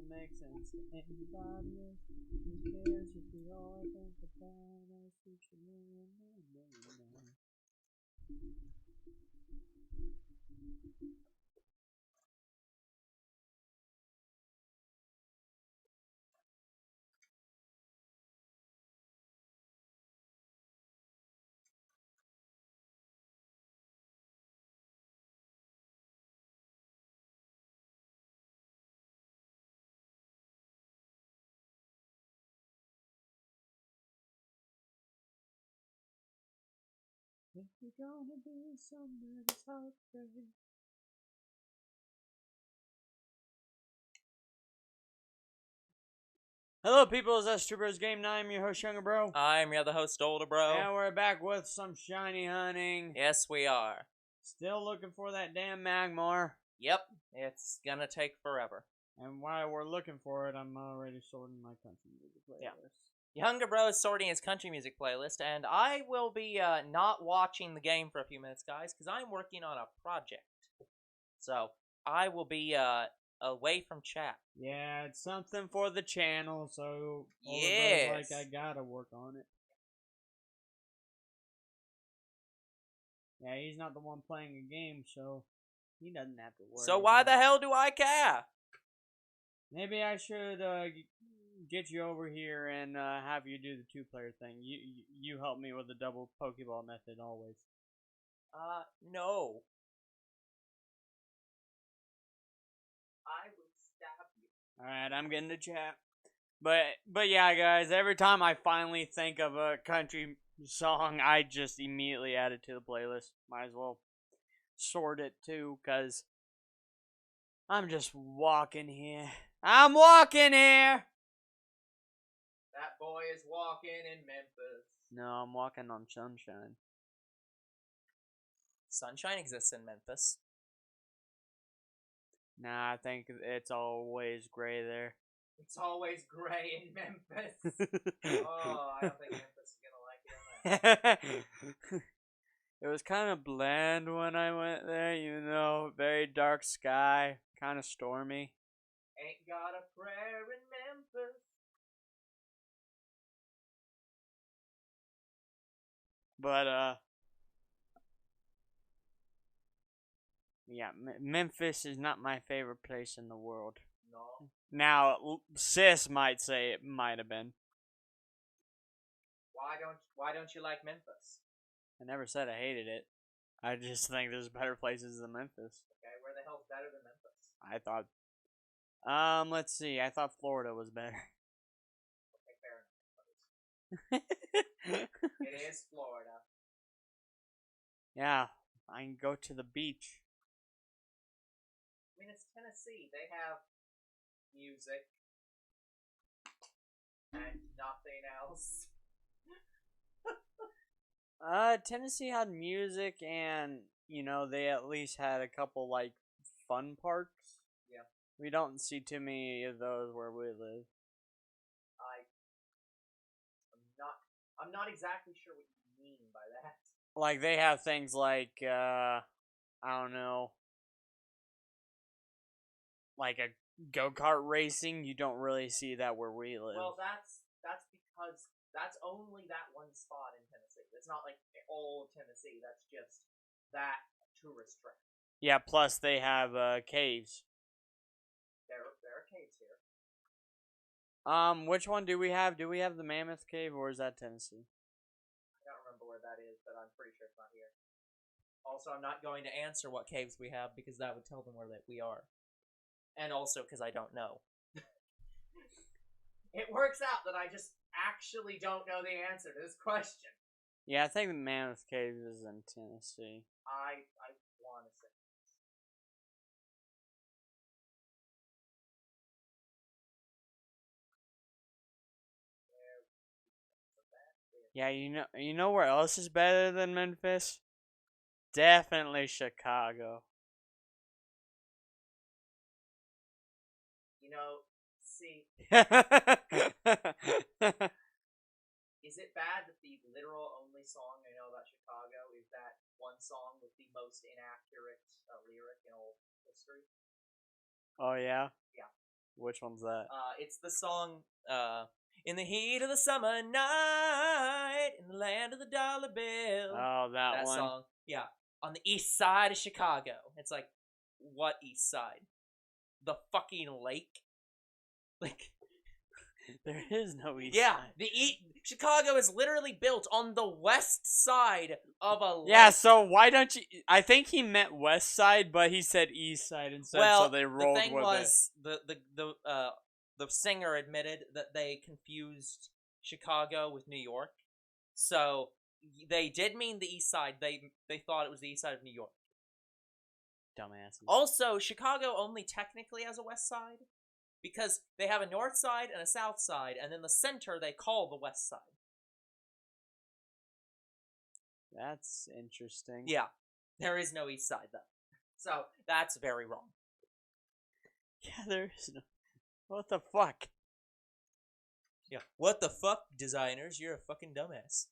doesn't make sense to anybody else. Who cares if we all think about our future? If you're gonna be somebody's heartbreak. Hello, people. It's us, Troopers Game 9. I'm your host, Younger Bro. I'm your other host, Older Bro. And we're back with some shiny hunting. Yes, we are. Still looking for that damn Magmar. Yep, it's gonna take forever. And while we're looking for it, I'm already sorting my country music playlist. Yeah. Younger Bro is sorting his country music playlist, and I will be not watching the game for a few minutes, guys, because I'm working on a project. So, I will be away from chat. Yeah, it's something for the channel, so yes. Like I gotta work on it. Yeah, he's not the one playing a game, so he doesn't have to worry. So why the hell do I care? Maybe I should get you over here and have you do the two-player thing. You help me with the double Pokeball method always. No. I will stab you. Alright, I'm getting to chat. But yeah, guys, every time I finally think of a country song, I just immediately add it to the playlist. Might as well sort it too, because I'm just walking here. I'm walking here! That boy is walking in Memphis. No, I'm walking on sunshine. Sunshine exists in Memphis. Nah, I think it's always gray there. It's always gray in Memphis. Oh, I don't think Memphis is gonna like it. It was kind of bland when I went there, you know, very dark sky, kind of stormy. Ain't got a prayer in Memphis. But, yeah, Memphis is not my favorite place in the world. No. Now, Sis might say it might have been. Why don't you like Memphis? I never said I hated it. I just think there's better places than Memphis. Okay, where the hell's better than Memphis? I thought, let's see. I thought Florida was better. Okay, fair enough. It is Florida. Yeah, I can go to the beach. I mean, it's Tennessee. They have music and nothing else. Tennessee had music and, you know, they at least had a couple, like, fun parks. Yeah. We don't see too many of those where we live. I'm not exactly sure what you mean by that. Like, they have things like, I don't know, like a go-kart racing. You don't really see that where we live. Well, that's because that's only that one spot in Tennessee. It's not like all Tennessee. That's just that tourist trap. Yeah, plus they have caves. There are caves here. Which one do we have? Do we have the Mammoth Cave, or is that Tennessee? I don't remember where that is, but I'm pretty sure it's not here. Also, I'm not going to answer what caves we have, because that would tell them where that we are. And also, because I don't know. It works out that I just actually don't know the answer to this question. Yeah, I think the Mammoth Cave is in Tennessee. I want to say. Yeah, you know where else is better than Memphis? Definitely Chicago. You know, see, is it bad that the literal only song I know about Chicago is that one song with the most inaccurate lyric in all history? Oh, yeah? Yeah. Which one's that? It's the song, in the heat of the summer night, in the land of the dollar bill. Oh, that one. Song. Yeah. On the east side of Chicago. It's like, what east side? The fucking lake? Like, there is no east yeah, side. Chicago is literally built on the west side of a lake. Yeah, so why don't you... I think he meant west side, but he said east side instead, well, so they rolled the thing with was, the singer admitted that they confused Chicago with New York. So they did mean the east side. They thought it was the east side of New York. Dumbasses. Also, Chicago only technically has a west side because they have a north side and a south side, and then the center they call the west side. That's interesting. Yeah, there is no east side though. So that's very wrong. Yeah, there is no... What the fuck? Yeah. What the fuck, designers? You're a fucking dumbass.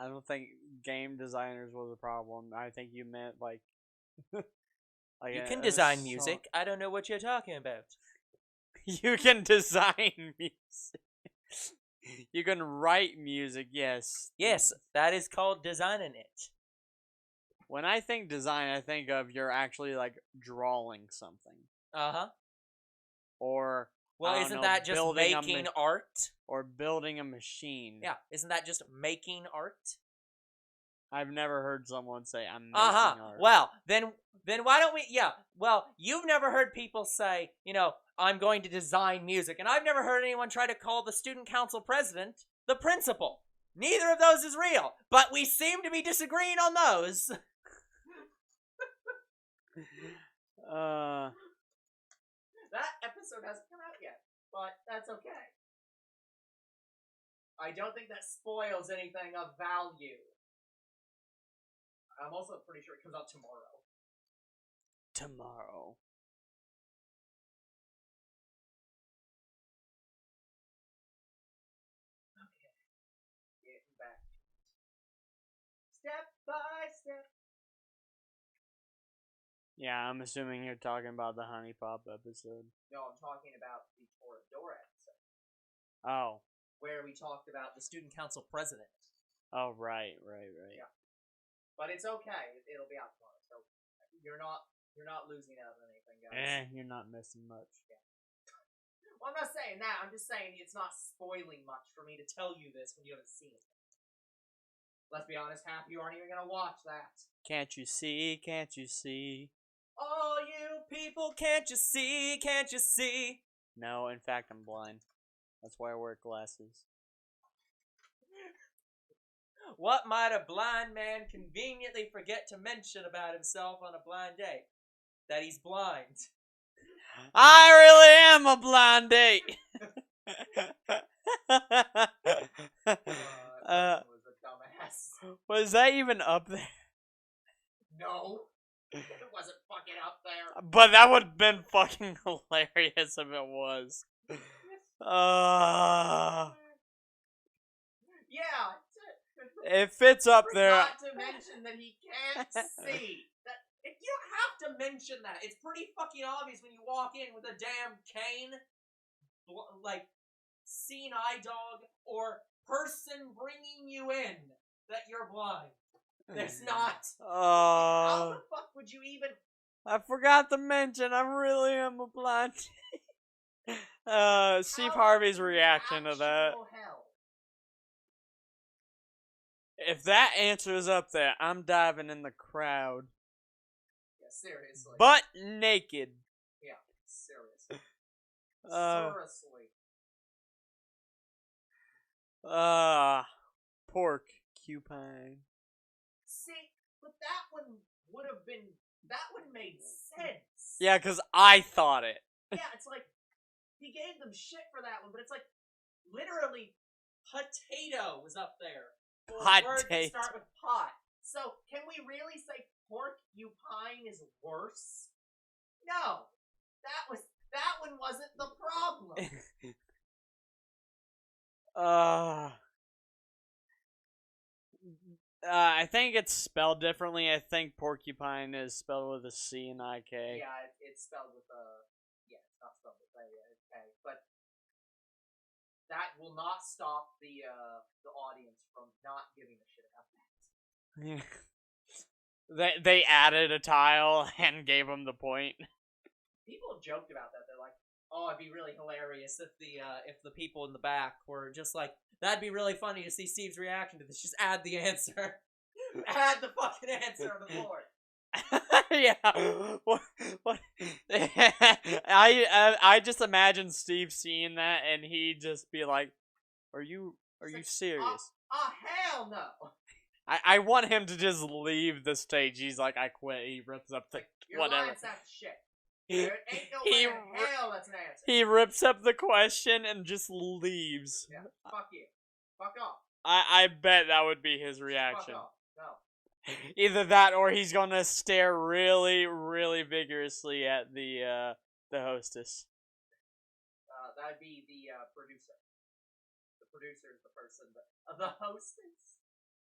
I don't think game designers was a problem. I think you meant like... like you can design music. I don't know what you're talking about. You can design music. You can write music, yes. Yes, that is called designing it. When I think design, I think of you're actually like drawing something. Uh-huh. Or well, isn't that just making art? Or building a machine. Yeah, isn't that just making art? I've never heard someone say I'm making art. Well, then why don't we... Yeah, well, you've never heard people say, I'm going to design music, and I've never heard anyone try to call the student council president the principal. Neither of those is real, but we seem to be disagreeing on those. That episode hasn't come out yet, but that's okay. I don't think that spoils anything of value. I'm also pretty sure it comes out tomorrow. Tomorrow. Okay. Getting back to it. Step by step. Yeah, I'm assuming you're talking about the Honey Pop episode. No, I'm talking about the Toradora episode. Oh. Where we talked about the student council president. Oh, right. Yeah. But it's okay. It'll be out tomorrow. So you're not losing out on anything, guys. You're not missing much. Yeah. Well, I'm not saying that. I'm just saying it's not spoiling much for me to tell you this when you haven't seen it. Let's be honest, half of you aren't even gonna watch that. Can't you see? Can't you see? Oh, you people, can't you see? Can't you see? No, in fact, I'm blind. That's why I wear glasses. What might a blind man conveniently forget to mention about himself on a blind date? That he's blind. I really am a blind date! Was a dumbass. Was that even up there? No. It wasn't fucking up there. But that would have been fucking hilarious if it was. Yeah. It fits up there. Not to mention that he can't see. You don't have to mention that. It's pretty fucking obvious when you walk in with a damn cane, like seeing eye dog or person bringing you in that you're blind. There's not. How the fuck would you even? I forgot to mention I really am a blind. Steve Harvey's reaction to that. Hell? If that answer is up there, I'm diving in the crowd. Yeah, seriously. Butt naked. Yeah, seriously. Seriously. Porcupine. See, but that one would have made sense. Yeah, because I thought it. Yeah, it's like, he gave them shit for that one, but it's like, literally, potato was up there. Words that start with pot. So, can we really say porcupine is worse? No. That one wasn't the problem. I think it's spelled differently. I think porcupine is spelled with a C and IK. Yeah, it's spelled with that will not stop the audience from not giving a shit about that. They added a tile and gave him the point. People joked about that. They're like, "Oh, it'd be really hilarious if the people in the back were just like, that'd be really funny to see Steve's reaction to this. Just add the answer, add the fucking answer on the board." Yeah. What? I just imagine Steve seeing that and he'd just be like, "Are you serious?" Hell no! I want him to just leave the stage. He's like, "I quit." He rips up the Your whatever. line's not shit. There ain't no way in hell that's an answer. He rips up the question and just leaves. Yeah, fuck you. Fuck off. I bet that would be his reaction. Fuck off. No. Either that or he's gonna stare really, really vigorously at the hostess. That'd be the producer. The producer is the person the hostess.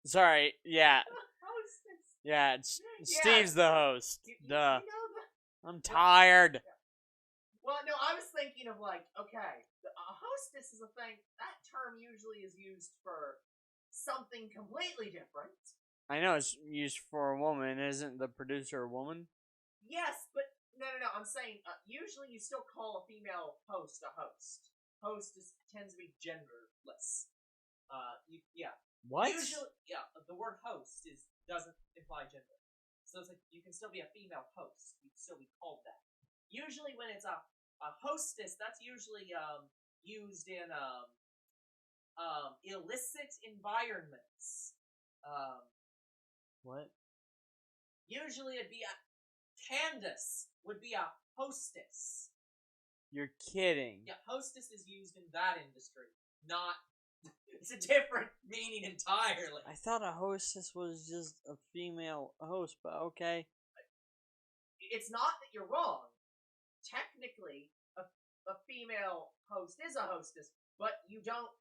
Sorry, yeah. Hostess. Yeah, Steve's the host. Duh. You know I'm tired. Yeah. Well, no, I was thinking of like, okay, a hostess is a thing. That term usually is used for something completely different. I know it's used for a woman. Isn't the producer a woman? Yes, but no. I'm saying usually you still call a female host a host. Host tends to be genderless. Yeah. What? Usually, yeah. The word host doesn't imply gender. So it's like you can still be a female host. You can still be called that. Usually, when it's a hostess, that's usually used in illicit environments. What? Usually, it'd be a Candace would be a hostess. You're kidding. Yeah, hostess is used in that industry, not. It's a different meaning entirely. I thought a hostess was just a female host, but okay. It's not that you're wrong. Technically, a female host is a hostess, but you don't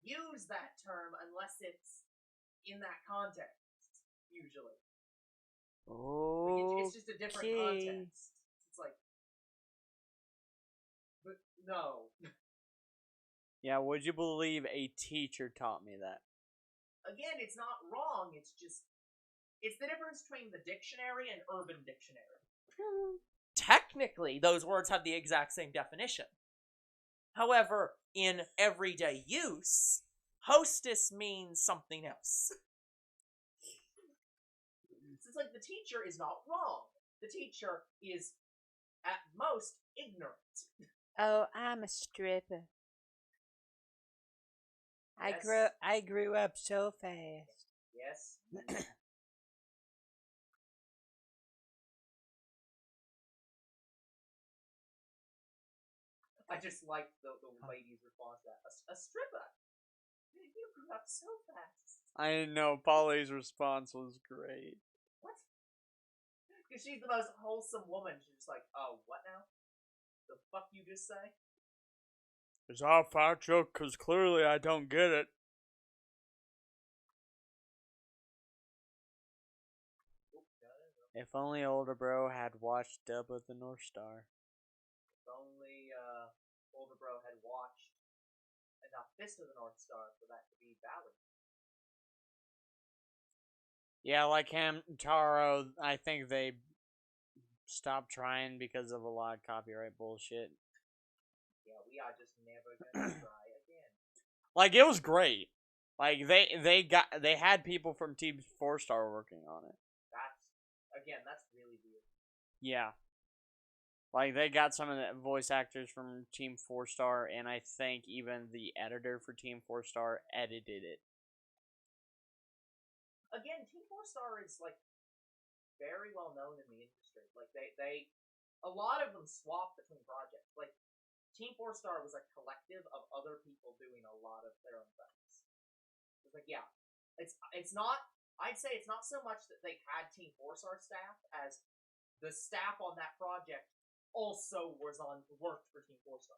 use that term unless it's in that context, usually. Oh, it's just a different context. It's like, but no. Yeah, would you believe a teacher taught me that? Again, it's not wrong. It's the difference between the dictionary and Urban Dictionary. Technically, those words have the exact same definition. However, in everyday use, hostess means something else. It's like the teacher is not wrong. The teacher is, at most, ignorant. Oh, I'm a stripper. Yes. I grew up so fast. Yes. I just like the lady's response to that. A stripper? You grew up so fast. I know, Polly's response was great. What? Because she's the most wholesome woman. She's just like, oh, what now? The fuck you just say? Is that a fat joke? Because clearly I don't get it. If only older bro had watched Dub of the North Star. If only older bro had watched enough Fist of the North Star for that to be valid. Yeah, like Hamtaro, I think they stopped trying because of a lot of copyright bullshit. Yeah, we are just never gonna try again. Like, it was great. Like, they had people from Team 4 Star working on it. That's really weird. Yeah. Like, they got some of the voice actors from Team 4 Star, and I think even the editor for Team 4 Star edited it. Again, Team 4 Star is, like, very well known in the industry. Like, they a lot of them swap between projects. Like, Team 4 Star was a collective of other people doing a lot of their own things. It's like, yeah, it's not. I'd say it's not so much that they had Team 4 Star staff as the staff on that project also worked for Team 4 Star.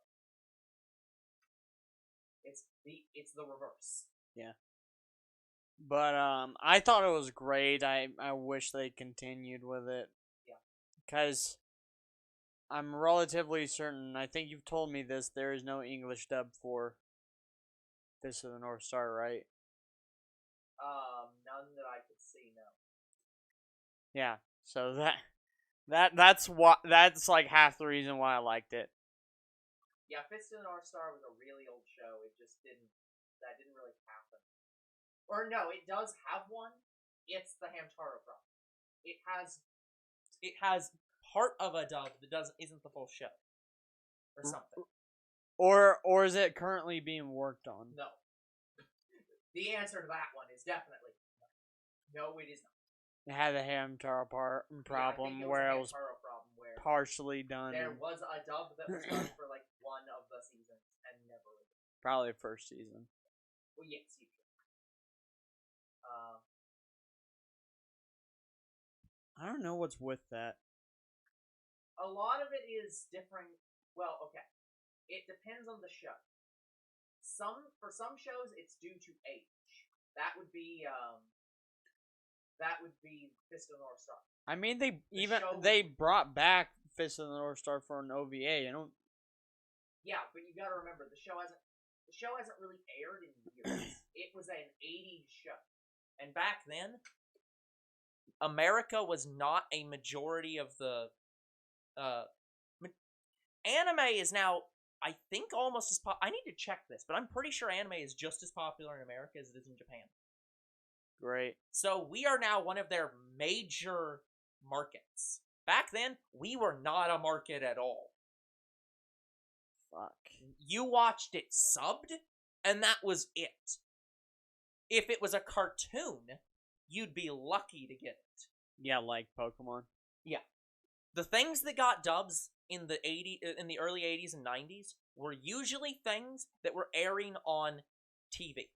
It's the reverse. Yeah. But I thought it was great. I wish they continued with it. Yeah. Because I'm relatively certain, I think you've told me this, there is no English dub for Fist of the North Star, right? None that I could see. No. Yeah. So that's like half the reason why I liked it. Yeah, Fist of the North Star was a really old show. It just didn't. That didn't really happen. Or no, it does have one. It's the Hamtaro problem. It has part of a dub that isn't the full show, or something. Or is it currently being worked on? No. The answer to that one is definitely no. No, it is not. It had a Hamtaro problem where it was partially done. There was a dub that was done for like one of the seasons and never really. Probably first season. Well, yes, usually. I don't know what's with that. A lot of it is different. Well, okay. It depends on the show. For some shows, it's due to age. That would be Fist of the North Star. I mean, they brought back Fist of the North Star for an OVA. I don't. Yeah, but you got to remember the show hasn't really aired in years. It was an '80s show, and back then, America was not a majority of the. Anime is now, I think, almost as I need to check this, but I'm pretty sure anime is just as popular in America as it is in Japan. Great. So we are now one of their major markets. Back then, we were not a market at all. Fuck. You watched it subbed, and that was it. If it was a cartoon, you'd be lucky to get it. Yeah, like Pokemon. Yeah. The things that got dubs in the early 80s and 90s were usually things that were airing on TV.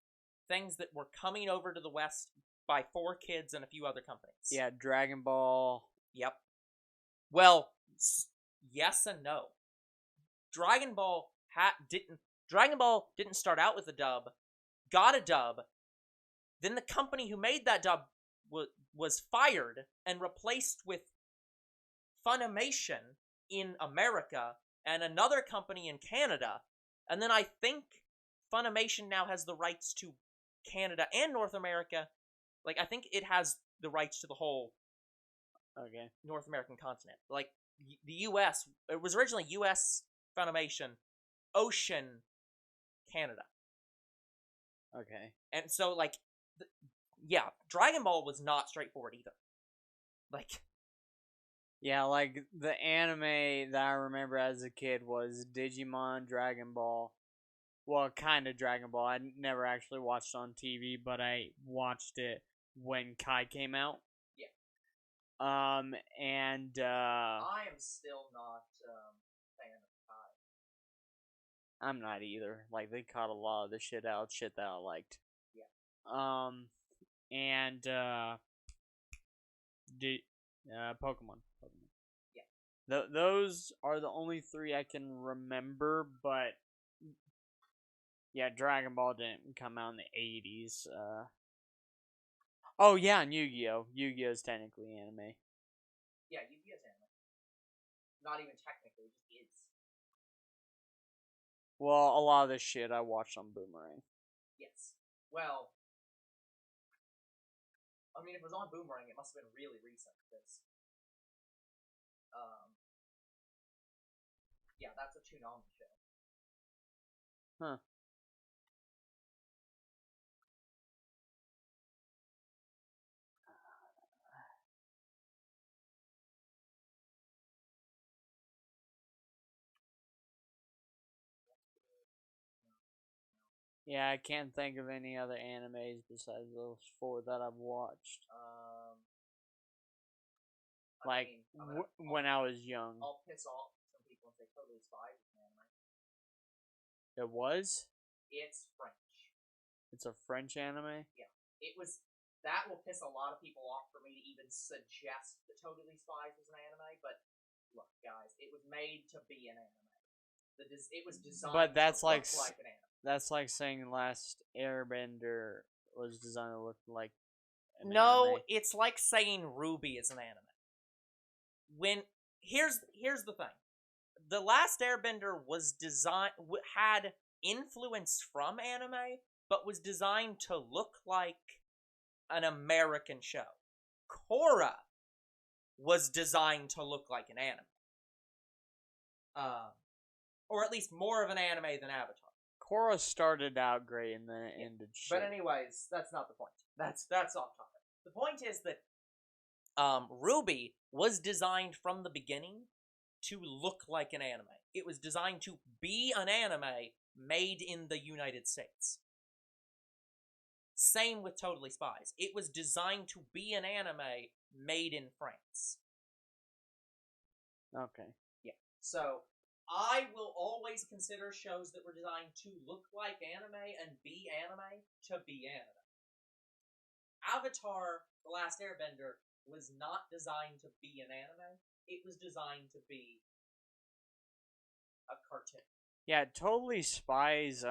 Things that were coming over to the West by 4Kids and a few other companies. Yeah, Dragon Ball. Yep. Well, yes and no. Dragon Ball didn't start out with a dub, got a dub, then the company who made that dub was fired and replaced with Funimation in America and another company in Canada, and then I think Funimation now has the rights to Canada and North America. Like, I think it has the rights to the whole North American continent. Like, the U.S., it was originally U.S. Funimation, Ocean, Canada. Okay. And so, like, yeah, Dragon Ball was not straightforward either. Like... Yeah, like, the anime that I remember as a kid was Digimon, Dragon Ball. Well, kind of Dragon Ball. I never actually watched it on TV, but I watched it when Kai came out. Yeah. And I am still not a fan of Kai. I'm not either. Like, they cut a lot of the shit that I liked. Yeah. And Pokemon. Yeah. Those are the only three I can remember, but yeah, Dragon Ball didn't come out in the 80s. Oh yeah, and Yu-Gi-Oh! Yu-Gi-Oh! Is technically anime. Yeah, Yu-Gi-Oh! Is anime. Not even technically, it just is. Well, a lot of this shit I watched on Boomerang. Yes. Well, I mean, if it was on Boomerang, it must have been really recent, because... yeah, that's a Toonami show. Huh. Yeah, I can't think of any other animes besides those four that I've watched. When I was young. I'll piss off some people and say Totally Spies is an anime. It was? It's French. It's a French anime? Yeah. It was... That will piss a lot of people off for me to even suggest that Totally Spies was an anime, but look, guys, it was made to be an anime. It was designed to look like an anime. That's like saying Last Airbender was designed to look like an No, anime. it's like saying Ruby is an anime. Here's the thing. The Last Airbender was had influence from anime, but was designed to look like an American show. Korra was designed to look like an anime. Or at least more of an anime than Avatar. Korra started out great and then it ended shit. But anyways, that's not the point. That's off topic. The point is that Ruby was designed from the beginning to look like an anime. It was designed to be an anime made in the United States. Same with Totally Spies. It was designed to be an anime made in France. Okay. Yeah. So, I will always consider shows that were designed to look like anime and be anime to be anime. Avatar: The Last Airbender was not designed to be an anime. It was designed to be a cartoon. Yeah, Totally Spies,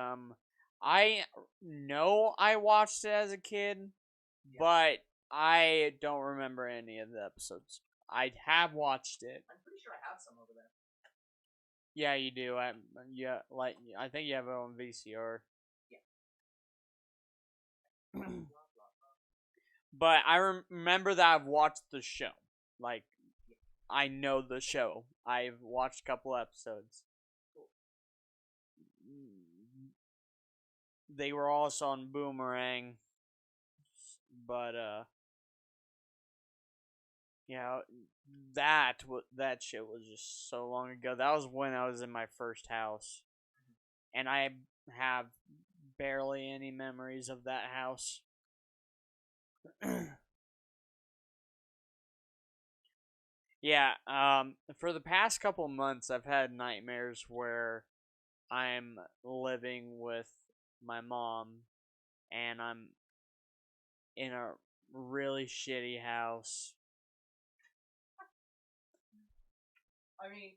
I know I watched it as a kid, but I don't remember any of the episodes. I have watched it. I'm pretty sure I have some over there. Yeah, you do. I think you have it on VCR. Yeah. But I remember that I've watched the show. Like, I know the show. I've watched a couple episodes. They were also on Boomerang. But, yeah, that shit was just so long ago. That was when I was in my first house. And I have barely any memories of that house. Yeah, for the past couple months, I've had nightmares where I'm living with my mom and I'm in a really shitty house. I mean,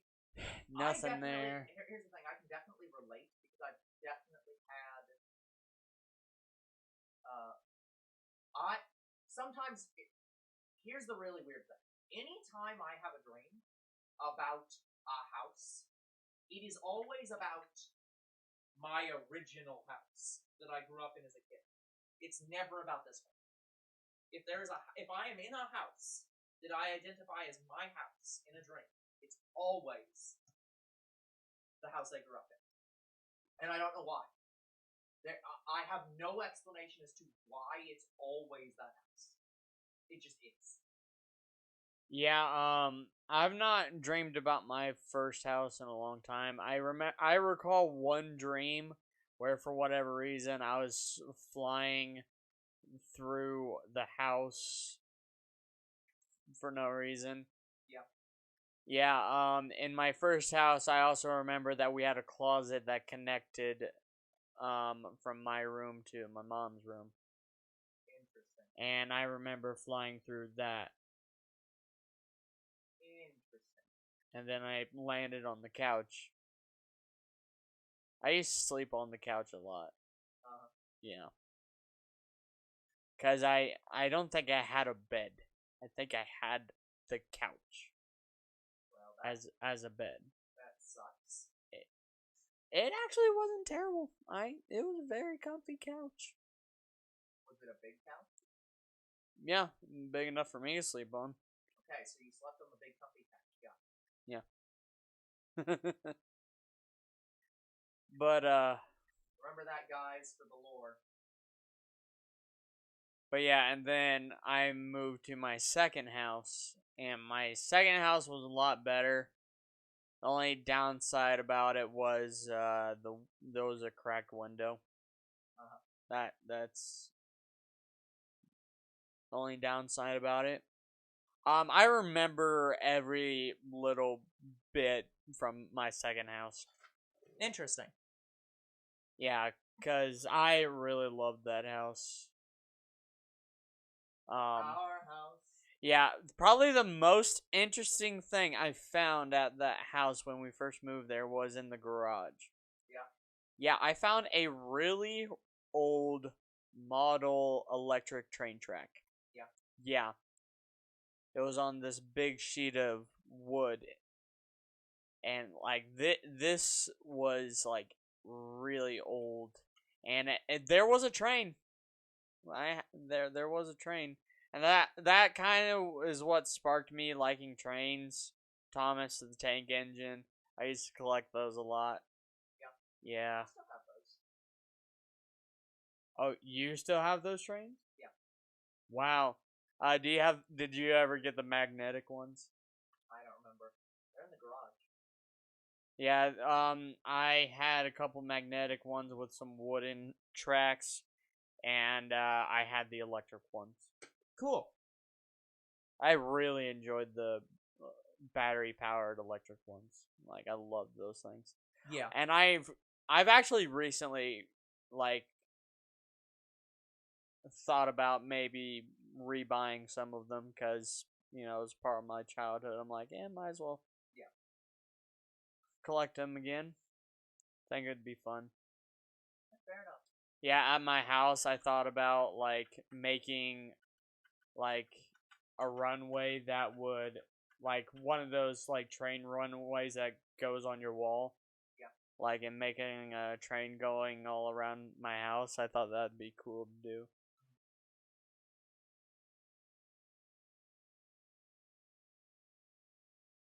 Nothing there. Here's the thing, I can definitely relate because I've definitely had. Here's the really weird thing. Anytime I have a dream about a house, it is always about my original house that I grew up in as a kid. It's never about this one. If I am in a house that I identify as my house in a dream, it's always the house I grew up in. And I don't know why. I have no explanation as to why it's always that house. It just is. Yeah, I've not dreamed about my first house in a long time. I recall one dream where for whatever reason I was flying through the house for no reason. Yeah. Yeah, in my first house I also remember that we had a closet that connected from my room to my mom's room. Interesting. And I remember flying through that. Interesting. And then I landed on the couch. I used to sleep on the couch a lot. Yeah. Because I don't think I had a bed. I think I had the couch. Well, as a bed. That sucks. It actually wasn't terrible. It was a very comfy couch. Was it a big couch? Yeah, big enough for me to sleep on. Okay, so you slept on the big comfy couch. Yeah. But remember that, guys, for the lore. But yeah, and then I moved to my second house, and my second house was a lot better. The only downside about it was there was a cracked window. That's the only downside about it. I remember every little bit from my second house. Interesting. Yeah, because I really loved that house. Our house. Yeah, probably the most interesting thing I found at that house when we first moved there was in the garage. Yeah. Yeah, I found a really old model electric train track. Yeah. Yeah. It was on this big sheet of wood. And, like, this was, like, really old. and there was a train. There was a train, and that kind of is what sparked me liking trains. Thomas the Tank Engine. I used to collect those a lot. Yeah. Yeah. I still have those. Oh, you still have those trains? Yeah. Wow. Did you ever get the magnetic ones? I don't remember. They're in the garage. Yeah, I had a couple magnetic ones with some wooden tracks, and I had the electric ones. Cool. I really enjoyed the battery powered electric ones. Like I love those things. Yeah. And I've actually recently like thought about maybe rebuying some of them because it's part of my childhood. I'm like, might as well collect them again. Think it'd be fun. Fair enough. Yeah, at my house, I thought about like making like a runway that would like one of those like train runways that goes on your wall. Yeah. Like and making a train going all around my house. I thought that'd be cool to do.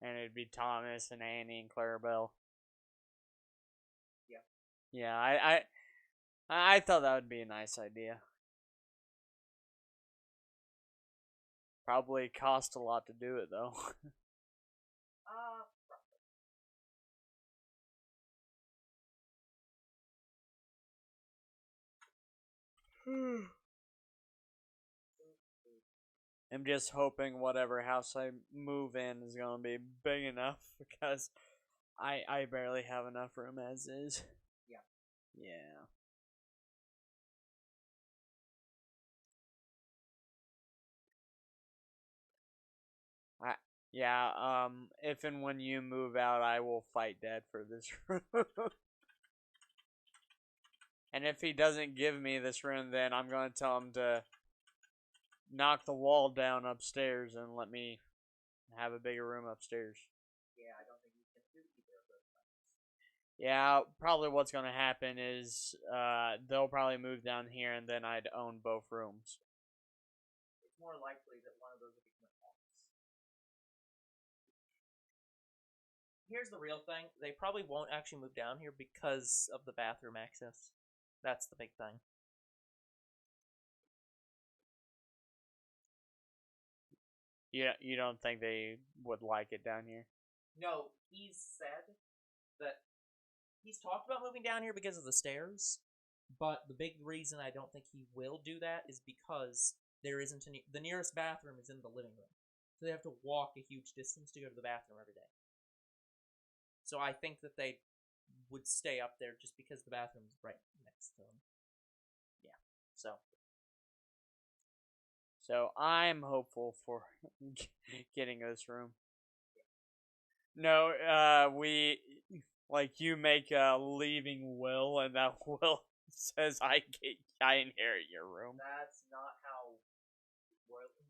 And it'd be Thomas and Annie and Clarabelle. Yeah. Yeah, I thought that would be a nice idea. Probably cost a lot to do it though. I'm just hoping whatever house I move in is gonna be big enough because I barely have enough room as is. Yeah. Yeah. I yeah, if and when you move out I will fight Dad for this room. And if he doesn't give me this room, then I'm gonna tell him to knock the wall down upstairs and let me have a bigger room upstairs. Yeah, I don't think you can do either of those things. Yeah, probably what's gonna happen is they'll probably move down here and then I'd own both rooms. It's more likely that one of those will become an office. Here's the real thing. They probably won't actually move down here because of the bathroom access. That's the big thing. Yeah, you don't think they would like it down here? No, he's said that he's talked about moving down here because of the stairs, but the big reason I don't think he will do that is because there isn't any. The nearest bathroom is in the living room, so they have to walk a huge distance to go to the bathroom every day. So I think that they would stay up there just because the bathroom's right next to them. Yeah. So I'm hopeful for getting this room. No, we like you make a leaving will, and that will says I inherit your room. That's not how.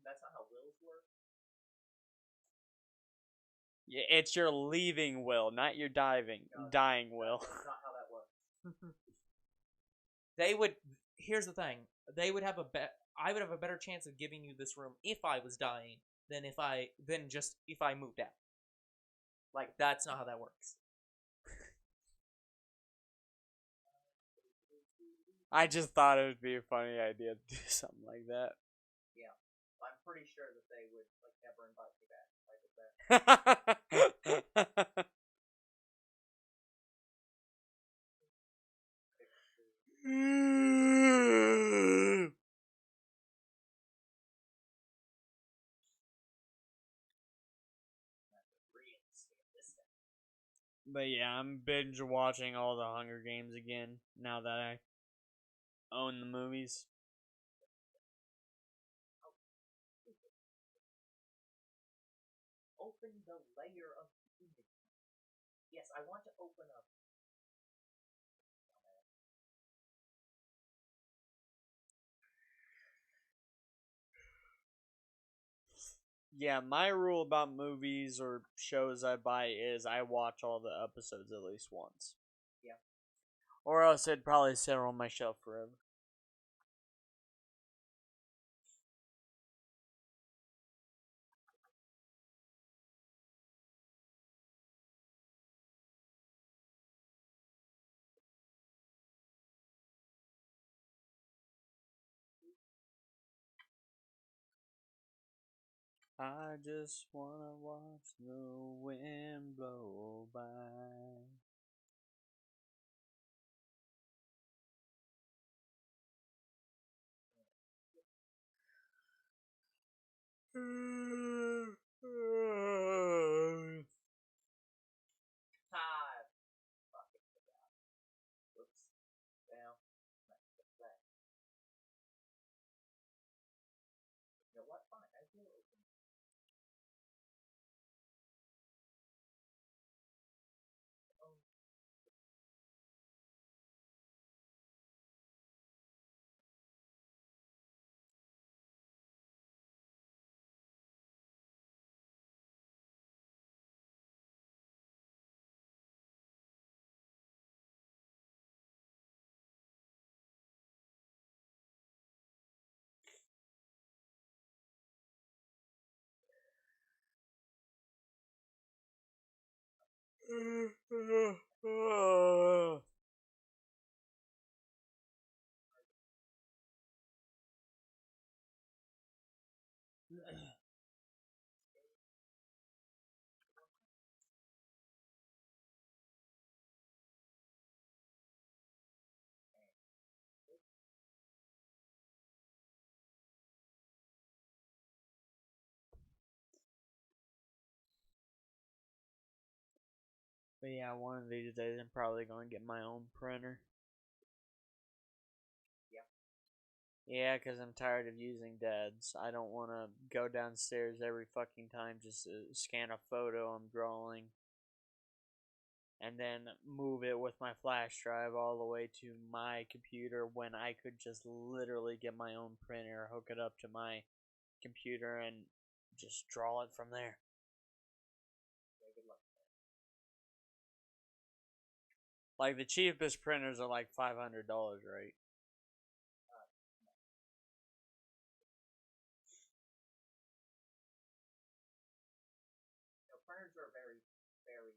That's not how wills work. Yeah, it's your leaving will, not your dying will. That's not how that works. They would. Here's the thing. They would have I would have a better chance of giving you this room if I was dying than if I moved out. Like that's not how that works. I just thought it would be a funny idea to do something like that. Yeah, I'm pretty sure that they would like never invite me back. Like that. But yeah, I'm binge watching all the Hunger Games again now that I own the movies. Open the layer of image. Yes, I want to open up. Yeah, my rule about movies or shows I buy is I watch all the episodes at least once. Yeah. Or else it'd probably sit on my shelf forever. I just wanna watch the wind blow by. Ah, fucking forgot. Whoops. Well, that. You know what? Fine. I will open. Oh. But yeah, one of these days I'm probably gonna get my own printer. Yeah. Yeah, because I'm tired of using Dad's. I don't want to go downstairs every fucking time just to scan a photo I'm drawing. And then move it with my flash drive all the way to my computer when I could just literally get my own printer, hook it up to my computer, and just draw it from there. Yeah, good luck. Like the cheapest printers are like $500, right? No, printers are very, very.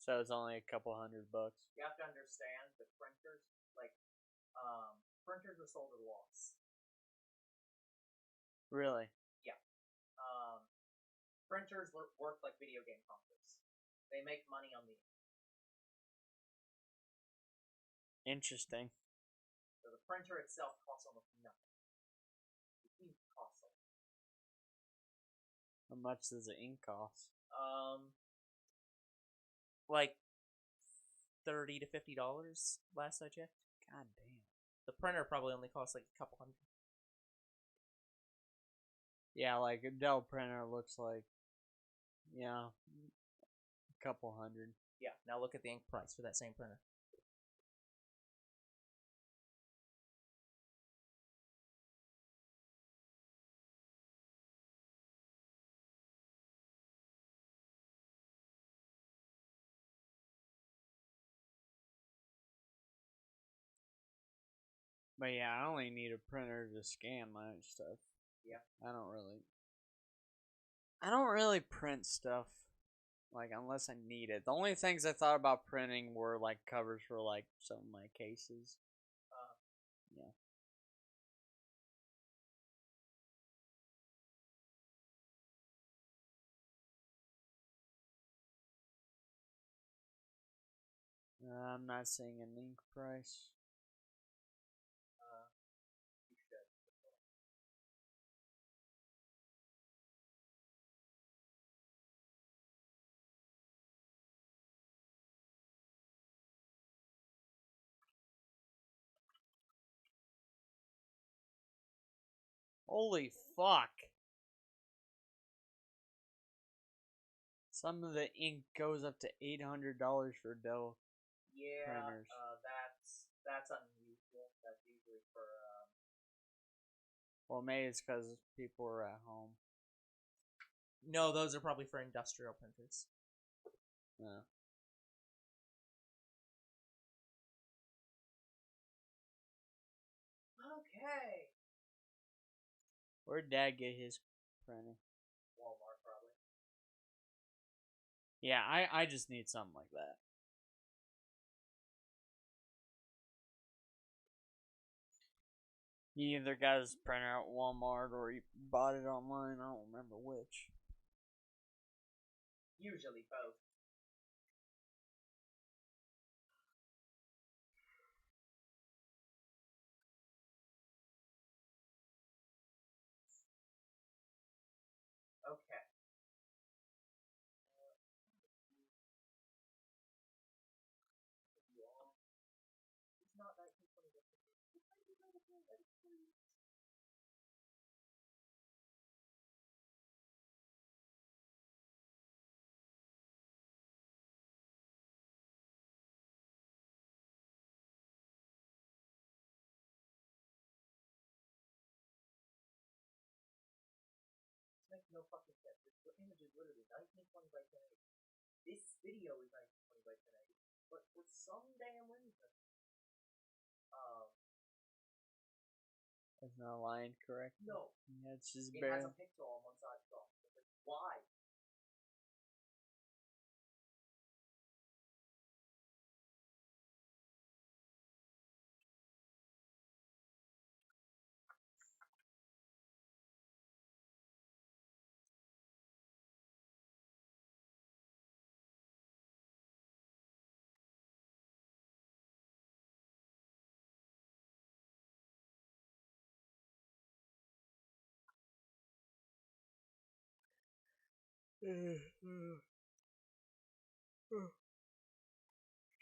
So it's only a couple $100. You have to understand the printers, like, printers are sold at a loss. Really? Yeah. Printers work like video game consoles. They make money on the. Interesting. So the printer itself costs almost nothing. The ink costs a lot. How much does the ink cost? Like $30 to $50 last I checked. God damn. The printer probably only costs like a couple hundred. Yeah, like a Dell printer looks like, yeah, a couple hundred. Yeah. Now look at the ink price for that same printer. But yeah, I only need a printer to scan my stuff. Yeah. I don't really print stuff, like, unless I need it. The only things I thought about printing were like covers for like some of my cases. Yeah. I'm not seeing an ink price. You should. Holy fuck. Some of the ink goes up to $800 for Dell Yeah. printers. That's unusual. That's usually for Well, maybe it's because people are at home. No, those are probably for industrial printers. Yeah. Where'd Dad get his printer? Walmart, probably. Yeah, I just need something like that. He either got his printer at Walmart or he bought it online. I don't remember which. Usually both. Okay. It's not 1920. Makes no fucking sense. The image is literally 1920 by 1080. This video is 1920 by 1080, but for some damn reason, um, It's not aligned correct. no, Yeah, it's just it has bare. a pixel on one side. So why?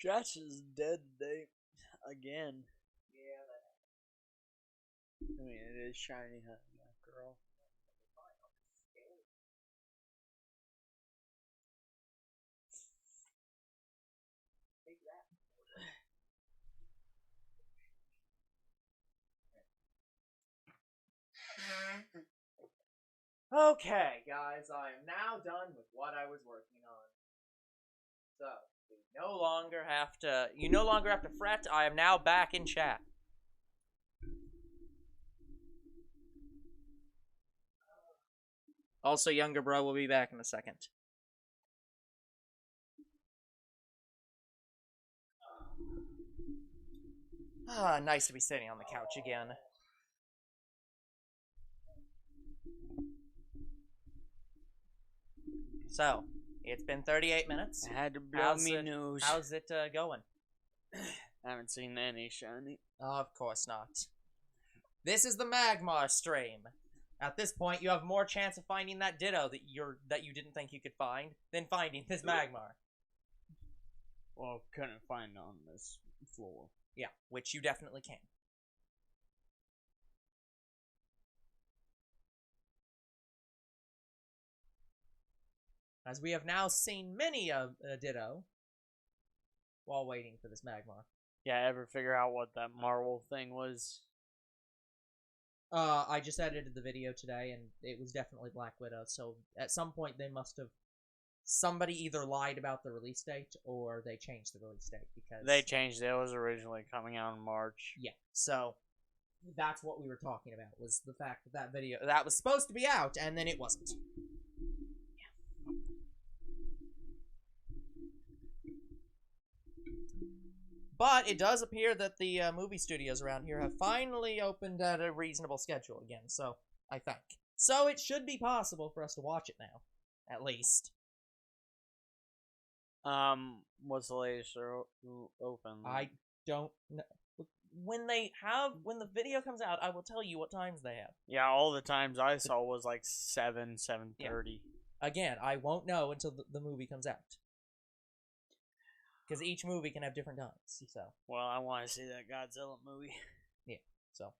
Josh is dead today. Again. Yeah, that I mean, it is shiny, huh? Girl. take that. Okay, guys, I am now done with what I was working on. So, you no longer have to fret. I am now back in chat. Also, younger bro will be back in a second. Nice to be sitting on the couch again. So, it's been 38 minutes. I had to blow me news. How's it going? I haven't seen any shiny. Of course not. This is the Magmar stream. At this point, you have more chance of finding that Ditto that you didn't think you could find than finding this Magmar. Well, couldn't find on this floor. Yeah, which you definitely can. As we have now seen many of Ditto while waiting for this Magmar. Yeah, ever figure out what that Marvel thing was? I just edited the video today, and it was definitely Black Widow, so at some point they must have... Somebody either lied about the release date, or they changed the release date, because... They changed it. It was originally coming out in March. Yeah, so... That's what we were talking about, was the fact that that video... That was supposed to be out, and then it wasn't. But it does appear that the movie studios around here have finally opened at a reasonable schedule again, so I think. So it should be possible for us to watch it now, at least. What's the latest open? I don't know. When the video comes out, I will tell you what times they have. Yeah, all the times I saw was like 7:30. Yeah. Again, I won't know until the movie comes out. Because each movie can have different times, so. Well, I want to see that Godzilla movie. Yeah, so.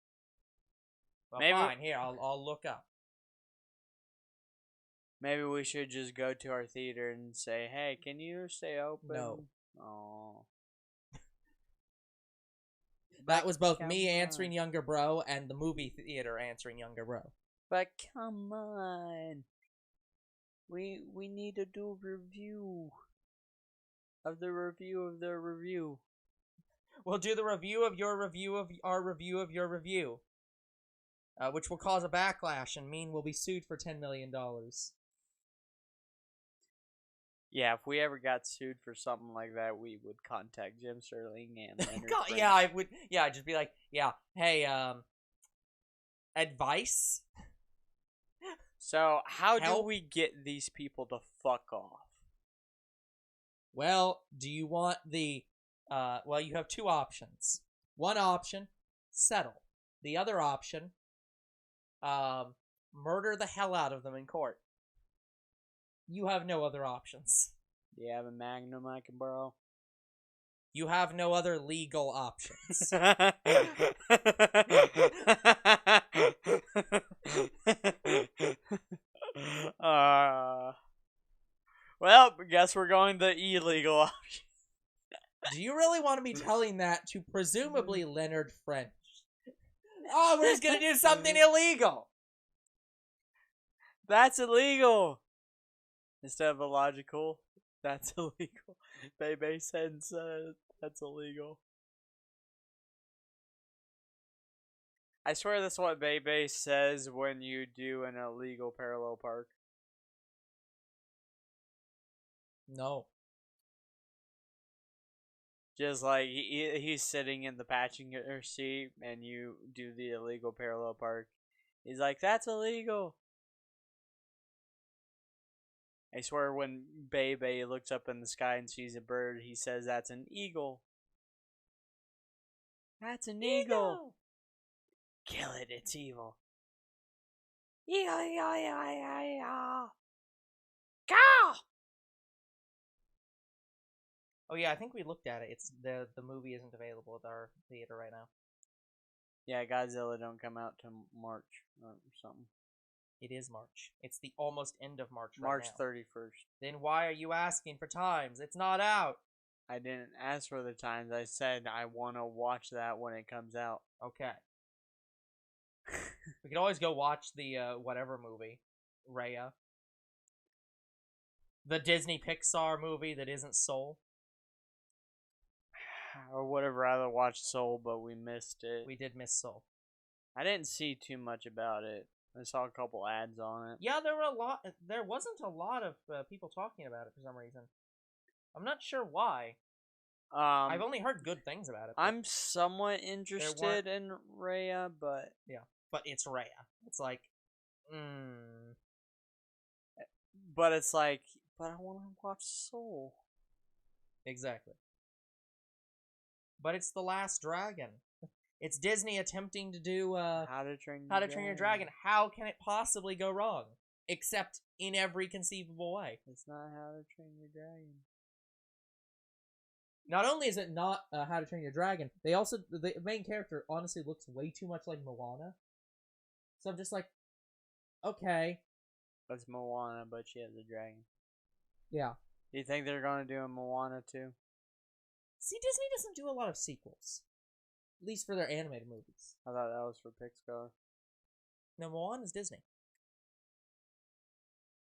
Well, maybe fine, here, I'll look up. Maybe we should just go to our theater and say, hey, can you stay open? No. Oh. That was both me answering Younger Bro and the movie theater answering Younger Bro. But come on. We need to do a review. Of the review of the review. We'll do the review of your review of our review of your review. which will cause a backlash and mean we'll be sued for $10 million. Yeah, if we ever got sued for something like that, we would contact Jim Sterling and Leonard French. Yeah, I would. Yeah, I'd just be like, yeah, hey, advice? So, how do Help? we get these people to fuck off? Well, do you want the, well, you have two options. One option, settle. The other option, murder the hell out of them in court. You have no other options. Do you have a Magnum I can borrow? You have no other legal options. Well, I guess we're going the illegal option. Do you really want to be telling that to presumably Leonard French? Oh, we're just gonna do something illegal. That's illegal. Instead of illogical, that's illegal. Bebe said that's illegal. I swear that's what Bebe says when you do an illegal parallel park. No. Just like he's sitting in the passenger seat and you do the illegal parallel park. He's like, that's illegal. I swear when Bebe looks up in the sky and sees a bird, he says that's an eagle. That's an eagle. Kill it, it's evil. Eagle, eagle, eagle, eagle. Go! Oh yeah, I think we looked at it. It's the movie isn't available at our theater right now. Yeah, Godzilla don't come out till March or something. It is March. It's the almost end of March right March now. 31st. Then why are you asking for times? It's not out. I didn't ask for the times. I said I want to watch that when it comes out. Okay. We could always go watch the whatever movie, Raya. The Disney Pixar movie that isn't Soul. Or would have rather watched Soul, but we missed it. We did miss Soul. I didn't see too much about it. I saw a couple ads on it. Yeah, there wasn't a lot of people talking about it for some reason. I'm not sure why. I've only heard good things about it. I'm somewhat interested in Raya, but yeah, but it's Raya. It's like, but it's like, but I want to watch Soul. Exactly. But it's The Last Dragon. It's Disney attempting to do How to Train Your Dragon. How can it possibly go wrong? Except in every conceivable way. It's not How to Train Your Dragon. Not only is it not How to Train Your Dragon, the main character honestly looks way too much like Moana. So I'm just like, okay. That's Moana, but she has a dragon. Yeah. Do you think they're gonna do a Moana too? See, Disney doesn't do a lot of sequels. At least for their animated movies. I thought that was for Pixar. No, Moana's Disney.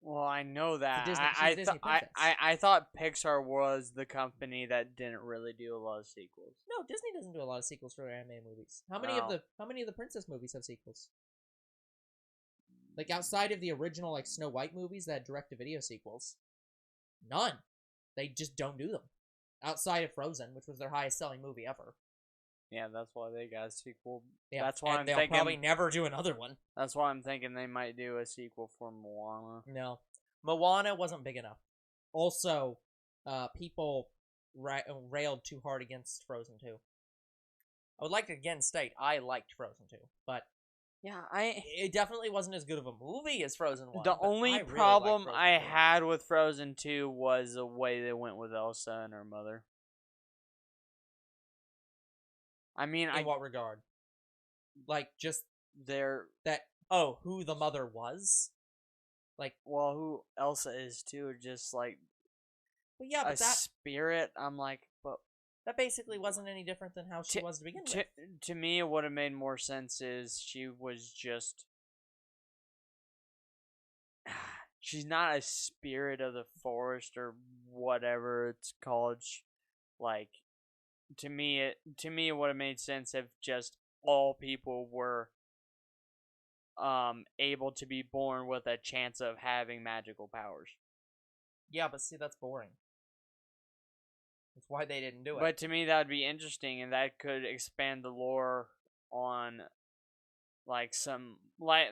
Well, I know that. She's I Disney princess. I thought Pixar was the company that didn't really do a lot of sequels. No, Disney doesn't do a lot of sequels for their animated movies. How many of the princess movies have sequels? Like outside of the original like Snow White movies that had direct-to-video sequels, none. They just don't do them. Outside of Frozen, which was their highest-selling movie ever. Yeah, that's why they got a sequel. Yeah, that's why they'll probably never do another one. That's why I'm thinking they might do a sequel for Moana. No, Moana wasn't big enough. Also, people railed too hard against Frozen 2. I would like to again state I liked Frozen 2, but yeah, it definitely wasn't as good of a movie as Frozen 1. The only problem I had with Frozen 2 was the way they went with Elsa and her mother. I mean, in what regard? Like just who the mother was? Like, well, who Elsa is too, just like but yeah, but that spirit. I'm like, but that basically wasn't any different than how she was to begin with. To me, it would have made more sense is she was just. She's not a spirit of the forest or whatever it's called. Like, to me, it would have made sense if just all people were able to be born with a chance of having magical powers. Yeah, but see, that's boring. That's why they didn't do it. But to me, that would be interesting, and that could expand the lore on like some like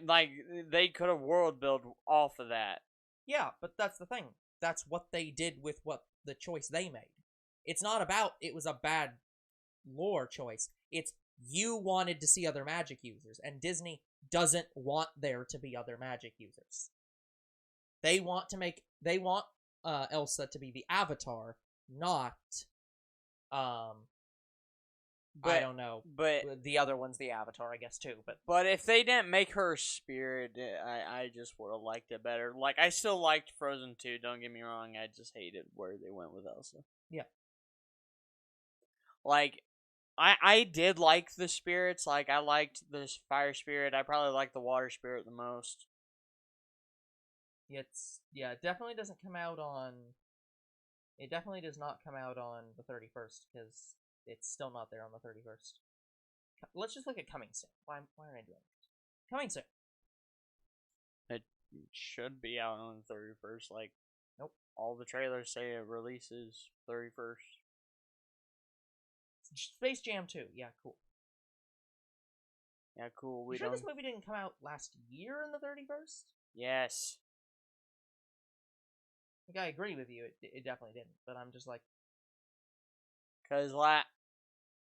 they could have world built off of that. Yeah, but that's the thing. That's what they did with what the choice they made. It's not about it was a bad lore choice. It's you wanted to see other magic users, and Disney doesn't want there to be other magic users. They want Elsa to be the avatar, not I don't know. But The other one's the avatar, I guess, too. But if they didn't make her a spirit, I just would have liked it better. Like, I still liked Frozen 2, don't get me wrong. I just hated where they went with Elsa. Yeah. Like, I did like the spirits. Like, I liked the fire spirit. I probably liked the water spirit the most. It definitely doesn't come out on... It definitely does not come out on the 31st, because it's still not there on the 31st. Let's just look at coming soon. Why am I doing this? Coming soon. It should be out on the 31st. Like, nope. All the trailers say it releases 31st. Space Jam 2. Yeah, cool. Yeah, cool. You sure this movie didn't come out last year on the 31st? Yes. Like, I agree with you. It definitely didn't. But I'm just like... Because I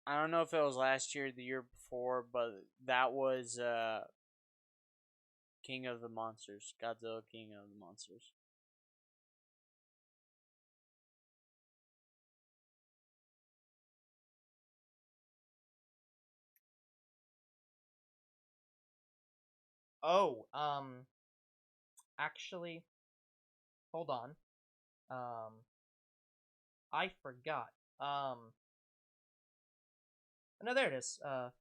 don't know if it was last year or the year before, but that was King of the Monsters. Godzilla King of the Monsters. Oh, actually, hold on. I forgot. No, there it is. No,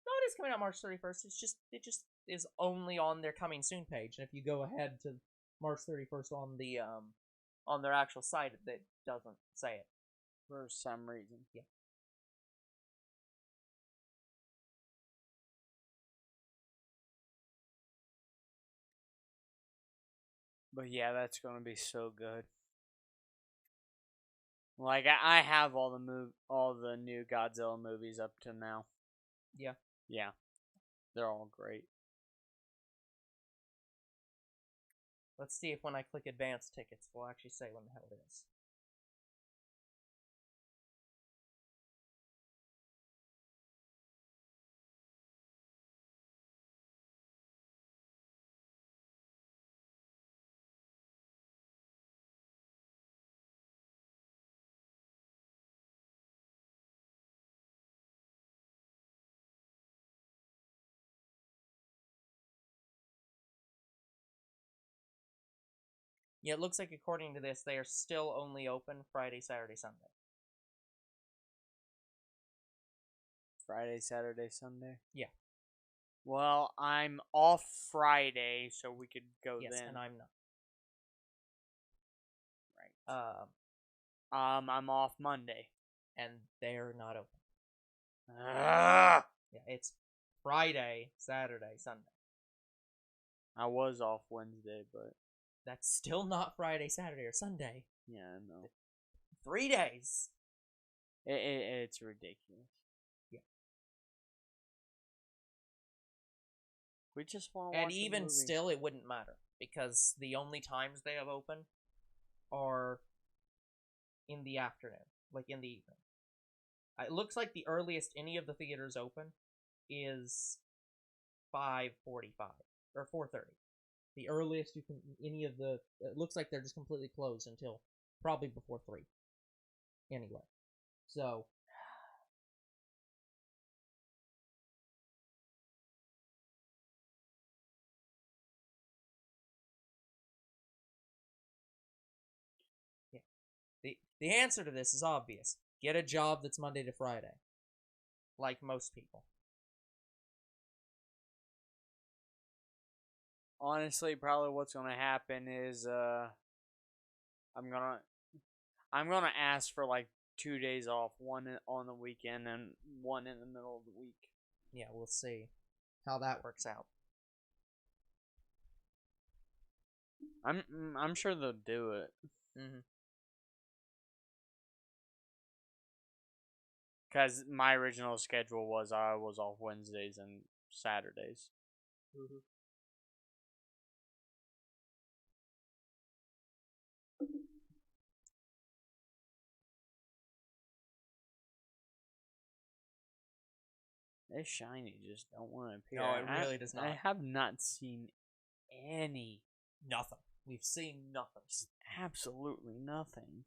it is coming out March 31st. It just is only on their coming soon page. And if you go ahead to March 31st on their actual site, it doesn't say it. For some reason. Yeah. But yeah, that's gonna be so good. Like I have all the new Godzilla movies up to now. Yeah. Yeah. They're all great. Let's see if when I click advanced tickets, we'll actually say when the hell it is. Yeah, it looks like according to this, they are still only open Friday, Saturday, Sunday. Friday, Saturday, Sunday? Yeah. Well, I'm off Friday, so we could go then. Yes, and I'm not. Right. I'm off Monday. And they're not open. Ah! Yeah, it's Friday, Saturday, Sunday. I was off Wednesday, but That's still not Friday, Saturday, or Sunday. yeah, I know. 3 days. It's ridiculous. Yeah. We just want to watch And even movie. still, it wouldn't matter. Because the only times they have open are in the afternoon. Like in the evening. It looks like the earliest any of the theaters open is 5:45 or 4:30. The earliest you can any of the it looks like they're just completely closed until probably before 3. Anyway. So yeah. The answer to this is obvious. Get a job that's Monday to Friday. Like most people. Honestly, probably what's gonna happen is I'm gonna ask for like 2 days off, one on the weekend and one in the middle of the week. Yeah, we'll see how that works out. I'm sure they'll do it. Mm-hmm. Because my original schedule was I was off Wednesdays and Saturdays. Mm-hmm. This shiny just don't want to appear. No, it really does not. I have not seen any. Nothing. We've seen nothing. Absolutely nothing.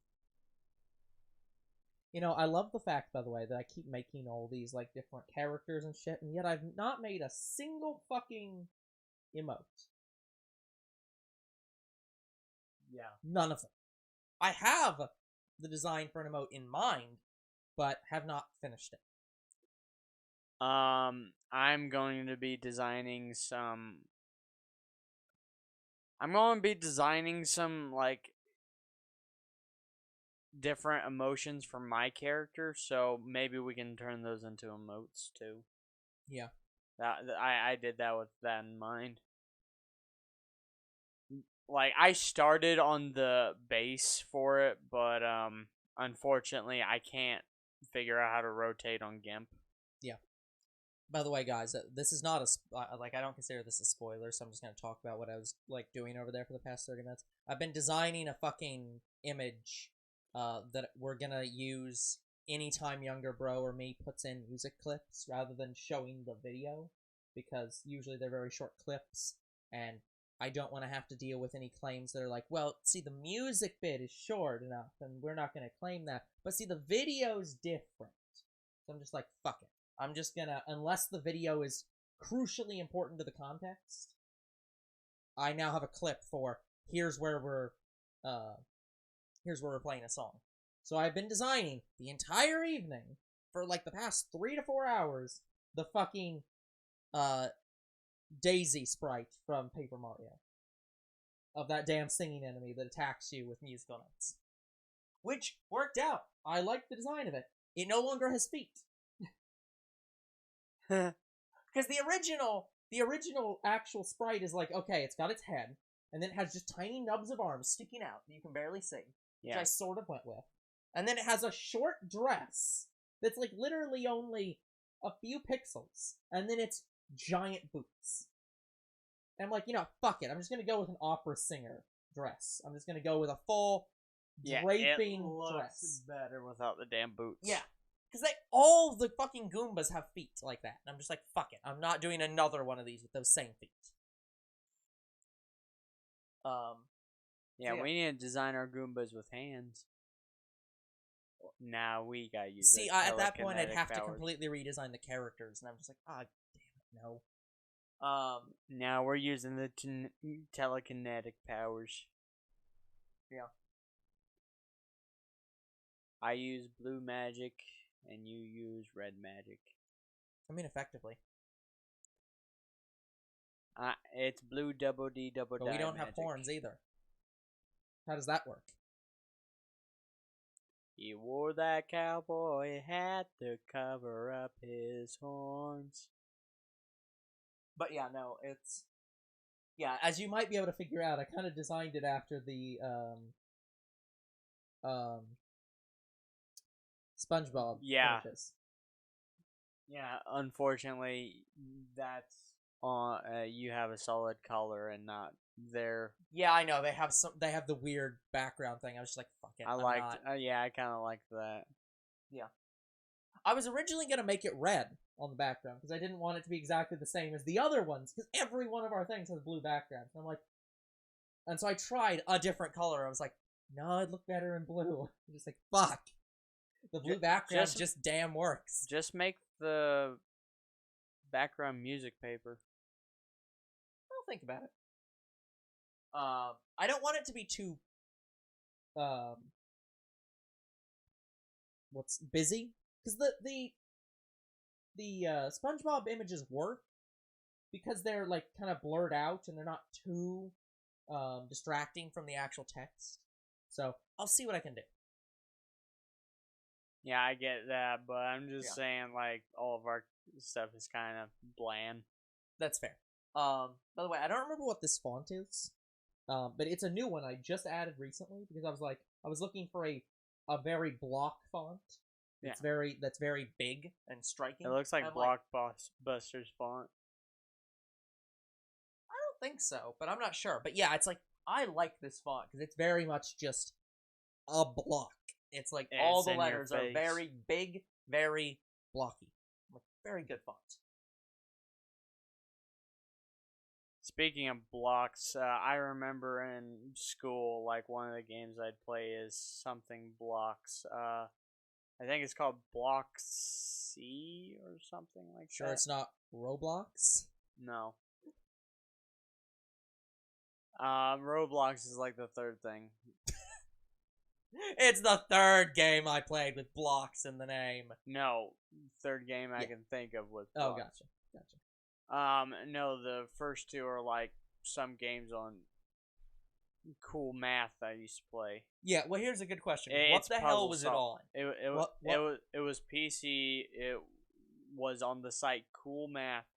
You know, I love the fact, by the way, that I keep making all these, like, different characters and shit, and yet I've not made a single fucking emote. Yeah. None of them. I have the design for an emote in mind, but have not finished it. I'm going to be designing some. I'm going to be designing some, like, different emotions for my character, so maybe we can turn those into emotes too. Yeah. I did that with that in mind. Like, I started on the base for it, but unfortunately I can't figure out how to rotate on GIMP. By the way, guys, this is not like, I don't consider this a spoiler, so I'm just gonna talk about what I was, like, doing over there for the past 30 minutes. I've been designing a fucking image that we're gonna use anytime younger bro or me puts in music clips rather than showing the video, because usually they're very short clips, and I don't want to have to deal with any claims that are like, well, see, the music bit is short enough, and we're not gonna claim that, but see, the video's different. So I'm just like, fuck it. I'm just gonna, unless the video is crucially important to the context, I now have a clip for here's where we're playing a song. So I've been designing the entire evening for like the past 3 to 4 hours the fucking Daisy sprite from Paper Mario, of that damn singing enemy that attacks you with musical notes, which worked out. I like the design of it. It no longer has feet. Because the original actual sprite is like, okay, it's got its head, and then it has just tiny nubs of arms sticking out that you can barely see, which I sort of went with. And then it has a short dress that's like literally only a few pixels, and then it's giant boots. And I'm like, you know, fuck it. I'm just gonna go with an opera singer dress. I'm just gonna go with a full draping it looks dress. better without the damn boots. Yeah. Because all the fucking Goombas have feet like that. And I'm just like, fuck it. I'm not doing another one of these with those same feet. Yeah, yeah. we need to design our Goombas with hands. Now we gotta use. See, at that point, I'd telekinetic have to powers. completely redesign the characters, and I'm just like, ah, damn it, no. Now we're using the telekinetic powers. Yeah. I use blue magic, and you use red magic. I mean, effectively. It's blue double D double. But we don't have horns either. How does that work? He wore that cowboy hat to cover up his horns. But yeah, no, it's... Yeah, as you might be able to figure out, I kind of designed it after the, SpongeBob images. Yeah, unfortunately, that's you have a solid color and not their. Yeah, I know, they have the weird background thing. I was just like, fuck it. I kind of liked that. Yeah. I was originally going to make it red on the background, because I didn't want it to be exactly the same as the other ones, because every one of our things has blue backgrounds. And I'm like, and so I tried a different color. I was like, no, it'd look better in blue. I'm just like, fuck. The blue background just damn works. Just make the background music paper. I'll think about it. I don't want it to be too, what's busy? Because the SpongeBob images work because they're like kind of blurred out and they're not too distracting from the actual text. So I'll see what I can do. Yeah, I get that, but I'm just saying, like, all of our stuff is kind of bland. That's fair. By the way, I don't remember what this font is. But it's a new one I just added recently because I was looking for a very block font. Yeah. That's very big and striking. It looks like I'm Blockbuster's font. I don't think so, but I'm not sure. But yeah, it's like I like this font because it's very much just a block. It's like Yeah, all it's the in your letters are face. very big, very blocky. Like, very good font. Speaking of blocks, I remember in school, like one of the games I'd play is something blocks. I think it's called Block C or something like Sure, that. it's not Roblox. No. Roblox is like the third thing. It's the third game I played with blocks in the name. No, third game I Yeah. can think of with Oh, blocks. gotcha. No, the first two are like some games on cool math I used to play. Yeah, well, here's a good question. It's What the hell puzzle was it sol- on? It was PC. It was on the site Cool Math,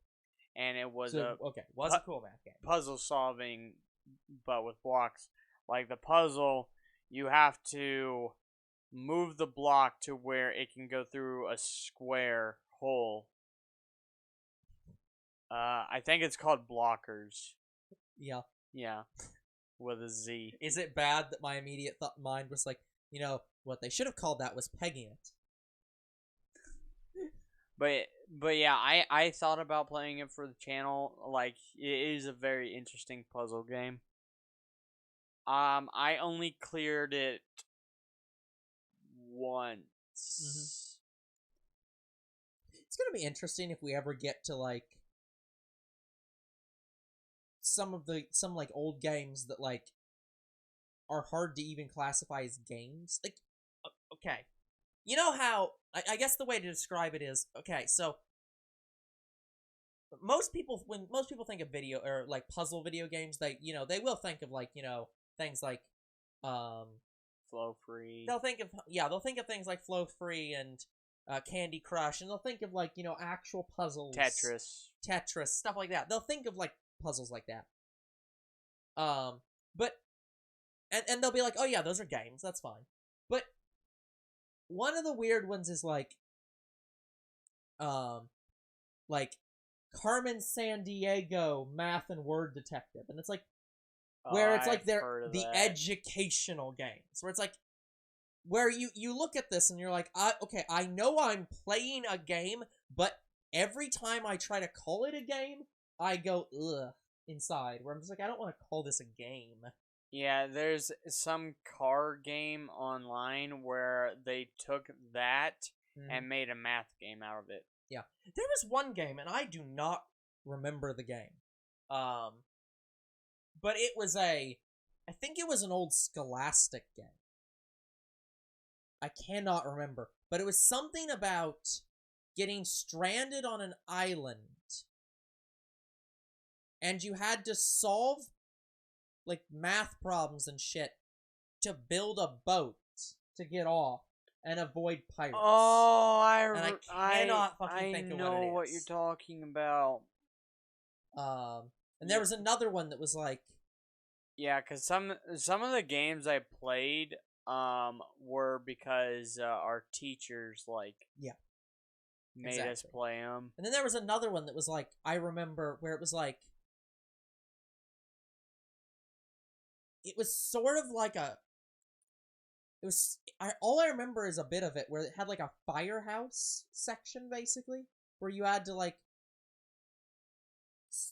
and it was a was a cool math game. puzzle solving, but with blocks. Like the puzzle, you have to move the block to where it can go through a square hole. I think it's called blockers. Yeah. Yeah, with a Z. Is it bad that my immediate mind was like, what they should have called that was pegging it? But yeah, I thought about playing it for the channel. Like, it is a very interesting puzzle game. I only cleared it once. It's gonna be interesting if we ever get to like some like old games that like are hard to even classify as games. Like, okay, you know how I guess the way to describe it is, okay, so when most people think of video or like puzzle video games, they will think of like things like Flow Free. they'll think of things like Flow Free and Candy Crush, and they'll think of like actual puzzles, Tetris, stuff like that. They'll think of like puzzles like that. But and they'll be like, oh yeah, those are games. That's fine. But one of the weird ones is like Carmen Sandiego Math and Word Detective, and it's like where it's like they're the educational games, where it's like where you look at this and you're like, I know I'm playing a game, but every time I try to call it a game, I go ugh inside, where I'm just like, I don't want to call this a game. Yeah, there's some car game online where they took that and made a math game out of it. Yeah, there was one game, and I do not remember the game. But it was I think it was an old Scholastic game. I cannot remember, but it was something about getting stranded on an island, and you had to solve like math problems and shit to build a boat to get off and avoid pirates. Oh, I cannot fucking think of what it is. I know what you're talking about. And there was another one that was like, yeah, because some of the games I played were because our teachers made us play them. And then there was another one that was like, I remember where it was like, it was sort of like all I remember is a bit of it where it had like a firehouse section, basically, where you had to like,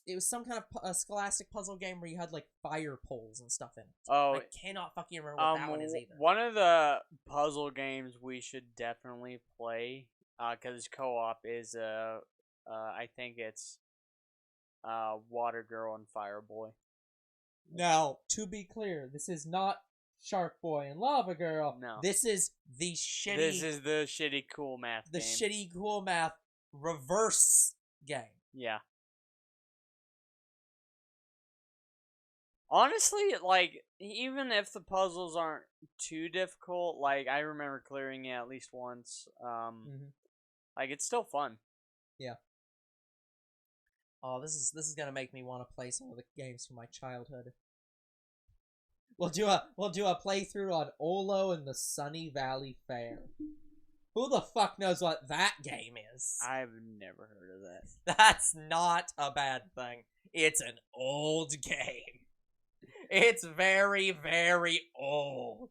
it was some kind of a Scholastic puzzle game where you had like fire poles and stuff in it. Oh, I cannot fucking remember what that one is either. One of the puzzle games we should definitely play, because co-op is I think it's Water Girl and Fire Boy. Now, to be clear, this is not Shark Boy and Lava Girl. No. This is the shitty... This is the shitty cool math game. The shitty cool math reverse game. Yeah. Honestly, like, even if the puzzles aren't too difficult, like, I remember clearing it at least once. Like, it's still fun. Yeah. Oh, this is gonna make me want to play some of the games from my childhood. We'll do a playthrough on Olo and the Sunny Valley Fair. Who the fuck knows what that game is? I've never heard of that. That's not a bad thing. It's an old game. It's very, very old.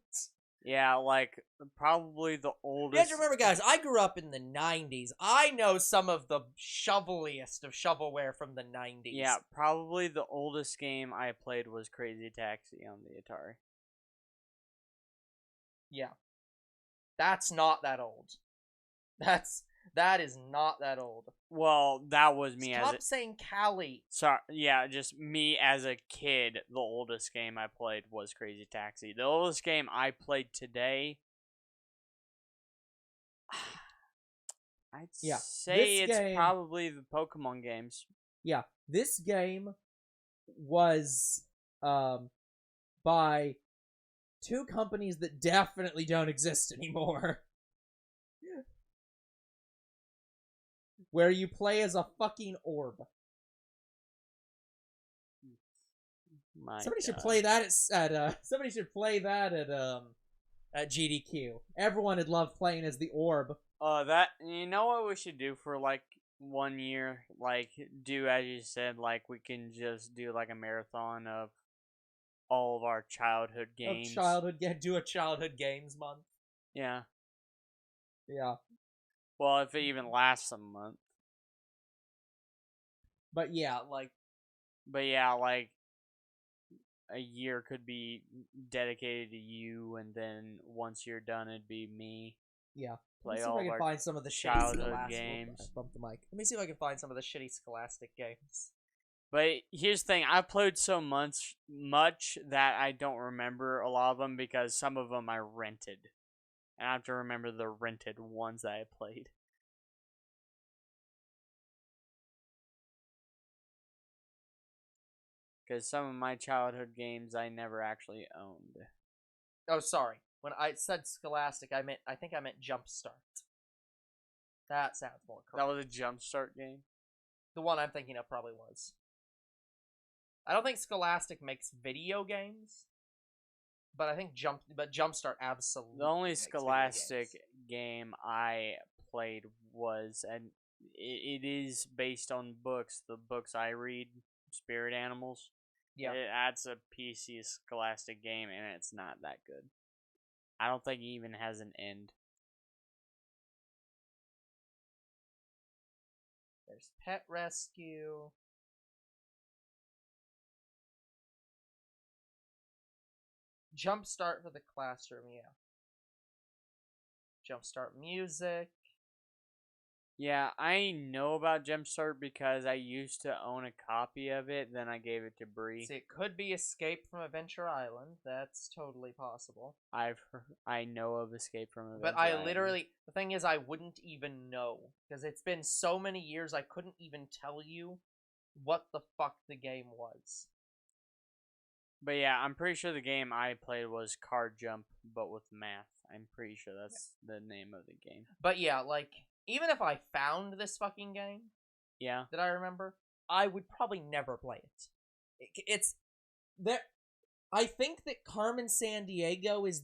Yeah, like probably the You oldest. have to remember, guys, I grew up in the 90s. I know some of the shoveliest of shovelware from the 90s. Yeah, probably the oldest game I played was Crazy Taxi on the Atari. Yeah. That's not that old. That is not that old. Well, that was me Stop as a saying Cali. sorry, yeah, just me as a kid. The oldest game I played was Crazy Taxi. The oldest game I played today, I'd Yeah, say this it's game- probably the Pokemon games. Yeah, this game was by two companies that definitely don't exist anymore. Where you play as a fucking orb. My Somebody should God. play that somebody should play that at GDQ. Everyone would love playing as the orb. That you know what we should do for like 1 year, like do as you said, like we can just do like a marathon of all of our childhood games. Do a childhood games month. Yeah. Yeah. Well, if it even lasts a month. But yeah, like But yeah, like a year could be dedicated to you, and then once you're done, it'd be me. yeah. Play Let me see all if I of can our find some of the shitty childhood Scholastic games. I bumped the mic. Let me see if I can find some of the shitty Scholastic games. But here's the thing: I played so much that I don't remember a lot of them because some of them I rented, and I have to remember the rented ones that I played. Because some of my childhood games I never actually owned. Oh, sorry. When I said Scholastic, I think I meant Jumpstart. That sounds more correct. That was a Jumpstart game. The one I'm thinking of probably was. I don't think Scholastic makes video games, but I think Jumpstart absolutely. The only makes video Scholastic games. game I played was, and it is based on books. The books I read, Spirit Animals. Yeah. That's a PC Scholastic game, and it's not that good. I don't think it even has an end. There's Pet Rescue. Jumpstart for the classroom, yeah. Jumpstart Music. Yeah, I know about Jumpstart because I used to own a copy of it, then I gave it to Bree. See, it could be Escape from Adventure Island. That's totally possible. I know of Escape from Adventure But I Island. literally, the thing is, I wouldn't even know. Because it's been so many years, I couldn't even tell you what the fuck the game was. But yeah, I'm pretty sure the game I played was Card Jump, but with math. I'm pretty sure that's the name of the game. But yeah, like, even if I found this fucking game Yeah. that I remember, I would probably never play it. It's there. I think that Carmen San Diego is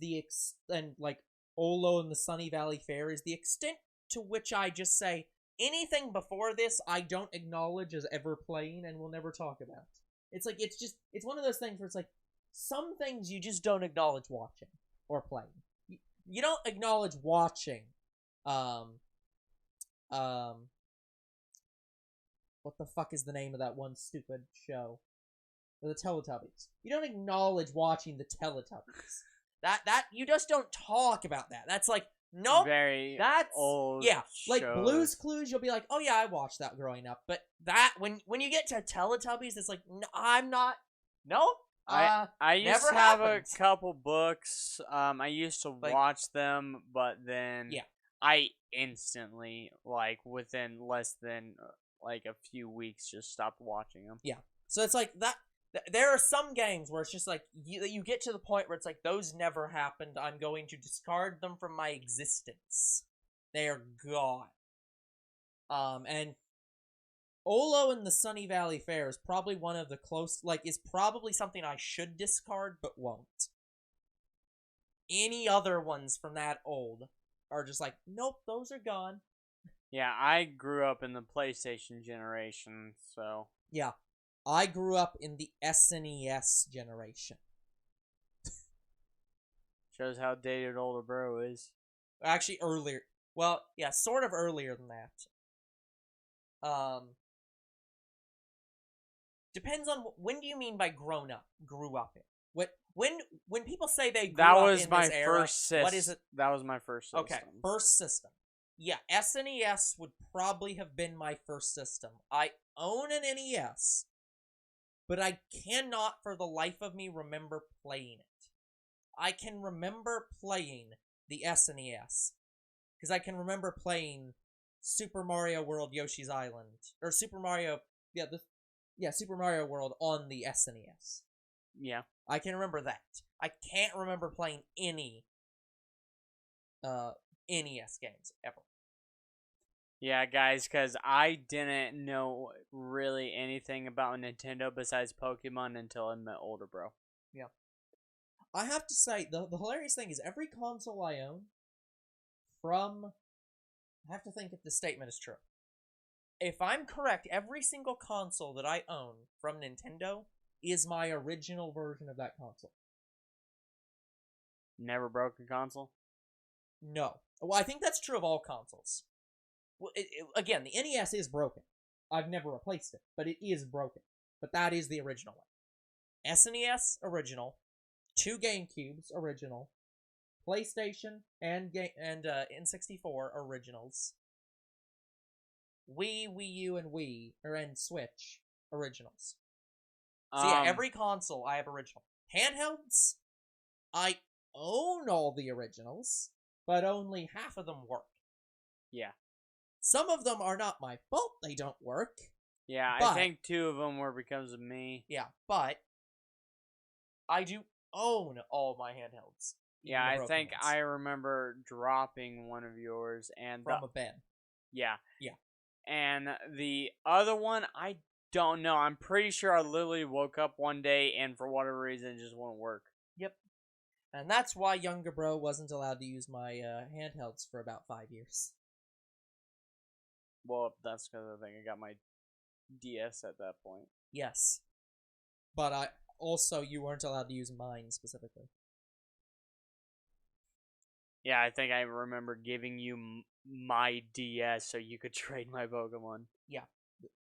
and like Olo and the Sunny Valley Fair is the extent to which I just say anything before this I don't acknowledge as ever playing and will never talk about. It's like it's one of those things where it's like some things you just don't acknowledge watching or playing. You don't acknowledge watching what the fuck is the name of that one stupid show? The Teletubbies. You don't acknowledge watching the Teletubbies. That you just don't talk about that. That's like nope. Very That's old. yeah. Like shows. Blue's Clues, you'll be like, oh yeah, I watched that growing up. But that when you get to Teletubbies, it's like no, I'm not. No. I used never to have happened. a couple books. I used to watch them, but then Yeah. I instantly, like within less than like a few weeks, just stopped watching them. Yeah. So it's like that. There are some games where it's just like you get to the point where it's like those never happened. I'm going to discard them from my existence. They are gone. And Olo in the Sunny Valley Fair is probably one of the is probably something I should discard, but won't. Any other ones from that old are just like, nope, those are gone. Yeah, I grew up in the PlayStation generation, so... Yeah, I grew up in the SNES generation. Shows how dated older bro is. Actually, earlier. Well, yeah, sort of earlier than that. Depends on when do you mean by grew up in? When people say they grew That up was in my this era, first system. what is it? That was my first system. Okay, first system. Yeah, SNES would probably have been my first system. I own an NES, but I cannot for the life of me remember playing it. I can remember playing the SNES, because I can remember playing Super Mario World Yoshi's Island, or Super Mario World on the SNES. Yeah. I can remember that. I can't remember playing any NES games ever. Yeah, guys, because I didn't know really anything about Nintendo besides Pokemon until I met older bro. Yeah. I have to say, the hilarious thing is every console I own I have to think if this statement is true. If I'm correct, every single console that I own from Nintendo is my original version of that console. Never broken console? No. Well, I think that's true of all consoles. Well, again, the NES is broken. I've never replaced it, but it is broken. But that is the original one. SNES, original. 2 GameCubes, original. PlayStation and N64 originals. Wii U, and Switch originals. So yeah, every console I have original. Handhelds, I own all the originals, but only half of them work. Yeah. Some of them are not my fault they don't work. Yeah, but, I think 2 of them were because of me. Yeah, but I do own all my handhelds. Yeah, I think I remember dropping one of yours and from a bin. Yeah. Yeah. And the other one, I don't know. I'm pretty sure I literally woke up one day and for whatever reason it just wouldn't work. Yep. And that's why younger bro wasn't allowed to use my handhelds for about 5 years. Well, that's because I think I got my DS at that point. Yes. But you weren't allowed to use mine specifically. Yeah, I think I remember giving you my DS so you could trade my Pokemon. Yeah.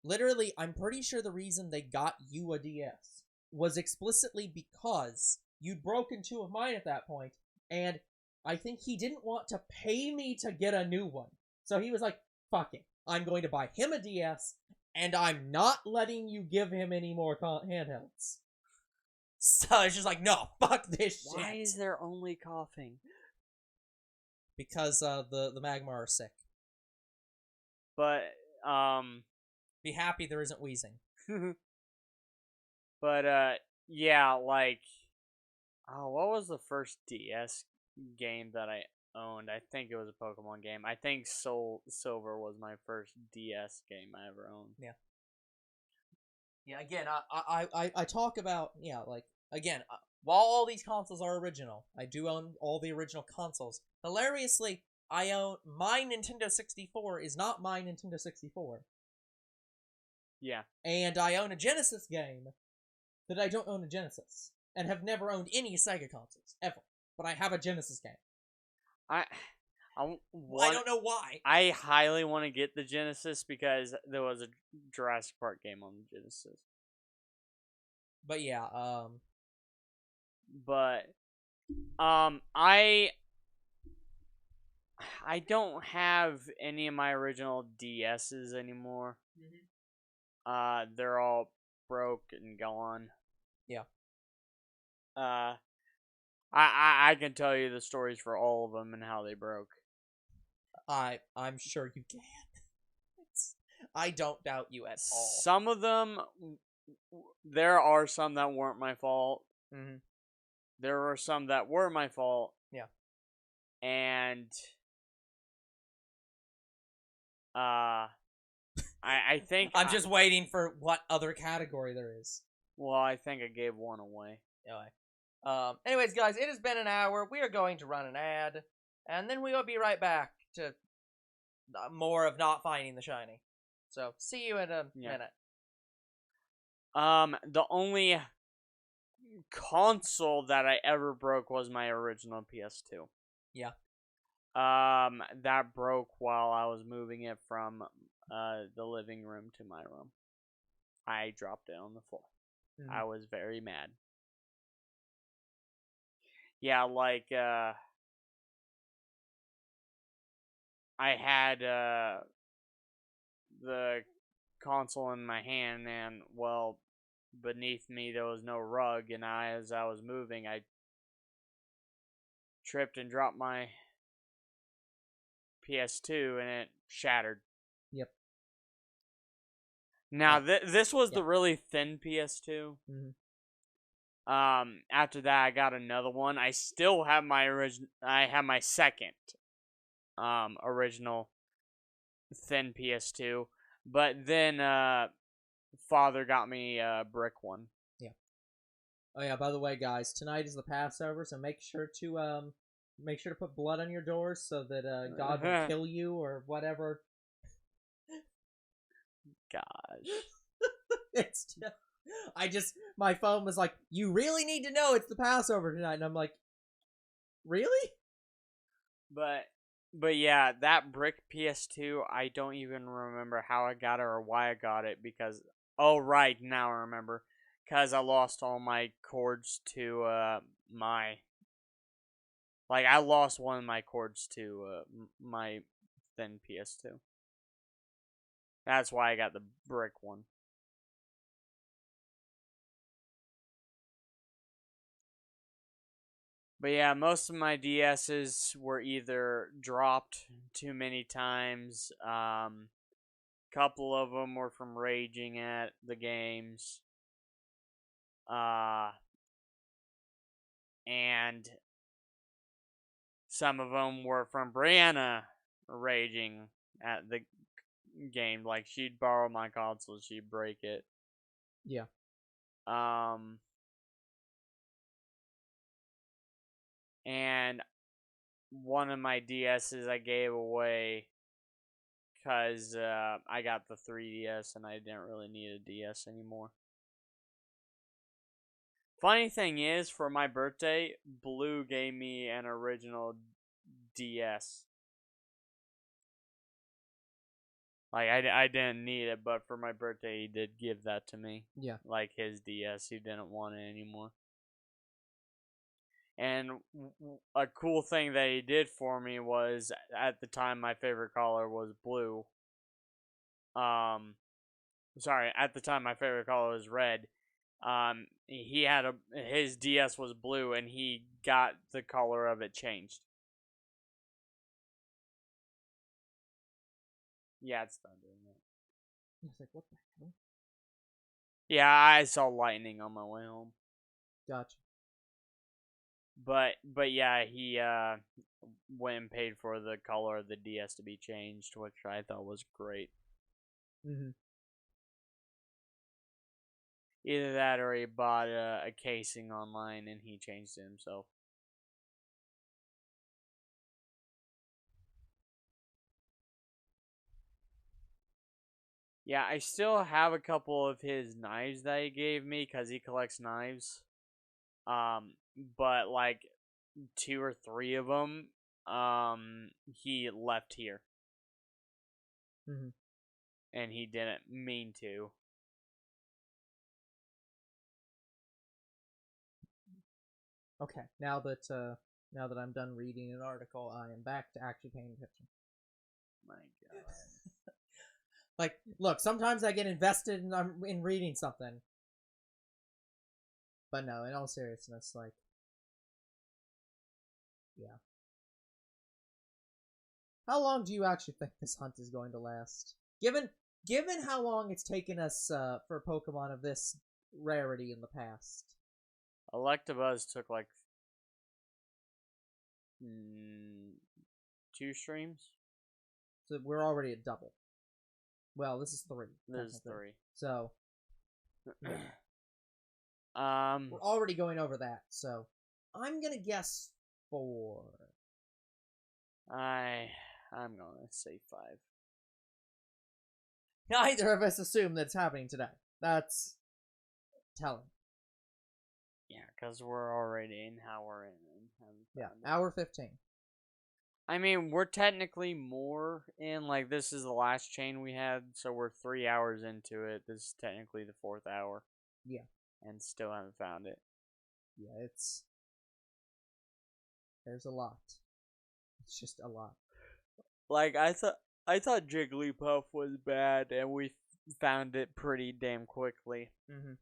Literally, I'm pretty sure the reason they got you a DS was explicitly because you'd broken 2 of mine at that point, and I think he didn't want to pay me to get a new one. So he was like, fuck it. I'm going to buy him a DS, and I'm not letting you give him any more handhelds. So it's just like, no, fuck this shit. Why is there only coughing? Because the Magmar are sick. But, Be happy there isn't wheezing. But, yeah, like... Oh, what was the first DS game that I owned? I think it was a Pokemon game. I think Soul Silver was my first DS game I ever owned. Yeah. Yeah, again, I talk about, again, while all these consoles are original, I do own all the original consoles. Hilariously, I own my Nintendo 64 is not my Nintendo 64. Yeah. And I own a Genesis game that I don't own a Genesis. And have never owned any Sega consoles, ever. But I have a Genesis game. I don't know why. I highly want to get the Genesis because there was a Jurassic Park game on the Genesis. But yeah, I don't have any of my original DSs anymore. Mm-hmm. They're all broke and gone. Yeah. I can tell you the stories for all of them and how they broke. I'm sure you can. I don't doubt you at all. Some of them, there are some that weren't my fault. Mm-hmm. There were some that were my fault. Yeah. And I think I'm just waiting for what other category there is. Well, I think I gave one away. Anyway. Anyways, guys, it has been an hour. We are going to run an ad, and then we will be right back to more of not finding the shiny. So, see you in a minute. The only console that I ever broke was my original PS2. Yeah. That broke while I was moving it from the living room to my room. I dropped it on the floor. I was very mad. Yeah, like I had the console in my hand, and well, beneath me there was no rug, and as I was moving, I tripped and dropped my PS2, and it shattered. Yep. Now this was the really thin PS2. After that, I got another one. I still have my original. I have my second, original thin PS2. But then, father got me a brick one. Yeah. Oh yeah. By the way, guys, tonight is the Passover, so make sure to put blood on your doors so that God will kill you or whatever. Gosh. My phone was like, you really need to know it's the Passover tonight, and I'm like, really? But yeah, that brick PS2, I don't even remember how I got it or why I got it, because, oh right, now I remember, because I lost all my cords to I lost one of my cords to my thin PS2. That's why I got the brick one. But yeah, most of my DSs were either dropped too many times. Couple of them were from raging at the games. And some of them were from Brianna raging at the game. Like, she'd borrow my console, she'd break it. Yeah. And one of my DSs I gave away because I got the 3DS and I didn't really need a DS anymore. Funny thing is, for my birthday, Blue gave me an original DS. Like, I didn't need it, but for my birthday, he did give that to me. Yeah. Like, his DS, he didn't want it anymore. And a cool thing that he did for me was, at the time, my favorite color was blue. Sorry, at the time, my favorite color was red. He had his DS was blue, and he got the color of it changed. Yeah, it's done doing that. I was like, what the hell? Yeah, I saw lightning on my way home. Gotcha. But yeah, he went and paid for the color of the DS to be changed, which I thought was great. Either that or he bought a casing online and he changed it himself. Yeah, I still have a couple of his knives that he gave me because he collects knives. But like 2 or 3 of them, he left here. And he didn't mean to. Okay, now that I'm done reading an article, I am back to actually paying attention. My God. Like, look, sometimes I get invested in reading something. But no, in all seriousness, like, yeah. How long do you actually think this hunt is going to last? Given how long it's taken us for Pokemon of this rarity in the past. Electabuzz took like 2 streams. So we're already at double. Well, this is 3. There's technically. 3. So Um, we're already going over that. So I'm gonna guess 4. I'm gonna say 5. Neither of us assume that it's happening today. That's telling. Yeah, because we're already in how we're in. Yeah, hour 15. I mean, we're technically more in, like, this is the last chain we had, so we're 3 hours into it. This is technically the 4th hour. Yeah. And still haven't found it. Yeah, there's a lot. It's just a lot. Like, I thought Jigglypuff was bad, and we found it pretty damn quickly. Mm-hmm.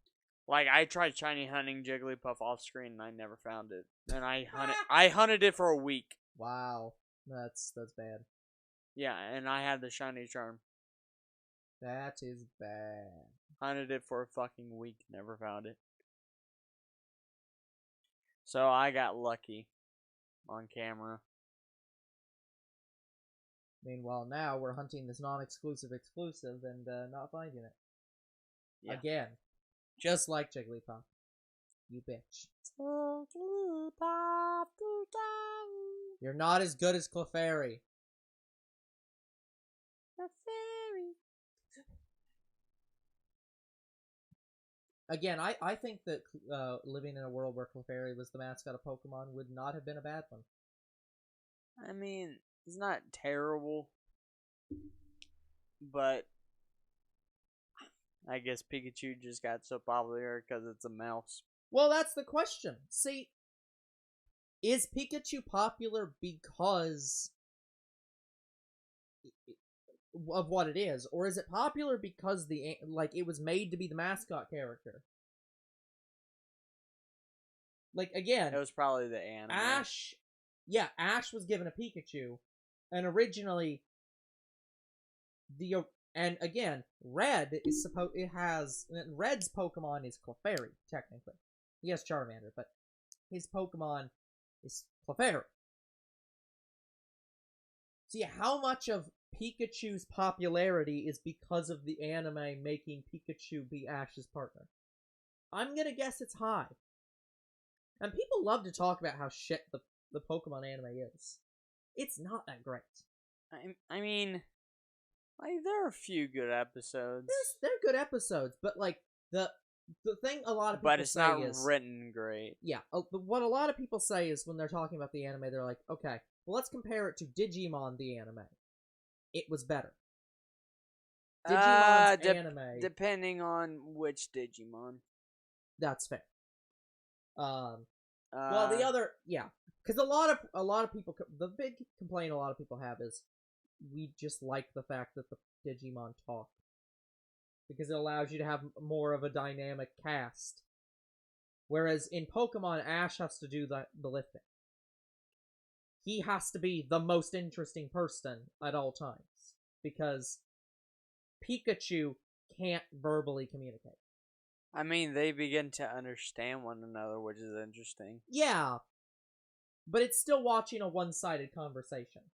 Like, I tried shiny hunting Jigglypuff off screen, and I never found it. And I hunted it for a week. Wow, that's bad. Yeah, and I had the shiny charm. That is bad. Hunted it for a fucking week, never found it. So I got lucky on camera. Meanwhile, now we're hunting this non-exclusive exclusive and not finding it. Yeah. Again. Just like Jigglypuff. You bitch. You're not as good as Clefairy. Again, I think that living in a world where Clefairy was the mascot of Pokemon would not have been a bad one. I mean, it's not terrible, but I guess Pikachu just got so popular because it's a mouse. Well, that's the question. See, is Pikachu popular because of what it is, or is it popular because it was made to be the mascot character? Like, again, It was probably the anime. Ash was given a Pikachu, and originally and again, Red's Pokemon is Clefairy, technically. He has Charmander, but his Pokemon is Clefairy. See, how much of Pikachu's popularity is because of the anime making Pikachu be Ash's partner? I'm gonna guess it's high. And people love to talk about how shit the Pokemon anime is. It's not that great. I mean, like, there are a few good episodes. They're good episodes, but like the thing a lot of people say is, but it's not written great. Yeah, what a lot of people say is when they're talking about the anime, they're like, okay, well, let's compare it to Digimon the anime. It was better. Digimon's anime. Depending on which Digimon. That's fair. Well, the other, yeah, because a lot of people, the big complaint a lot of people have is we just like the fact that the Digimon talk, because it allows you to have more of a dynamic cast. Whereas in Pokemon, Ash has to do the lifting. He has to be the most interesting person at all times, because Pikachu can't verbally communicate. I mean, they begin to understand one another, which is interesting. Yeah, but it's still watching a one-sided conversation.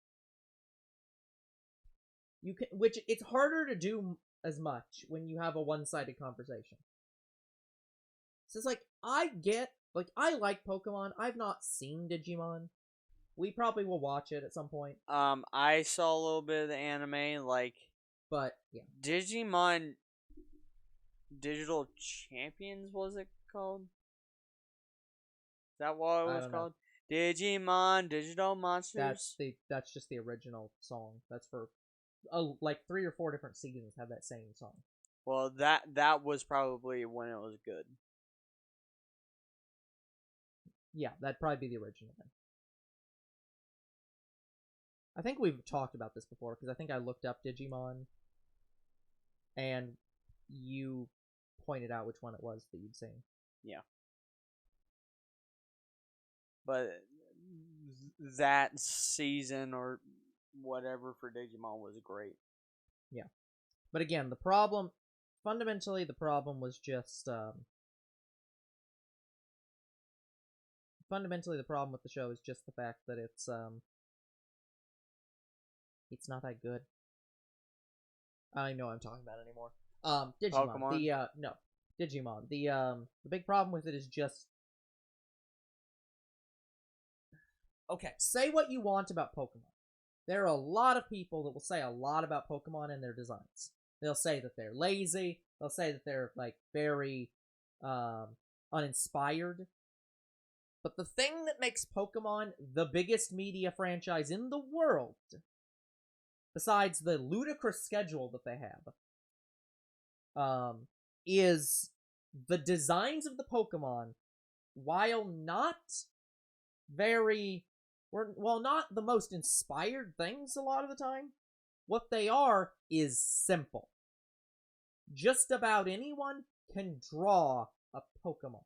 Which it's harder to do as much when you have a one-sided conversation. So it's like, I like Pokemon. I've not seen Digimon. We probably will watch it at some point. I saw a little bit of the anime, but yeah, Digimon Digital Champions, was it called? Is that what it was called? Digimon Digital Monsters? That's just the original song. That's for 3 or 4 different seasons have that same song. Well, that was probably when it was good. Yeah, that'd probably be the original then. I think we've talked about this before, because I think I looked up Digimon, and you pointed out which one it was that you'd seen. Yeah. But that season or whatever for Digimon was great. Yeah. But again, fundamentally the problem was just, fundamentally the problem with the show is just the fact that it's not that good. I know I'm talking about anymore. Digimon. Pokemon? No, Digimon. The big problem with it is just okay. Say what you want about Pokemon. There are a lot of people that will say a lot about Pokemon and their designs. They'll say that they're lazy. They'll say that they're like very uninspired. But the thing that makes Pokemon the biggest media franchise in the world, besides the ludicrous schedule that they have, is the designs of the Pokemon, while not very, well, not the most inspired things a lot of the time, what they are is simple. Just about anyone can draw a Pokemon.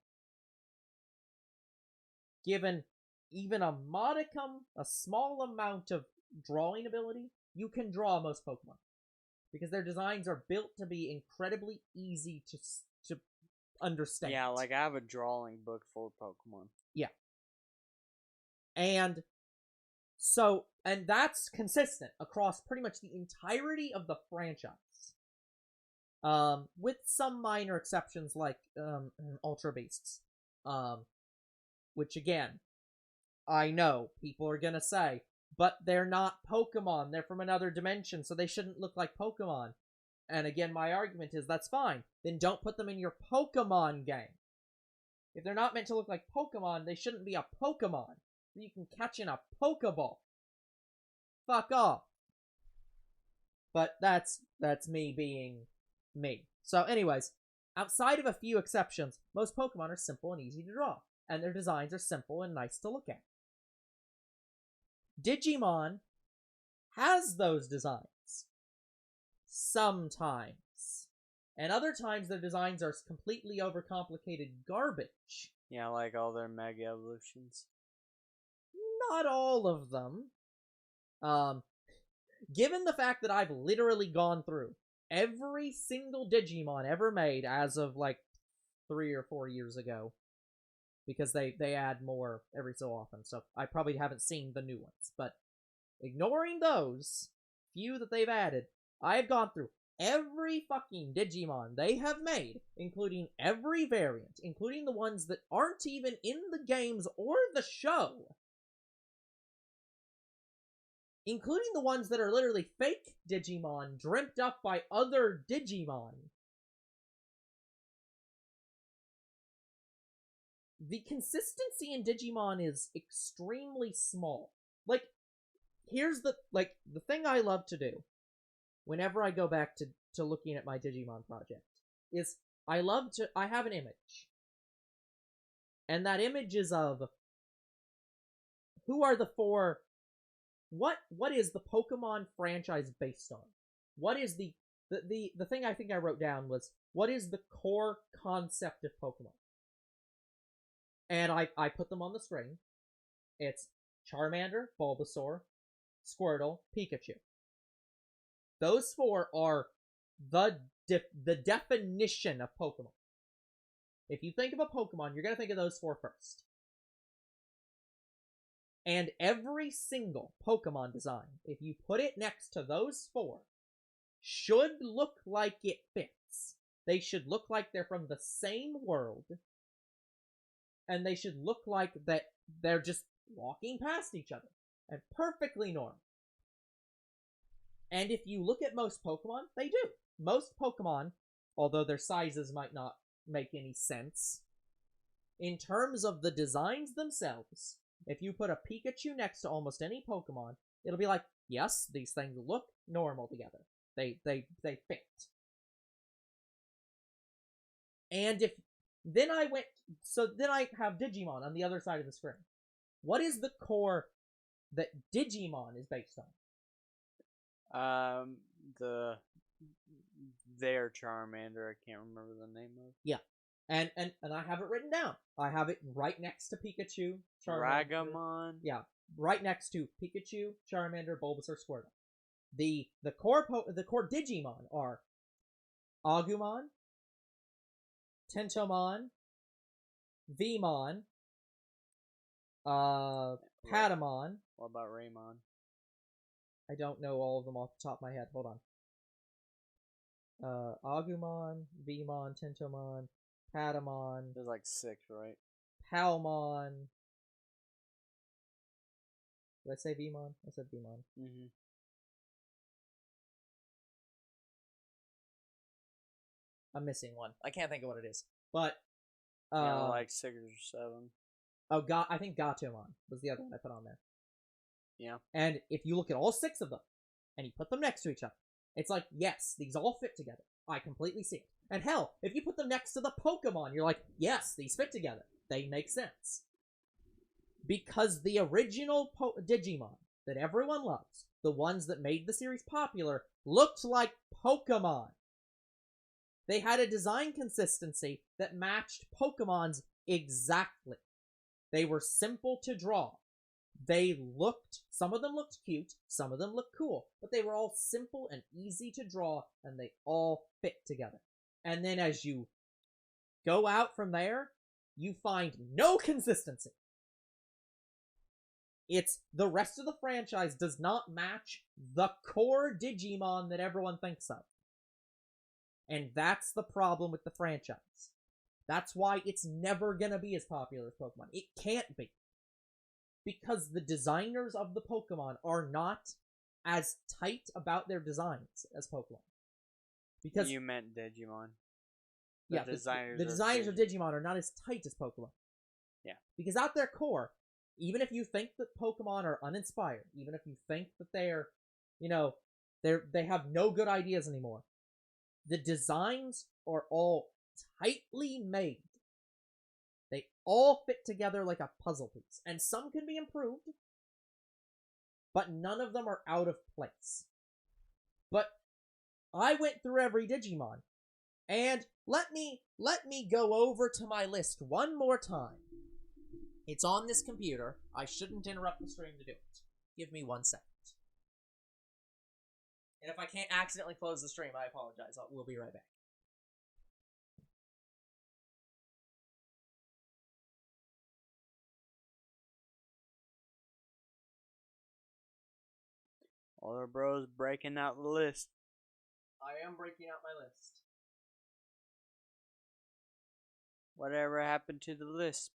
Given even a modicum, a small amount of drawing ability, you can draw most Pokemon. Because their designs are built to be incredibly easy to understand. Yeah, like I have a drawing book for Pokemon. Yeah. And so, and that's consistent across pretty much the entirety of the franchise. With some minor exceptions like Ultra Beasts. Which again, I know people are gonna say, but they're not Pokemon. They're from another dimension, so they shouldn't look like Pokemon. And again, my argument is that's fine. Then don't put them in your Pokemon game. If they're not meant to look like Pokemon, they shouldn't be a Pokemon that you can catch in a Pokeball. Fuck off. But that's me being me. So anyways, outside of a few exceptions, most Pokemon are simple and easy to draw. And their designs are simple and nice to look at. Digimon has those designs. Sometimes. And other times their designs are completely overcomplicated garbage. Yeah, like all their Mega Evolutions. Not all of them. Given the fact that I've literally gone through every single Digimon ever made as of like 3 or 4 years ago, because they add more every so often, so I probably haven't seen the new ones. But ignoring those few that they've added, I've gone through every fucking Digimon they have made, including every variant, including the ones that aren't even in the games or the show, including the ones that are literally fake Digimon dreamt up by other Digimon. The consistency in Digimon is extremely small. Like, here's the thing I love to do whenever I go back to looking at my Digimon project is I have an image. And that image is of who are the four, what is the Pokemon franchise based on? What is the thing I think I wrote down was, what is the core concept of Pokemon? And I put them on the screen. It's Charmander, Bulbasaur, Squirtle, Pikachu. Those four are the definition of Pokemon. If you think of a Pokemon, you're going to think of those four first. And every single Pokemon design, if you put it next to those four, should look like it fits. They should look like they're from the same world. And they should look like that they're just walking past each other. And perfectly normal. And if you look at most Pokemon, they do. Most Pokemon, although their sizes might not make any sense, in terms of the designs themselves, if you put a Pikachu next to almost any Pokemon, it'll be like, yes, these things look normal together. They fit. And then I have Digimon on the other side of the screen. What is the core that Digimon is based on? Their Charmander, I can't remember the name of. Yeah. And I have it written down. I have it right next to Pikachu, Charmander. Dragamon? Yeah, right next to Pikachu, Charmander, Bulbasaur, Squirtle. The core Digimon are Agumon, Tentomon, Vmon, Patamon. What about Raymon? I don't know all of them off the top of my head. Hold on. Agumon, Veemon, Tintomon, Patamon, There's like 6, right? Palmon. Did I say Veemon? I said Veemon. Mm-hmm. I'm missing one. I can't think of what it is. But like 6 or 7. I think Gatomon was the other one I put on there. Yeah. And if you look at all 6 of them, and you put them next to each other, it's like, yes, these all fit together. I completely see it. And hell, if you put them next to the Pokemon, you're like, yes, these fit together. They make sense. Because the original Digimon that everyone loves, the ones that made the series popular, looked like Pokemon. They had a design consistency that matched Pokemon's exactly. They were simple to draw. Some of them looked cute, some of them looked cool, but they were all simple and easy to draw, and they all fit together. And then as you go out from there, you find no consistency. It's the rest of the franchise does not match the core Digimon that everyone thinks of. And that's the problem with the franchise. That's why it's never gonna be as popular as Pokemon. It can't be. Because the designers of the Pokemon are not as tight about their designs as Pokemon. Because You meant Digimon. the designers of Digimon are not as tight as Pokemon. Yeah. Because at their core, even if you think that Pokemon are uninspired, even if you think that they're, they have no good ideas anymore, the designs are all tightly made. They all fit together like a puzzle piece. And some can be improved, but none of them are out of place. But I went through every Digimon, and let me go over to my list one more time. It's on this computer. I shouldn't interrupt the stream to do it. Give me 1 second. And if I can't accidentally close the stream, I apologize. We'll be right back. All our bros breaking out the list. I am breaking out my list. Whatever happened to the lisp?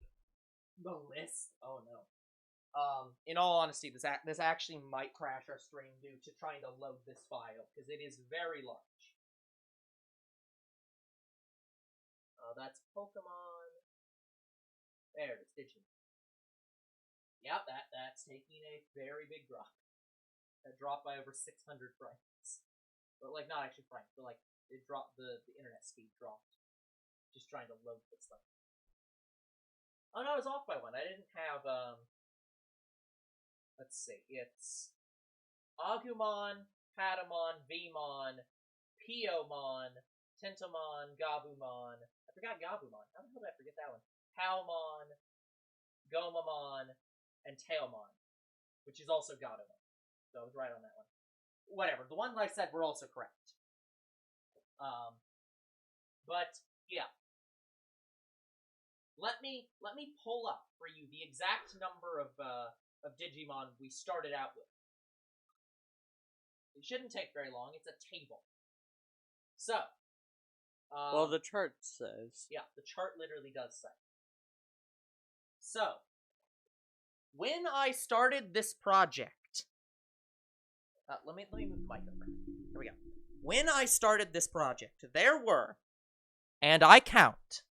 The list? Oh no. In all honesty, this actually might crash our stream due to trying to load this file, because it is very large. That's Pokemon. There it is, Digimon. Yeah, that's taking a very big drop. That dropped by over 600 frames. But, not actually frames, but, it dropped, the internet speed dropped. Just trying to load this stuff. Oh no, I was off by 1. I didn't have, let's see, it's Agumon, Patamon, Veemon, Piomon, Tintomon, Gabumon. I forgot Gabumon. How the hell did I forget that one? Palmon, Gomamon, and Tailmon, which is also Gatomon. So I was right on that one. Whatever. The ones I said were also correct. But yeah. Let me pull up for you the exact number of Digimon we started out with. It shouldn't take very long. It's a table. So. Well, the chart says. Yeah, the chart literally does say. So, when I started this project, let me move the mic over. Here we go. When I started this project, there were, and I count,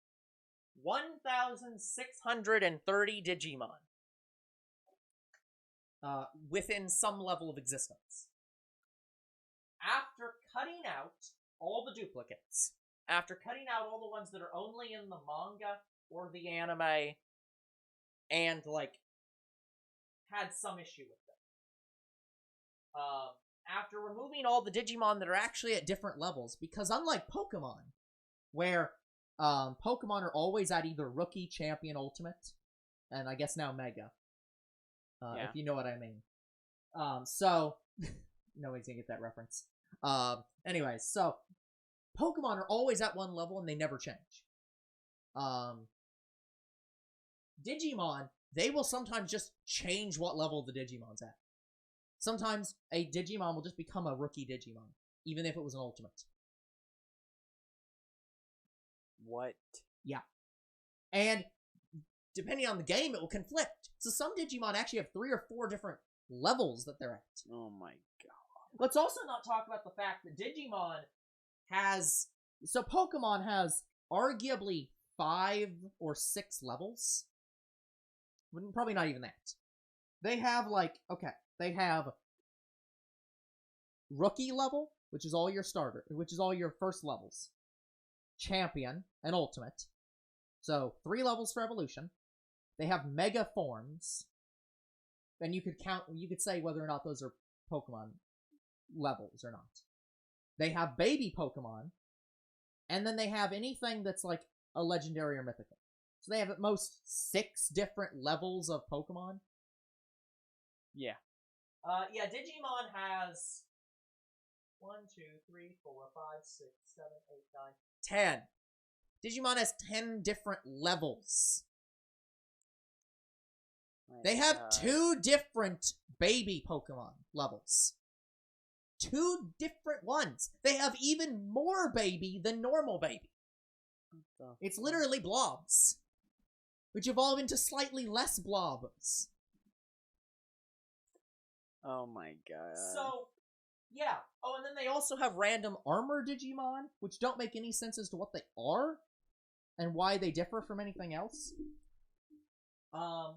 1,630 Digimon within some level of existence. After cutting out all the duplicates, after cutting out all the ones that are only in the manga or the anime, and, had some issue with them. After removing all the Digimon that are actually at different levels, because unlike Pokemon, where Pokemon are always at either Rookie, Champion, Ultimate, and I guess now Mega, if you know what I mean. So, nobody's gonna get that reference. Anyways, so, Pokemon are always at one level and they never change. Digimon, they will sometimes just change what level the Digimon's at. Sometimes a Digimon will just become a Rookie Digimon, even if it was an Ultimate. What? And depending on the game, it will conflict. So some Digimon actually have 3 or 4 different levels that they're at. Oh my god. Let's also not talk about the fact that Digimon has... So Pokemon has arguably 5 or 6 levels. Probably not even that. They have, like, okay, they have Rookie level, which is all your starter, which is all your first levels. Champion and Ultimate. So, 3 levels for Evolution. They have Mega Forms. Then you could say whether or not those are Pokemon levels or not. They have Baby Pokemon. And then they have anything that's like a legendary or mythical. So they have at most 6 different levels of Pokemon. Yeah. Yeah, Digimon has 1, 2, 3, 4, 5, 6, 7, 8, 9, 10. Digimon has 10 different levels. They have 2 different baby Pokemon levels. 2 different ones. They have even more baby than normal baby. It's literally blobs, which evolve into slightly less blobs. Oh my god. So, yeah. Oh, and then they also have random armor Digimon, which don't make any sense as to what they are and why they differ from anything else. And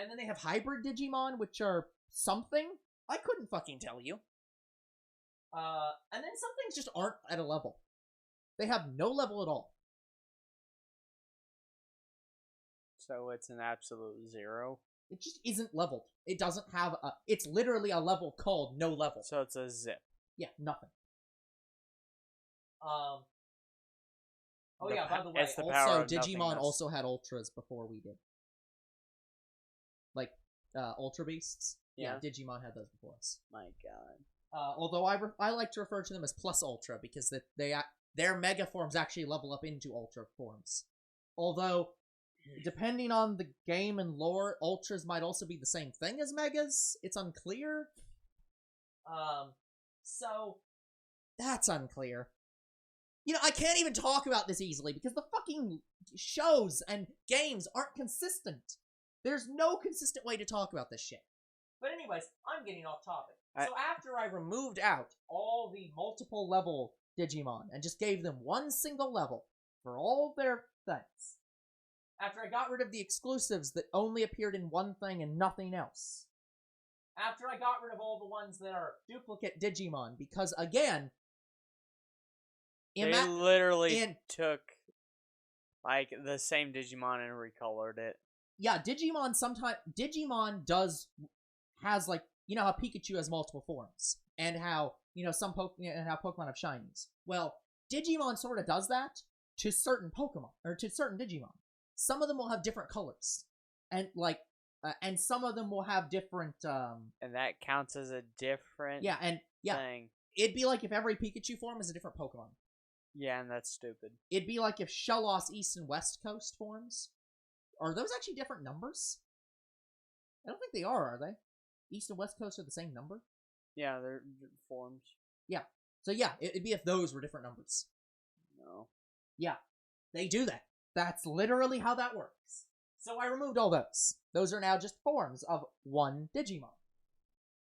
then they have hybrid Digimon, which are something. I couldn't fucking tell you. And then some things just aren't at a level. They have no level at all. So it's an absolute 0? It just isn't leveled. It doesn't have a... It's literally a level called no level. So it's a zip. Yeah, nothing. Oh The yeah, by the way, it's the power also of Digimon nothingness. also had Ultras before we did. Like, Ultra Beasts. Yeah, Digimon had those before us. My god. Although I like to refer to them as Plus Ultra, because their Mega forms actually level up into Ultra forms. Although, depending on the game and lore, Ultras might also be the same thing as Megas. It's unclear. So, that's unclear. You know, I can't even talk about this easily, because the fucking shows and games aren't consistent. There's no consistent way to talk about this shit. But anyways, I'm getting off topic. So after I removed out all the multiple level Digimon and just gave them one single level for all their things, after I got rid of the exclusives that only appeared in one thing and nothing else, after I got rid of all the ones that are duplicate Digimon, because again, They literally took, like, the same Digimon and recolored it. Yeah, Digimon has, like, you know how Pikachu has multiple forms, and how, you know, how Pokemon have shinies. Well, Digimon sort of does that to certain Pokemon, or to certain Digimon. Some of them will have different colors, and, like, and some of them will have different, And that counts as a different thing. It'd be like if every Pikachu form is a different Pokemon. Yeah, and that's stupid. It'd be like if Shellos East and West Coast forms. Are those actually different numbers? I don't think they are they? East and West Coast are the same number? Yeah, they're forms. Yeah. So yeah, it'd be if those were different numbers. No. Yeah. They do that. That's literally how that works. So I removed all those. Those are now just forms of one Digimon.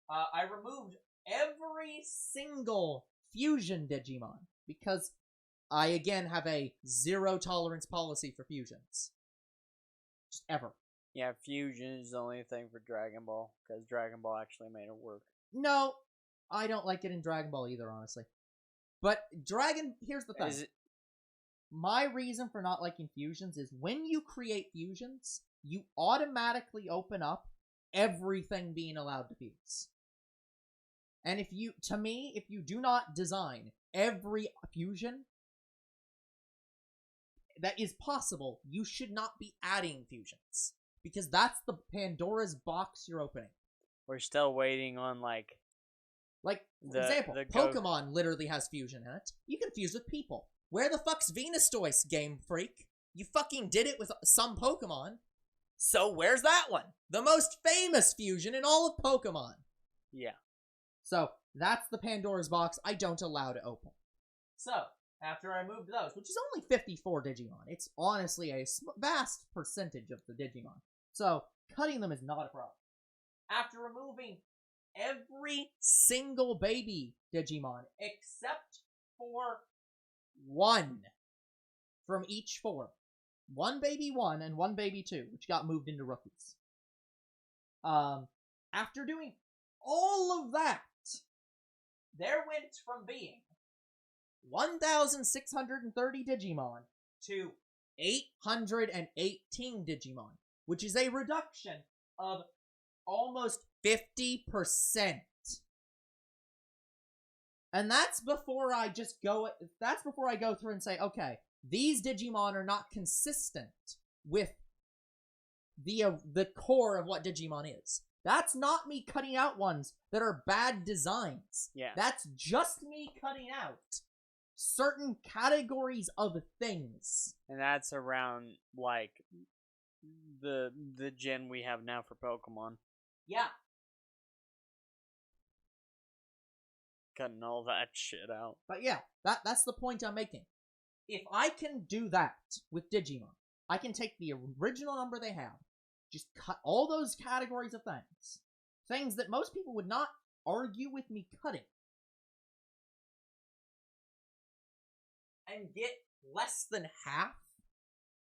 I removed every single fusion Digimon, because I, again, have a zero tolerance policy for fusions. Just ever. Yeah, fusion is the only thing for Dragon Ball, because Dragon Ball actually made it work. No, I don't like it in Dragon Ball either, honestly. But here's the thing. My reason for not liking fusions is when you create fusions, you automatically open up everything being allowed to fuse. And if you do not design every fusion that is possible, you should not be adding fusions. Because that's the Pandora's box you're opening. We're still waiting on, like, for example, Pokemon literally has fusion in it. You can fuse with people. Where the fuck's Venustoise, Game Freak? You fucking did it with some Pokemon. So where's that one? The most famous fusion in all of Pokemon. Yeah. So, that's the Pandora's box I don't allow to open. So, after I moved those, which is only 54 Digimon. It's honestly a vast percentage of the Digimon. So, cutting them is not a problem. After removing every single baby Digimon except for one from each form. One baby 1 and one baby 2, which got moved into rookies. After doing all of that, there went from being 1,630 Digimon to 818 Digimon, which is a reduction of almost 50%. And that's before I go through and say, okay, these Digimon are not consistent with the core of what Digimon is. That's not me cutting out ones that are bad designs. Yeah. That's just me cutting out certain categories of things. And that's around, like, the gen we have now for Pokemon. Yeah. Cutting all that shit out. But yeah, that's the point I'm making. If I can do that with Digimon, I can take the original number they have, just cut all those categories of things. Things that most people would not argue with me cutting. And get less than half.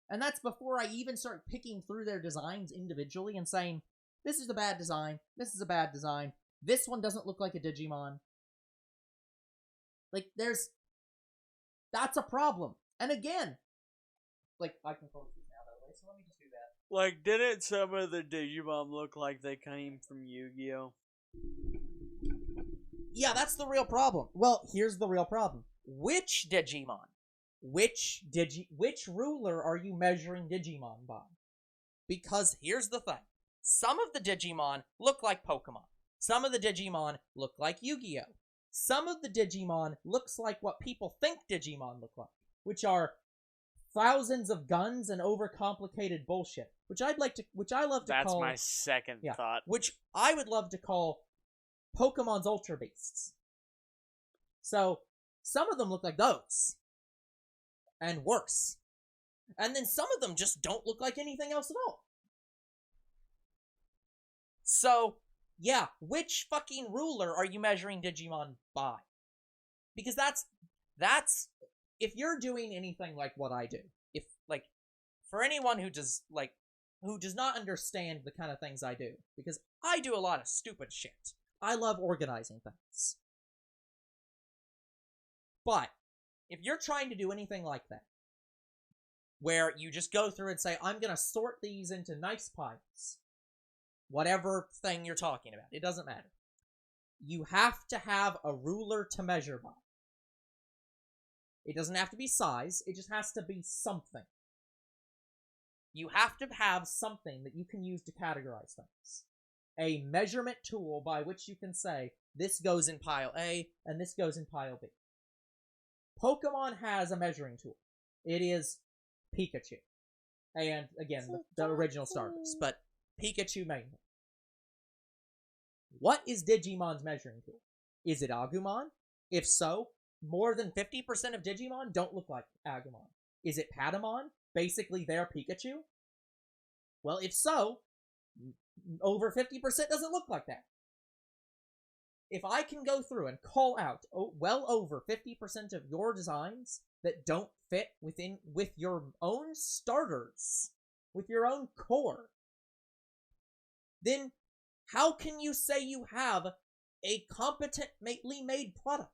And that's before I even start picking through their designs individually and saying, this is a bad design, this is a bad design, this one doesn't look like a Digimon. Like, that's a problem. And again, like, I can focus now, by the way, so let me just do that. Like, didn't some of the Digimon look like they came from Yu-Gi-Oh? Yeah, that's the real problem. Well, here's the real problem. Which Digimon? Which ruler are you measuring Digimon by? Because here's the thing. Some of the Digimon look like Pokemon. Some of the Digimon look like Yu-Gi-Oh! Some of the Digimon looks like what people think Digimon look like, which are thousands of guns and overcomplicated bullshit, which I love to call... That's my second thought. Which I would love to call Pokemon's Ultra Beasts. So, some of them look like those. And worse. And then some of them just don't look like anything else at all. So, yeah, which fucking ruler are you measuring Digimon by? Because that's if you're doing anything like what I do, if, like, for anyone who does not understand the kind of things I do, because I do a lot of stupid shit. I love organizing things. But, if you're trying to do anything like that, where you just go through and say, I'm gonna sort these into nice piles, whatever thing you're talking about, it doesn't matter. You have to have a ruler to measure by. It doesn't have to be size, it just has to be something. You have to have something that you can use to categorize things. A measurement tool by which you can say, this goes in pile A, and this goes in pile B. Pokemon has a measuring tool. It is Pikachu. And, again, the original starters, but Pikachu mainly. What is Digimon's measuring tool? Is it Agumon? If so, more than 50% of Digimon don't look like Agumon. Is it Patamon? Basically their Pikachu? Well, if so, over 50% doesn't look like that. If I can go through and call out well over 50% of your designs that don't fit with your own starters, with your own core, then how can you say you have a competently made product?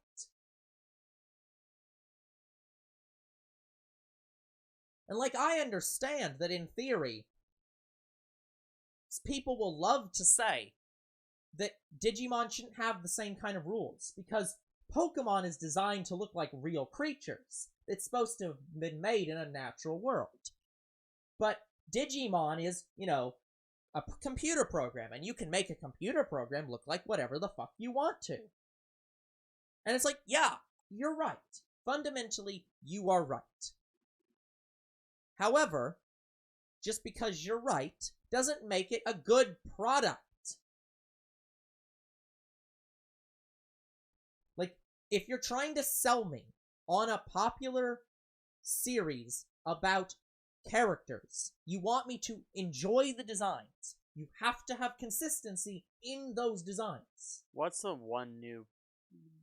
And, like, I understand that in theory, people will love to say that Digimon shouldn't have the same kind of rules, because Pokemon is designed to look like real creatures. It's supposed to have been made in a natural world. But Digimon is, a computer program, and you can make a computer program look like whatever the fuck you want to. And it's like, yeah, you're right. Fundamentally, you are right. However, just because you're right doesn't make it a good product. Like, if you're trying to sell me on a popular series about characters. You want me to enjoy the designs. You have to have consistency in those designs. What's the one new,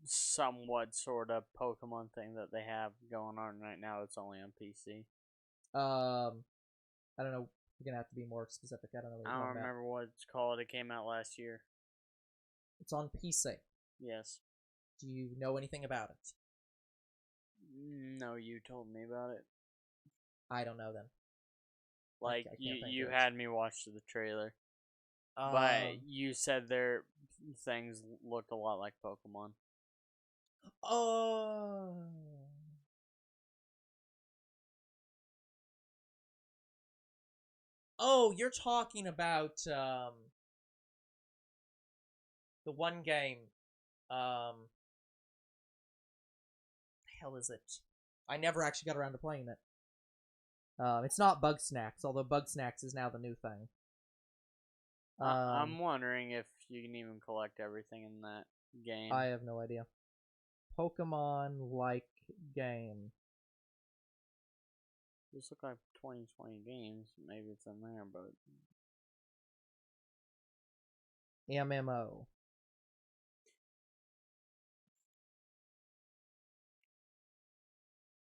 somewhat sort of Pokemon thing that they have going on right now? It's only on PC. I don't know. You're gonna have to be more specific. I don't know what I you're don't talking about. remember what it's called. It came out last year. It's on PC. Yes. Do you know anything about it? No, you told me about it. I don't know then. Like, I can't you think you of it. had me watch the trailer. But Um, you said their things looked a lot like Pokemon. Oh. Oh, you're talking about the one game. The hell is it? I never actually got around to playing it. It's not Bug Snacks, although Bug Snacks is now the new thing. I'm wondering if you can even collect everything in that game. I have no idea. Pokemon-like game. This look like 2020 games. Maybe it's in there, but MMO.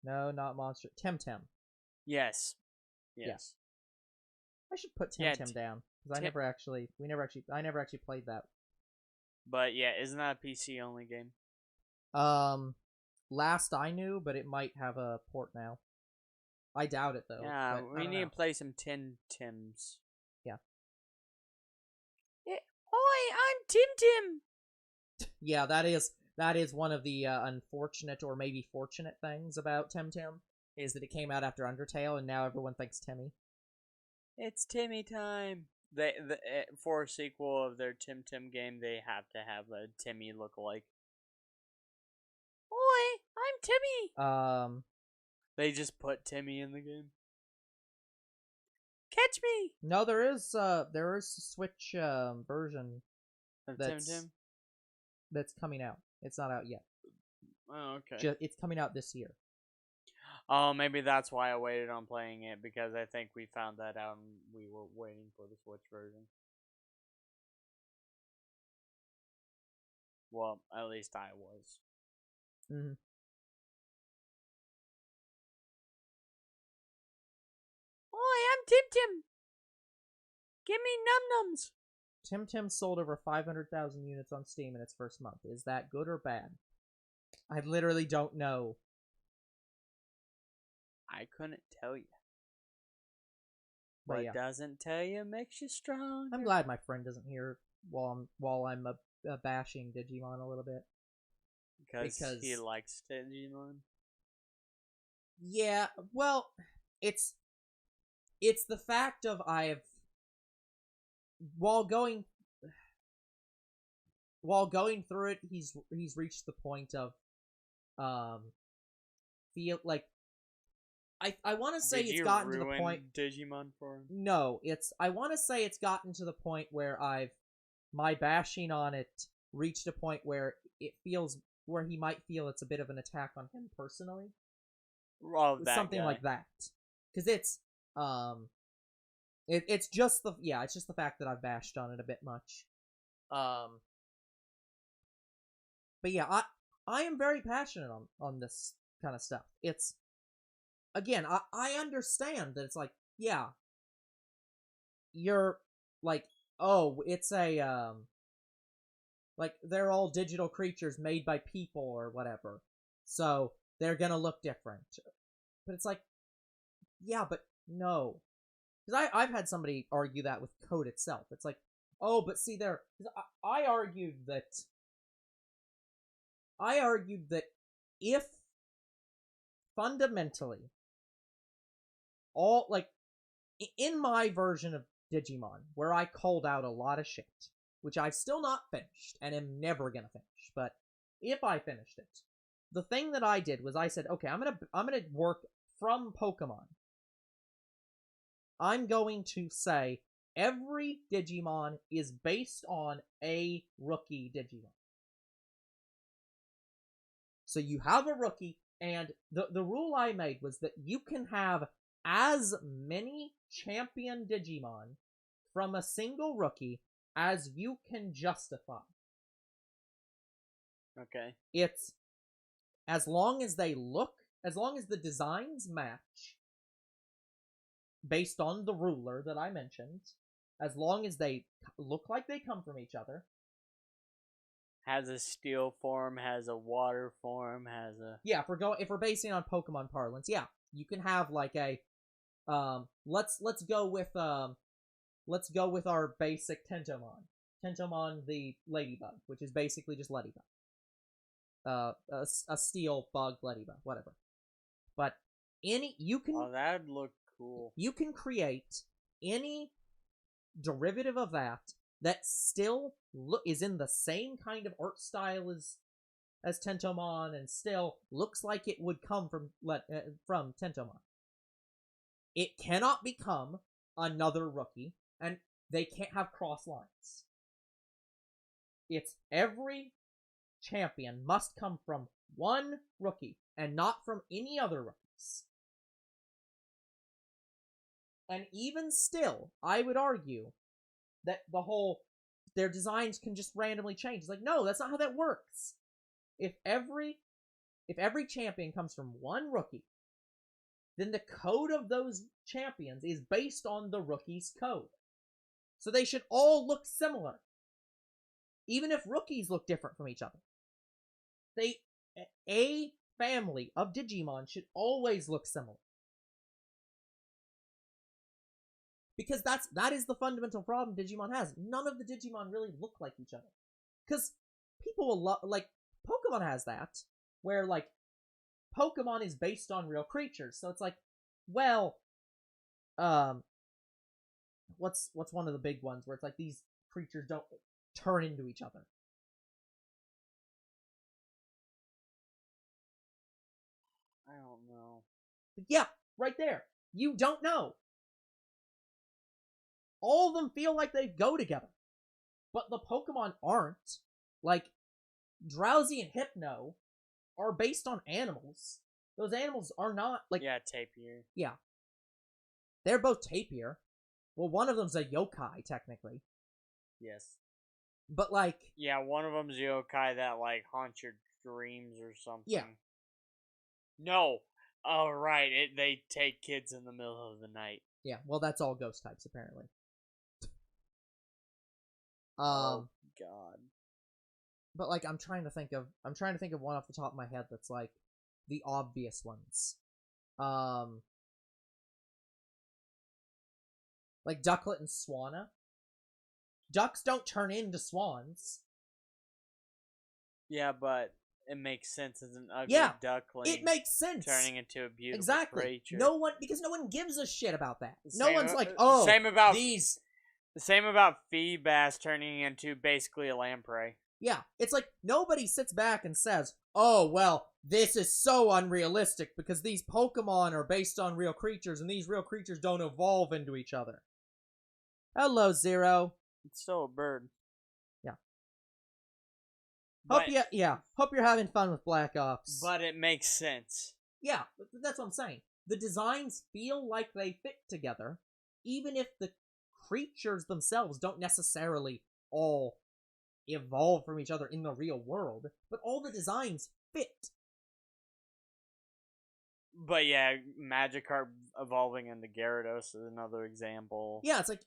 No, not Monster. Temtem. yes. Yeah. I should put Yeah, Temtem down because I Tem- never actually played that. But yeah, isn't that a PC only game? Last I knew, but it might have a port now. I doubt it though. Yeah, but I we don't need know. to play some Tims. Yeah. Oi, I'm Tim. Yeah, that is one of the unfortunate or maybe fortunate things about Temtem is that it came out after Undertale and now everyone thinks Timmy. It's Timmy time. For a sequel of their Tim game, they have to have a Timmy lookalike. Oi, I'm Timmy. They just put Timmy in the game. Catch me. No, there is a Switch version Of that's Tim. that's coming out. It's not out yet. Oh, okay. It's coming out this year. Oh, maybe that's why I waited on playing it, because I think we found that out and we were waiting for the Switch version. Well, at least I was. Mm-hmm. Oi, I'm Tim. Give me num-nums. Temtem sold over 500,000 units on Steam in its first month. Is that good or bad? I literally don't know. I couldn't tell you. But What yeah. doesn't tell you makes you strong. I'm glad my friend doesn't hear while I'm bashing Digimon a little bit. Because he likes Digimon. Yeah, well, it's the fact of while going through it, he's reached the point of feel like I want to say Did it's you gotten to the ruin point. Digimon for him? No, I want to say it's gotten to the point where my bashing on it reached a point where where he might feel it's a bit of an attack on him personally. Oh, that Something guy. like that. Because it's just the fact that I've bashed on it a bit much. But yeah, I am very passionate on this kind of stuff. It's again, I understand that it's like, yeah, you're like, oh, it's a like they're all digital creatures made by people or whatever, so they're gonna look different. But it's like, yeah, but no, because I've had somebody argue that with code itself. It's like, oh, but see there, I argued that if fundamentally all like in my version of Digimon, where I called out a lot of shit, which I've still not finished and am never gonna finish, but if I finished it, the thing that I did was I said, okay, I'm gonna work from Pokemon. I'm going to say every Digimon is based on a rookie Digimon. So you have a rookie, And the rule I made was that you can have as many champion Digimon from a single rookie as you can justify. Okay. It's as long as they look, as long as the designs match based on the ruler that I mentioned, as long as they look like they come from each other. Has a steel form, has a water form, has a... Yeah, if we're basing on Pokemon parlance, yeah, you can have like a let's go with our basic Tentomon. Tentomon the Ladybug, which is basically just Ladybug. A steel bug Ladybug, whatever. But you can Oh, that'd look cool. You can create any derivative of that still is in the same kind of art style as Tentomon and still looks like it would come from Tentomon. It cannot become another rookie, and they can't have cross lines. It's every champion must come from one rookie and not from any other rookies. And even still, I would argue that their designs can just randomly change. It's like, no, that's not how that works. If every champion comes from one rookie, then the code of those champions is based on the rookie's code. So they should all look similar. Even if rookies look different from each other. A family of Digimon should always look similar. Because that is the fundamental problem Digimon has. None of the Digimon really look like each other. Because people will like, Pokemon has that, where, like, Pokemon is based on real creatures. So it's like, well, what's one of the big ones where it's like these creatures don't turn into each other? I don't know. Yeah, right there. You don't know. All of them feel like they go together. But the Pokemon aren't. Like, Drowsy and Hypno are based on animals. Those animals are not, like... Yeah, Tapir. Yeah. They're both Tapir. Well, one of them's a yokai, technically. Yes. But, like... Yeah, one of them's yokai that, like, haunts your dreams or something. Yeah. No. Oh, right. They take kids in the middle of the night. Yeah, well, that's all ghost types, apparently. Oh, God. But, like, I'm trying to think of one off the top of my head that's, like, the obvious ones. Like Ducklet and Swanna. Ducks don't turn into swans. Yeah, but it makes sense as an ugly duckling. It makes sense. Turning into a beautiful creature. Because no one gives a shit about that. No one's like, oh, same about these. The same about Feebas turning into basically a lamprey. Yeah, it's like nobody sits back and says, oh, well, this is so unrealistic because these Pokemon are based on real creatures and these real creatures don't evolve into each other. Hello, Zero. It's still a bird. Yeah. But, Hope you're having fun with Black Ops. But it makes sense. Yeah, that's what I'm saying. The designs feel like they fit together, even if the creatures themselves don't necessarily all evolve from each other in the real world, but all the designs fit. But yeah, Magikarp evolving into Gyarados is another example. Yeah, it's like,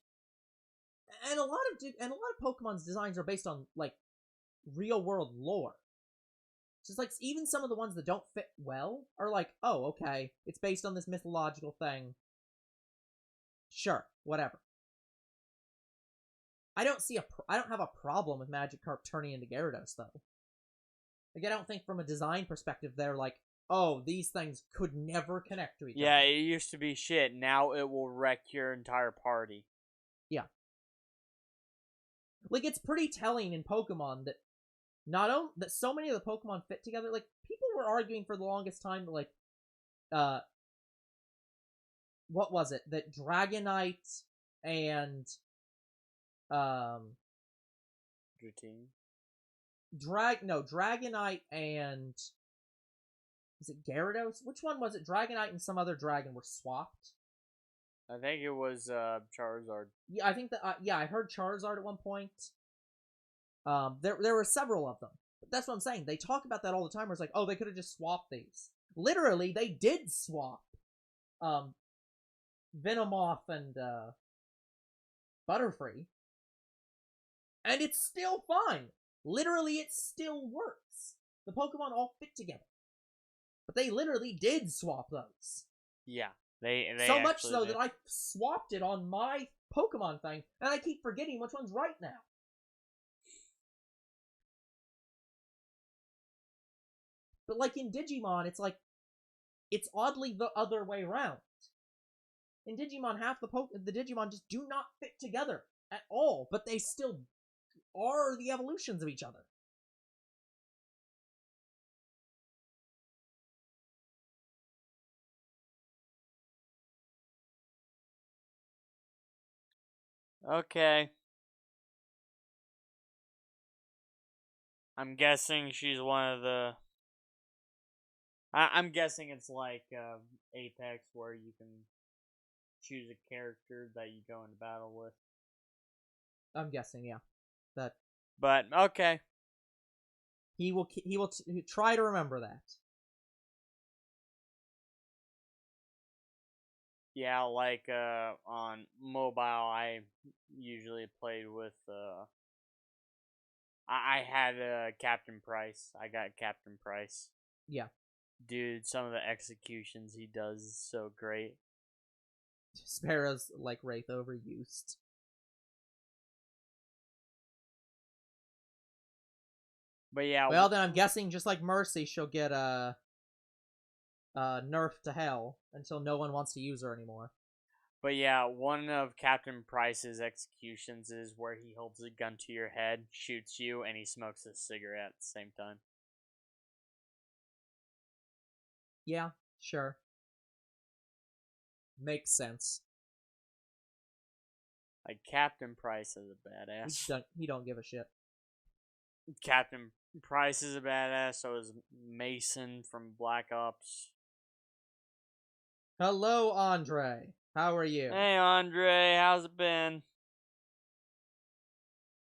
and a lot of Pokemon's designs are based on, like, real world lore. It's just like, even some of the ones that don't fit well are like, oh, okay, it's based on this mythological thing. Sure, whatever. I don't have a problem with Magikarp turning into Gyarados, though. Like, I don't think from a design perspective they're like, oh, these things could never connect to each other. Yeah, it used to be shit. Now it will wreck your entire party. Yeah. Like, it's pretty telling in Pokemon that that so many of the Pokemon fit together. Like, people were arguing for the longest time that, like, what was it? That Dragonite and Routine. Dragonite and Was it Gyarados? Which one was it? Dragonite and some other dragon were swapped. I think it was Charizard. Yeah, I think that. Yeah, I heard Charizard at one point. There were several of them. But that's what I'm saying. They talk about that all the time. Where it's like, oh, they could have just swapped these. Literally, they did swap. Venomoth and Butterfree, and it's still fine. Literally, it still works. The Pokemon all fit together, but they literally did swap those. Yeah, they so much actually so did. that I swapped it on my Pokemon thing, and I keep forgetting which one's right now. But like in Digimon, it's oddly the other way around. In Digimon, half the Digimon just do not fit together at all, but they still are the evolutions of each other. Okay. I'm guessing she's one of the. I'm guessing it's like Apex, where you can choose a character that you go into battle with. I'm guessing, yeah. That. But okay. He will try to remember that. Yeah, like on mobile, I usually played with. I had Captain Price. I got Captain Price. Yeah. Dude, some of the executions he does is so great. Sparrow's like Wraith overused. But yeah. Well, then I'm guessing just like Mercy, she'll get nerfed to hell until no one wants to use her anymore. But yeah, one of Captain Price's executions is where he holds a gun to your head, shoots you, and he smokes a cigarette at the same time. Yeah, sure. Makes sense. Like, Captain Price is a badass. He don't give a shit. Captain Price is a badass, so is Mason from Black Ops. Hello, Andre. How are you? Hey, Andre, how's it been?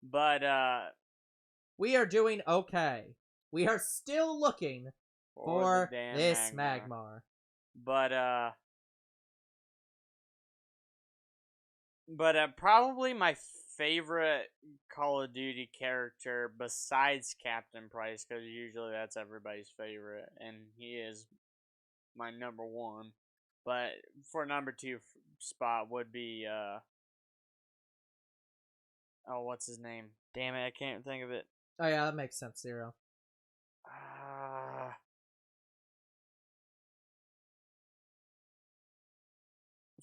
But, we are doing okay. We are still looking for this Magmar. But probably my favorite Call of Duty character besides Captain Price, because usually that's everybody's favorite, and he is my number one. But for number two spot would be, oh, what's his name? Damn it, I can't think of it. Oh yeah, that makes sense, Zero.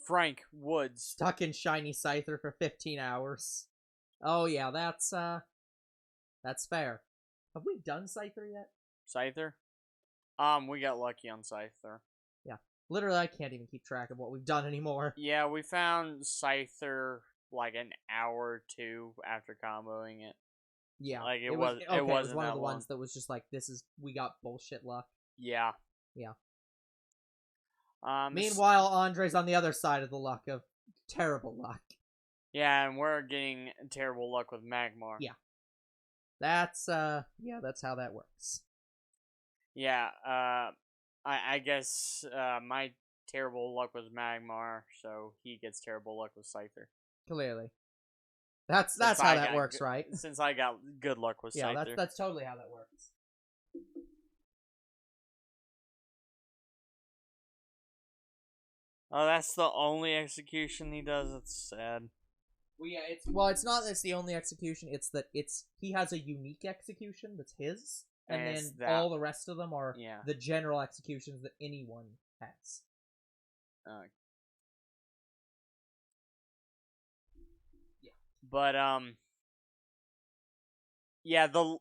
Frank Woods. Stuck in Shiny Scyther for 15 hours. Oh yeah, that's fair. Have we done Scyther yet? Scyther? We got lucky on Scyther. Yeah. Literally, I can't even keep track of what we've done anymore. Yeah, we found Scyther like an hour or two after comboing it. Yeah. Like, it was one of the long. ones that was just like, we got bullshit luck. Yeah. Yeah. Um, Meanwhile, Andre's on the other side of the luck of terrible luck. Yeah, and we're getting terrible luck with Magmar. Yeah. That's how that works. Yeah, I guess my terrible luck was Magmar, so he gets terrible luck with Scyther. Clearly. That's how that works, right? Since I got good luck with Scyther. Yeah, that's totally how that works. Oh, that's the only execution he does. That's sad. Well, yeah, it's not that it's the only execution. It's that he has a unique execution that's his, and then all the rest of them are the general executions that anyone has. Yeah, but yeah, the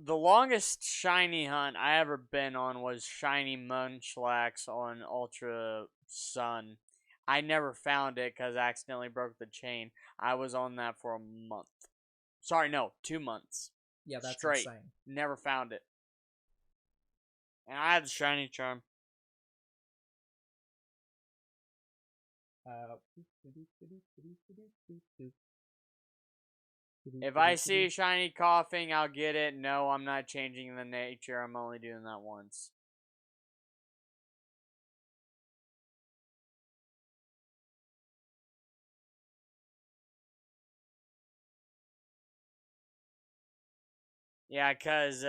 longest shiny hunt I ever been on was Shiny Munchlax on Ultra Sun. I never found it because I accidentally broke the chain. I was on that for a month. Sorry, no, 2 months. Yeah, that's straight. insane. Never found it. And I had the shiny charm. If I see shiny coughing, I'll get it. No, I'm not changing the nature. I'm only doing that once. Yeah, cause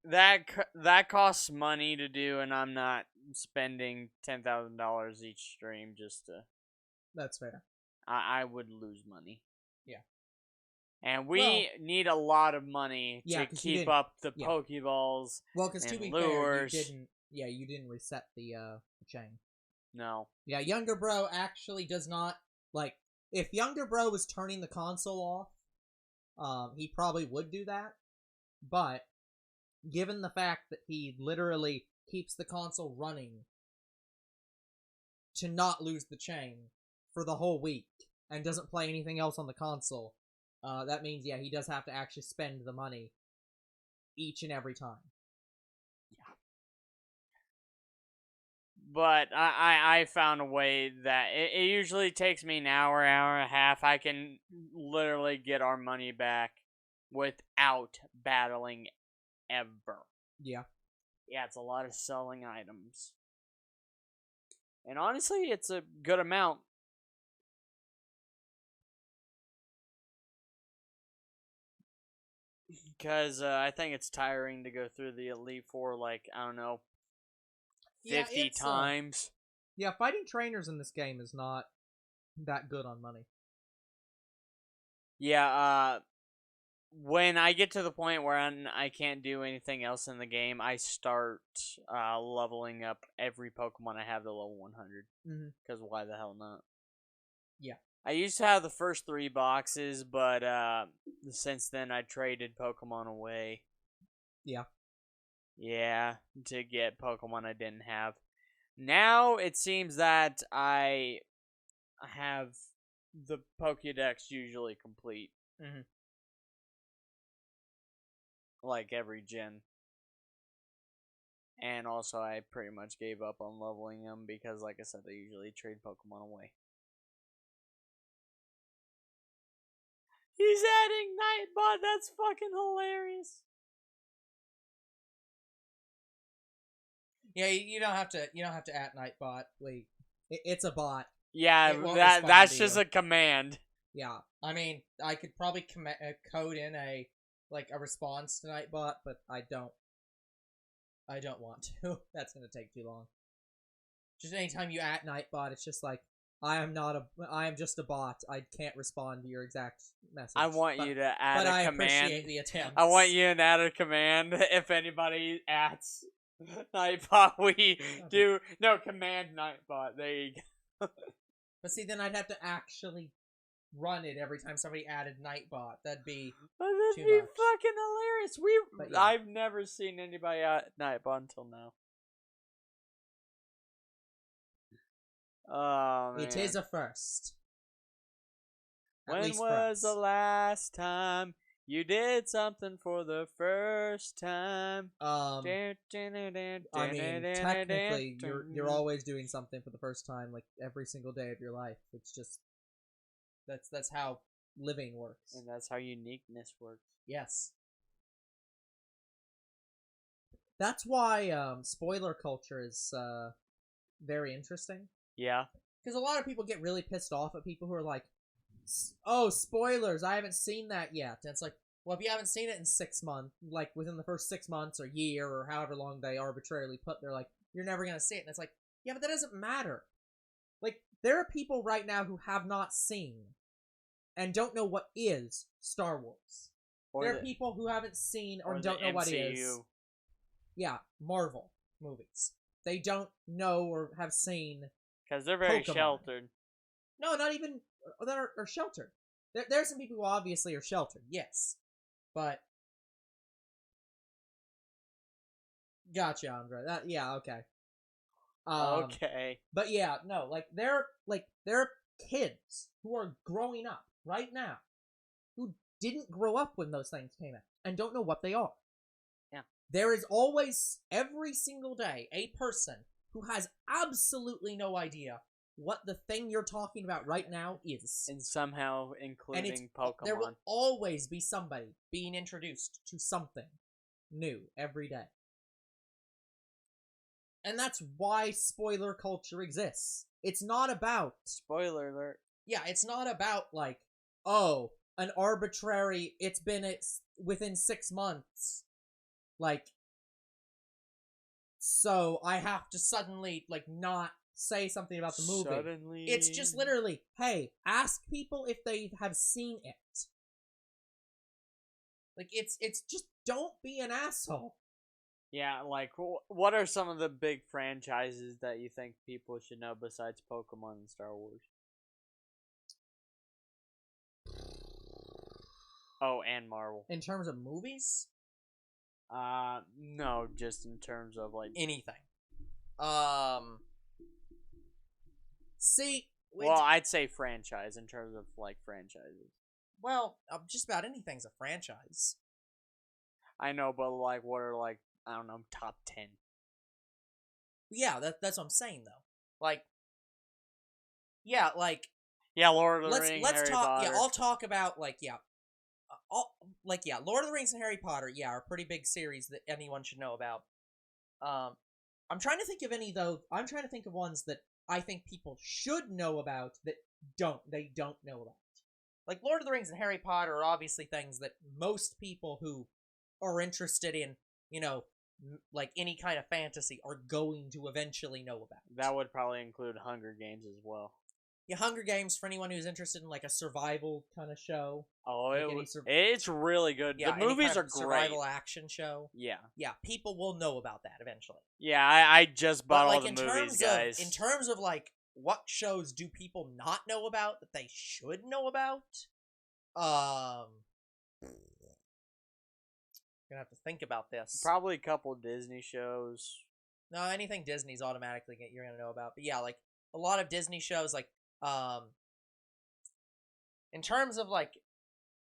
that costs money to do, and I'm not spending $10,000 each stream just to. That's fair. I would lose money. Yeah. And we need a lot of money to 'cause you keep didn't- up the Pokeballs. Well, because to and be lures. fair, you didn't. Yeah, you didn't reset the chain. No. Yeah, younger bro actually does not like. If younger bro was turning the console off, he probably would do that. But given the fact that he literally keeps the console running to not lose the chain for the whole week and doesn't play anything else on the console, that means, yeah, he does have to actually spend the money each and every time. Yeah. But I found a way that it usually takes me an hour and a half. I can literally get our money back without battling ever. Yeah. Yeah, it's a lot of selling items. And honestly, it's a good amount. Because I think it's tiring to go through the Elite Four, like, I don't know, 50 times. Yeah, fighting trainers in this game is not that good on money. Yeah, when I get to the point where I can't do anything else in the game, I start leveling up every Pokemon I have to level 100. Because why the hell not? Yeah. I used to have the first 3 boxes, but since then I traded Pokemon away. Yeah. Yeah, to get Pokemon I didn't have. Now it seems that I have the Pokédex usually complete. Like every gen. And also I pretty much gave up on leveling them because, like I said, I usually trade Pokemon away. He's adding Nightbot. That's fucking hilarious. Yeah, you don't have to. You don't have to at Nightbot. Wait, it's a bot. Yeah, It won't that's respond to just you. a command. Yeah, I mean, I could probably code in a response to Nightbot, but I don't. I don't want to. That's gonna take too long. Just anytime you at Nightbot, it's just like, I am just a bot. I can't respond to your exact message. I want you to add but a I command. appreciate the attempt. I want you to add a command if anybody adds Nightbot. We do no command Nightbot. There you go. But see, then I'd have to actually run it every time somebody added Nightbot. That'd be That'd too be much. fucking hilarious. But yeah. I've never seen anybody add Nightbot until now. Oh, man. It is a first. When was the last time you did something for the first time? I mean, technically, you're always doing something for the first time, like every single day of your life. It's just that's how living works. And that's how uniqueness works. Yes. That's why spoiler culture is very interesting. Yeah. Because a lot of people get really pissed off at people who are like, oh, spoilers, I haven't seen that yet. And it's like, well, if you haven't seen it in 6 months, like within the first 6 months or year or however long they arbitrarily put, they're like, you're never going to see it. And it's like, yeah, but that doesn't matter. Like, there are people right now who have not seen and don't know what is Star Wars. There are people who haven't seen or don't know what is. Yeah, Marvel movies. They don't know or have seen. Because they're very Pokemon. sheltered. No, not even that are sheltered. There are some people who obviously are sheltered, yes. But gotcha, Andre. Yeah, okay. Okay. But yeah, no, there are kids who are growing up right now who didn't grow up when those things came out and don't know what they are. Yeah. There is always, every single day, a person who has absolutely no idea what the thing you're talking about right now is. And somehow including Pokemon. There will always be somebody being introduced to something new every day. And that's why spoiler culture exists. It's not about... Spoiler alert. Yeah, it's not about, like, oh, an arbitrary, it's within 6 months. Like, so I have to suddenly, like, not say something about the movie. Suddenly... It's just literally, hey, ask people if they have seen it. Like, it's just, don't be an asshole. Yeah, like, what are some of the big franchises that you think people should know besides Pokemon and Star Wars? Oh, and Marvel. In terms of movies? No, just in terms of, like... Anything. See... Well, I'd say franchise in terms of, like, franchises. Well, just about anything's a franchise. I know, but, like, what are, like, I don't know, top 10? Yeah, that's what I'm saying, though. Like... Yeah, like... Yeah, Lord of the Rings, let's Harry talk. Potter. Yeah, I'll talk about, like, yeah. Lord of the Rings and Harry Potter, yeah, are pretty big series that anyone should know about. I'm trying to think of any, though. I'm trying to think of ones that I think people should know about that they don't know about. Like, Lord of the Rings and Harry Potter are obviously things that most people who are interested in, you know, like, any kind of fantasy are going to eventually know about. That would probably include Hunger Games as well. Yeah, Hunger Games, for anyone who's interested in, like, a survival kind of show. Oh, like it's really good. Yeah, the movies kind of are great. Survival action show. Yeah. Yeah, people will know about that eventually. Yeah, I just bought But, like, all the movies, guys. in terms of, like, what shows do people not know about that they should know about? Gonna have to think about this. Probably a couple Disney shows. No, anything Disney's automatically you're gonna know about. But yeah, like, a lot of Disney shows, like, in terms of, like,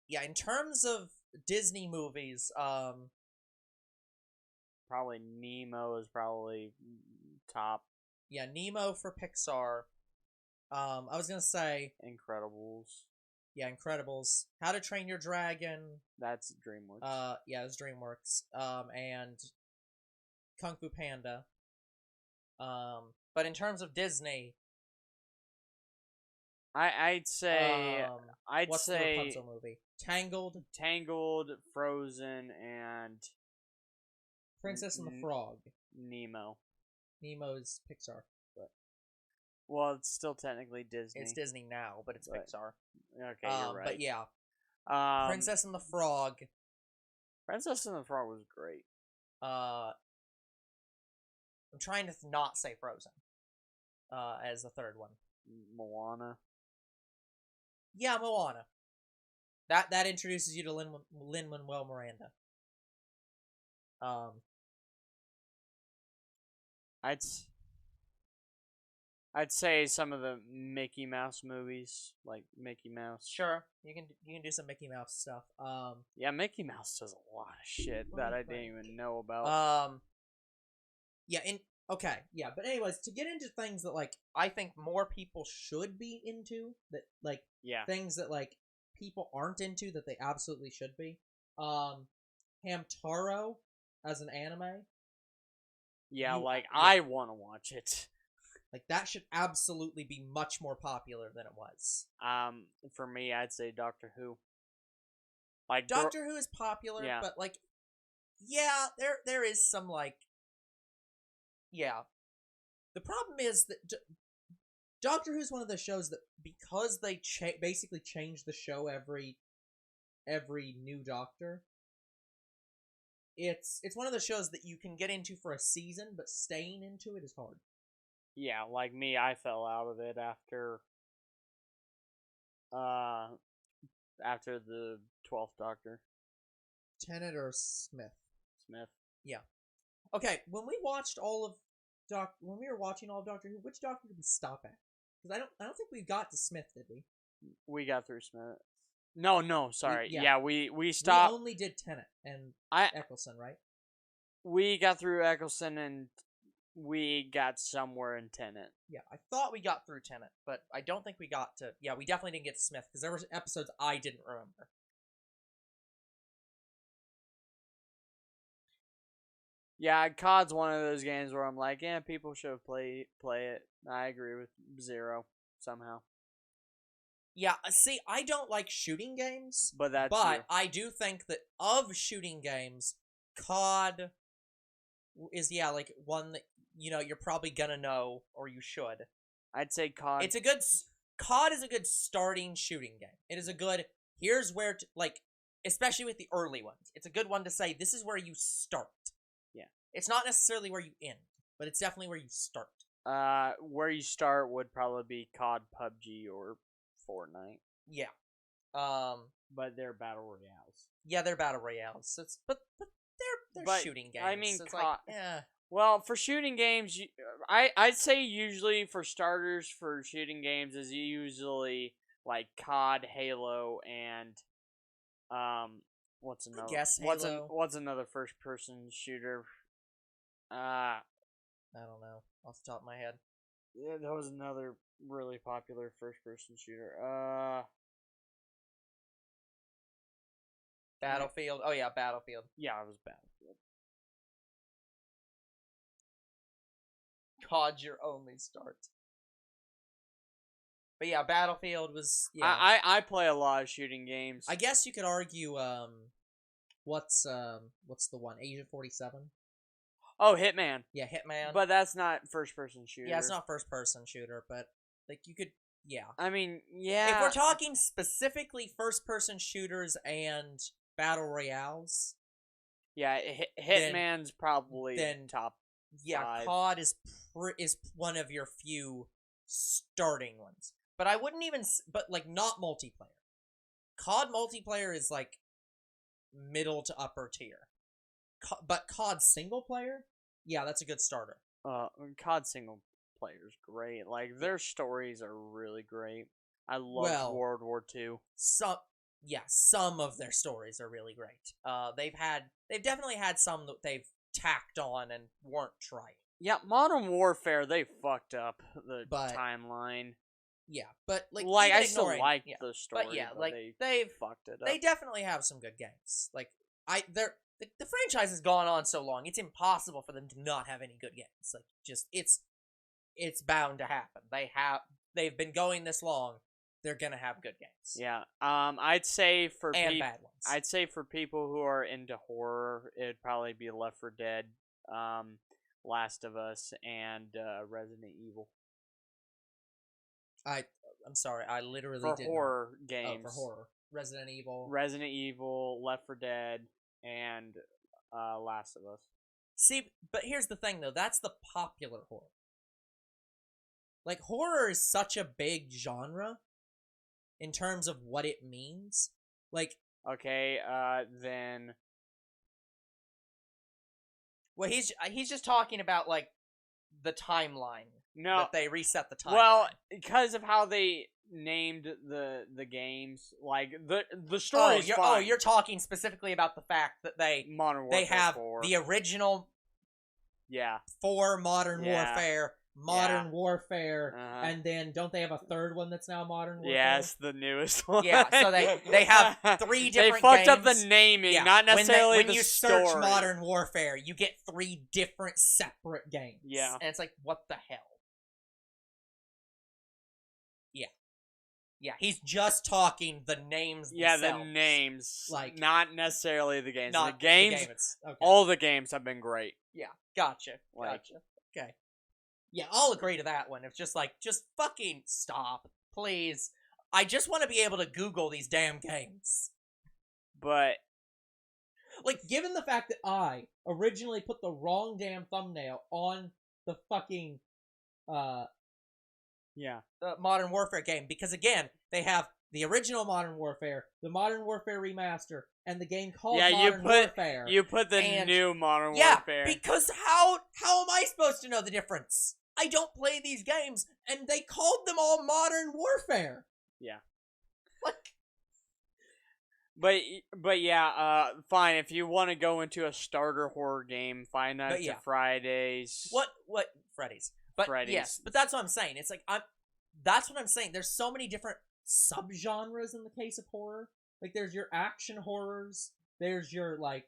yeah, in terms of Disney movies, probably Nemo is probably top. Yeah, Nemo for Pixar. I was gonna say Incredibles. Yeah, Incredibles. How to Train Your Dragon. That's DreamWorks. Yeah, it's DreamWorks. And Kung Fu Panda. But in terms of Disney, I'd say what's the Rapunzel movie? Tangled, Frozen, and Princess and the Frog. Nemo. Nemo's Pixar. Well, it's still technically Disney. It's Disney now, but it's Pixar. Okay, you're right. But yeah, Princess and the Frog. Princess and the Frog was great. I'm trying to not say Frozen. As the third one. Moana. Yeah, Moana. That introduces you to Lin-Manuel Miranda. I'd say some of the Mickey Mouse movies, like Mickey Mouse. Sure, you can do some Mickey Mouse stuff. Yeah, Mickey Mouse does a lot of shit that I didn't even know about. Yeah, okay, yeah, but anyways, to get into things that, like, I think more people should be into, that, like, things that, like, people aren't into that they absolutely should be. Hamtaro as an anime. Yeah, I want to watch it. Like, that should absolutely be much more popular than it was. For me, I'd say Doctor Who. Like, Doctor Who is popular, but, like, yeah, there is some, like, yeah. The problem is that Doctor Who's one of those shows that, because they basically change the show every new Doctor, it's one of the shows that you can get into for a season, but staying into it is hard. Yeah, like me, I fell out of it after the 12th Doctor. Tennant or Smith? Smith. Yeah. Okay, when we watched all of when we were watching all of Doctor Who, which Doctor did we stop at? Because I don't think we got to Smith, did we? We got through Smith. No, sorry. We stopped. We only did Tennant and Eccleston, right? we got through Eccleston and we got somewhere in Tennant. Yeah, I thought we got through Tenet, but I don't think we got to... Yeah, we definitely didn't get to Smith, because there were episodes I didn't remember. Yeah, COD's one of those games where I'm like, yeah, people should play it. I agree with Zero somehow. Yeah, see, I don't like shooting games, But that's but I do think that of shooting games, COD is, yeah, like, one that, you know, you're probably gonna know, or you should. I'd say COD. It's a good... COD is a good starting shooting game. It is a good... Here's where, like, especially with the early ones, it's a good one to say, this is where you start. Yeah. It's not necessarily where you end, but it's definitely where you start. Where you start would probably be COD, PUBG, or Fortnite. Yeah. But they're battle royales. Yeah, they're battle royales. So it's, but they're But, shooting games. I mean, so it's COD like, yeah. Well, for shooting games, I'd say usually for starters for shooting games is usually like COD, Halo, and what's another? guess Halo. What's another first person shooter? I don't know off the top of my head. Yeah, that was another really popular first person shooter. Battlefield. Oh yeah, Battlefield. Yeah, it was Battlefield. COD's your only start. But yeah, Battlefield was... Yeah. I play a lot of shooting games. I guess you could argue, what's the one? Agent 47? Oh, Hitman. Yeah, Hitman. But that's not first person shooter. Yeah, it's not first person shooter, but, like, you could... Yeah. I mean, yeah. If we're talking specifically first person shooters and battle royales... Yeah, Hitman's probably then top. Yeah, 5. COD is one of your few starting ones. But I wouldn't even... But, like, not multiplayer. COD multiplayer is, like, middle to upper tier. But COD single player? Yeah, that's a good starter. COD single player is great. Like, their stories are really great. I love World War II. Some of their stories are really great. They've definitely had some that they've tacked on and weren't right. Yeah, Modern Warfare, they fucked up the timeline. Yeah, but like I still like the story, but yeah, but like they've fucked it up. They definitely have some good games. Like the franchise has gone on so long, it's impossible for them to not have any good games. Like just it's bound to happen. They've been going this long. They're gonna have good games. Yeah. I'd say for bad ones. I'd say for people who are into horror, it'd probably be Left 4 Dead, Last of Us, and Resident Evil. I'm sorry, I literally for didn't horror games. Oh, for horror. Resident Evil, Left 4 Dead, and Last of Us. See, but here's the thing though, that's the popular horror. Like horror is such a big genre in terms of what it means. Like okay, then well, he's just talking about like the timeline. No, that they reset the timeline. Well, because of how they named the games, like the story is fine. You're talking specifically about the fact that they have 4. the original 4 Modern Warfare, Warfare, and then don't they have a third one that's now Modern Warfare? Yes, the newest one. Yeah, so they have 3 different They fucked games. up the naming, not necessarily when you story. search Modern Warfare, you get 3 different separate games. Yeah. And it's like, what the hell? Yeah, he's just talking the names themselves. Yeah, the names. Like, not necessarily the games. Not the games, the game, okay. all the games have been great. Yeah, gotcha. Okay. Yeah, I'll agree to that one. It's just like, just fucking stop, please. I just want to be able to Google these damn games. But like, given the fact that I originally put the wrong damn thumbnail on the fucking, the Modern Warfare game, because again, they have the original Modern Warfare, the Modern Warfare Remaster, and the game called Modern Warfare. You put the new Modern Yeah, Warfare. because how am I supposed to know the difference? I don't play these games, and they called them all Modern Warfare. Yeah. Like, But yeah, fine. If you want to go into a starter horror game, Five Nights yeah. at Fridays. What Freddy's? But Freddy's. yes, but that's what I'm saying. It's like that's what I'm saying. There's so many different Subgenres in the case of horror. Like, there's your action horrors. There's your, like,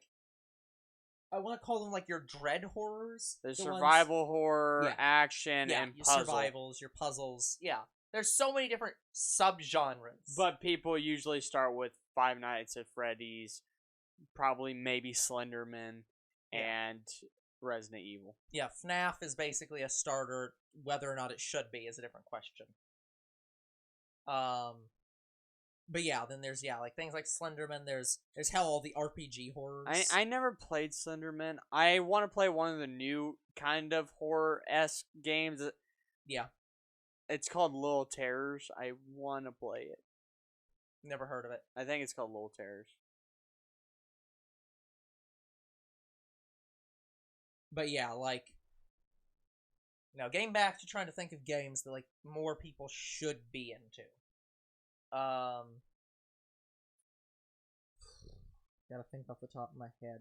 I want to call them, like, your dread horrors. There's the survival ones, horror, Yeah. action, yeah, and your puzzle. survivals, your puzzles. Yeah, there's so many different subgenres. But people usually start with Five Nights at Freddy's, probably maybe Slenderman, Yeah. and Resident Evil. yeah, FNAF is basically a starter. Whether or not it should be is a different question. But yeah, then there's like things like Slenderman. There's hell all the RPG horrors. I never played Slenderman. I want to play one of the new kind of horror-esque games. Yeah, It's called Little Terrors. I want to play it. never heard of it. I think it's called Little Terrors. But yeah, like, Now, getting back to trying to think of games that like more people should be into. gotta think off the top of my head.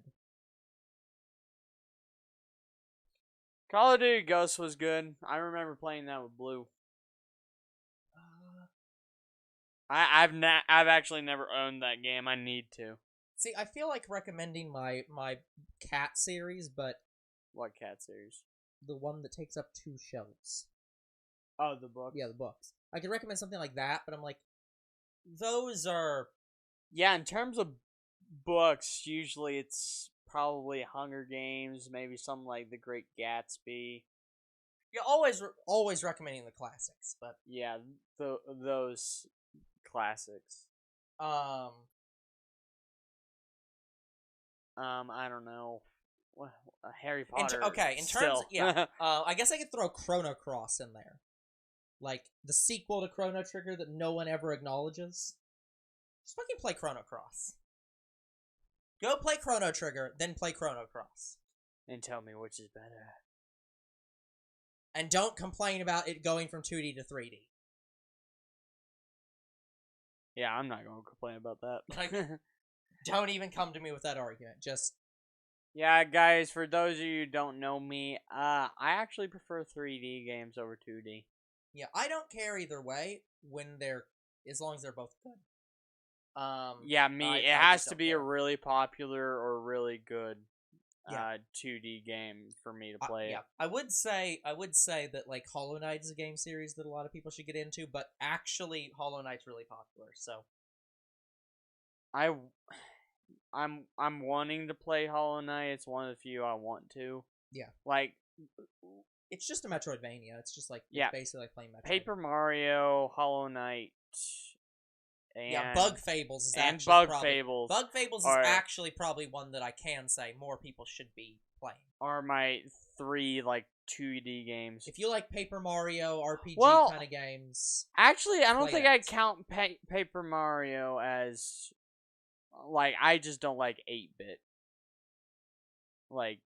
Call of Duty Ghosts was good. I remember playing that with Blue. I've actually never owned that game. I need to. See, I feel like recommending my cat series, but What cat series? the one that takes up 2 shelves. Oh, the book. Yeah, the books. I could recommend something like that, but I'm like, those are... Yeah, in terms of books, usually it's probably Hunger Games, maybe something like The Great Gatsby. You're always recommending the classics, but Yeah, those classics. I don't know. Harry Potter. in terms, still. yeah. I guess I could throw Chrono Cross in there. Like, the sequel to Chrono Trigger that no one ever acknowledges. Just fucking play Chrono Cross. Go play Chrono Trigger, then play Chrono Cross. And tell me which is better. And don't complain about it going from 2D to 3D. Yeah, I'm not going to complain about that. Like, don't even come to me with that argument. Just... Yeah, guys, for those of you who don't know me, I actually prefer 3D games over 2D. Yeah, I don't care either way as long as they're both good. Yeah, me. It I has just to don't be a care. really popular or really good Yeah. 2D game for me to play it. Yeah, I would say that like Hollow Knight is a game series that a lot of people should get into, but actually Hollow Knight's really popular. So I'm wanting to play Hollow Knight. It's one of the few I want to. Yeah. Like, it's just a Metroidvania. It's just like Yeah. it's basically like playing Metroid. Paper Mario, Hollow Knight, and Bug Fables is and actually Bug probably, Fables Bug Fables is are- actually probably one that I can say more people should be playing. are my 3 like 2D games. If you like Paper Mario RPG Well- kind of games, Actually, I don't play think that. I'd count Paper Mario as like I just don't like 8-bit. Like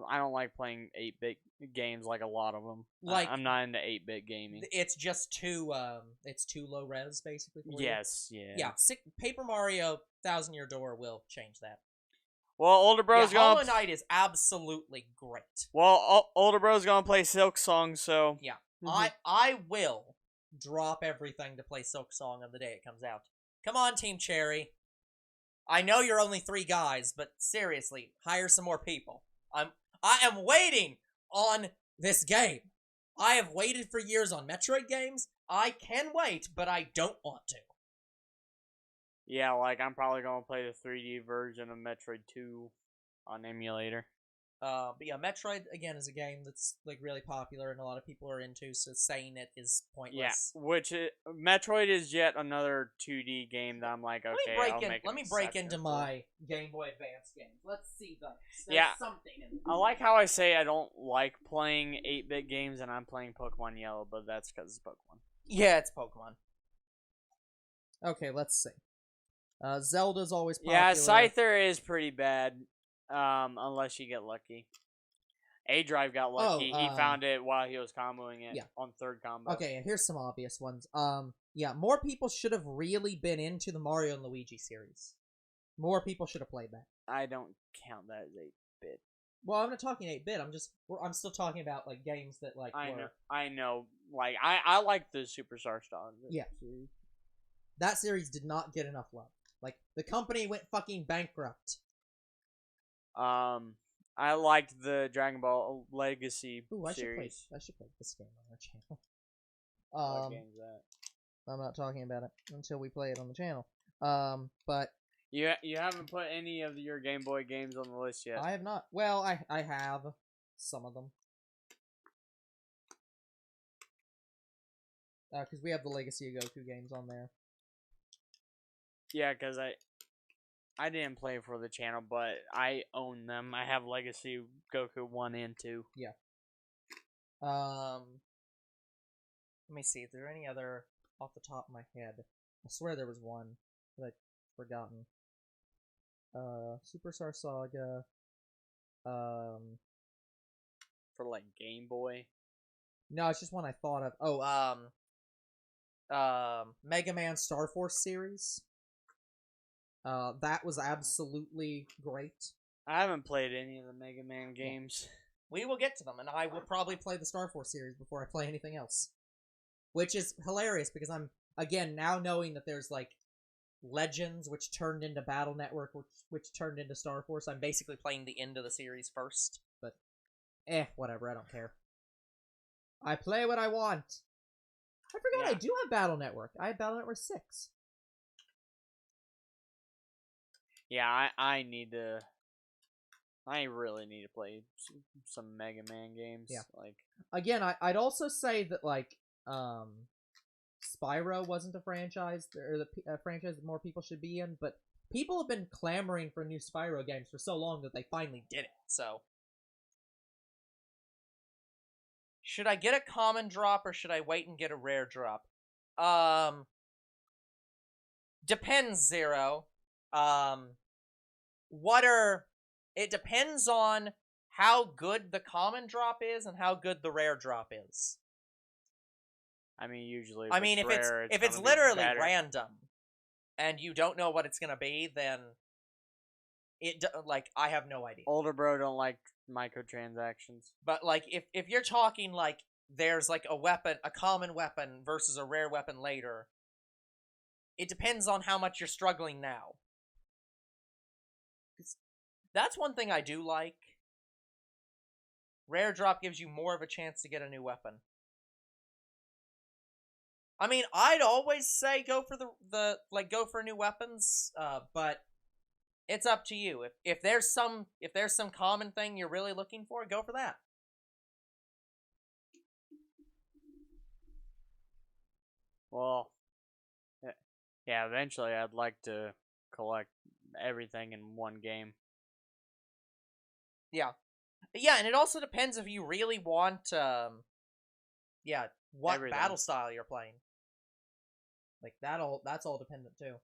I don't like playing 8-bit games like a lot of them. Like- I'm not into 8-bit gaming. it's just too low res basically. For you. Yes, yeah. Yeah, Paper Mario Thousand Year Door will change that. Well, older bro's yeah, Hollow gonna. Knight is absolutely great. Older bro's gonna play Silk Song, so Yeah. Mhm. I will drop everything to play Silk Song on the day it comes out. Come on, Team Cherry. I know you're only 3 guys, but seriously, hire some more people. I am waiting on this game. I have waited for years on Metroid games. I can wait, but I don't want to. yeah, like I'm probably gonna play the 3D version of Metroid 2 on emulator. But yeah, Metroid again is a game that's like really popular and a lot of people are into. So saying it is pointless. Yeah, Metroid is yet another 2D game that I'm like, okay, Let me break into my Game Boy Advance games. Let's see those. There's Yeah. something in I like how I say I don't like playing 8-bit games and I'm playing Pokemon Yellow, but that's because it's Pokemon. Yeah, it's Pokemon. Okay, let's see. Zelda's always popular. Yeah, Scyther is pretty bad, unless you get lucky. A-Drive got lucky. He found it while he was comboing it Yeah. on third combo. Okay, here's some obvious ones. Yeah, more people should have really been into the Mario and Luigi series. More people should have played that. I don't count that as 8-bit. Well, I'm not talking 8-bit. I'm still talking about like games that like were. I know. Like I like the Superstar Star. Yeah. Series. That series did not get enough love. Like the company went fucking bankrupt. I liked the Dragon Ball Legacy series. I should play this game on our channel. What game is that? I'm not talking about it until we play it on the channel. But you haven't put any of your Game Boy games on the list yet. I have not. Well, I have some of them. Because we have the Legacy of Goku games on there. Yeah, because I didn't play for the channel, but I own them. I have Legacy Goku 1 and 2. Yeah. Let me see. Is there any other off the top of my head? I swear there was one that I've forgotten. Superstar Saga. For like Game Boy. No, it's just one I thought of. Mega Man Star Force series. That was absolutely great. I haven't played any of the Mega Man games. We will get to them, and I will probably play the Star Force series before I play anything else. Which is hilarious, because I'm, again, now knowing that there's, like, Legends, which turned into Battle Network, which turned into Star Force. I'm basically playing the end of the series first, but whatever, I don't care. I play what I want. I forgot I do have Battle Network. I have Battle Network 6. Yeah, I need to... I really need to play some Mega Man games. Yeah. Like, again, I'd also say that, like, Spyro wasn't a franchise, or a franchise that more people should be in, but people have been clamoring for new Spyro games for so long that they finally did it, so. Should I get a common drop, or should I wait and get a rare drop? Depends, Zero. It depends on how good the common drop is and how good the rare drop is. I mean, usually. If it's literally random, and you don't know what it's gonna be, then I have no idea. Older bro don't like microtransactions. But like, if you're talking like there's like a common weapon versus a rare weapon later, it depends on how much you're struggling now. That's one thing I do like. Rare drop gives you more of a chance to get a new weapon. I mean, I'd always say go for go for new weapons, but it's up to you. If there's some common thing you're really looking for, go for that. Well, yeah, eventually I'd like to collect everything in one game. Yeah, and it also depends if you really want, what everything. Battle style you're playing. Like that's all dependent too.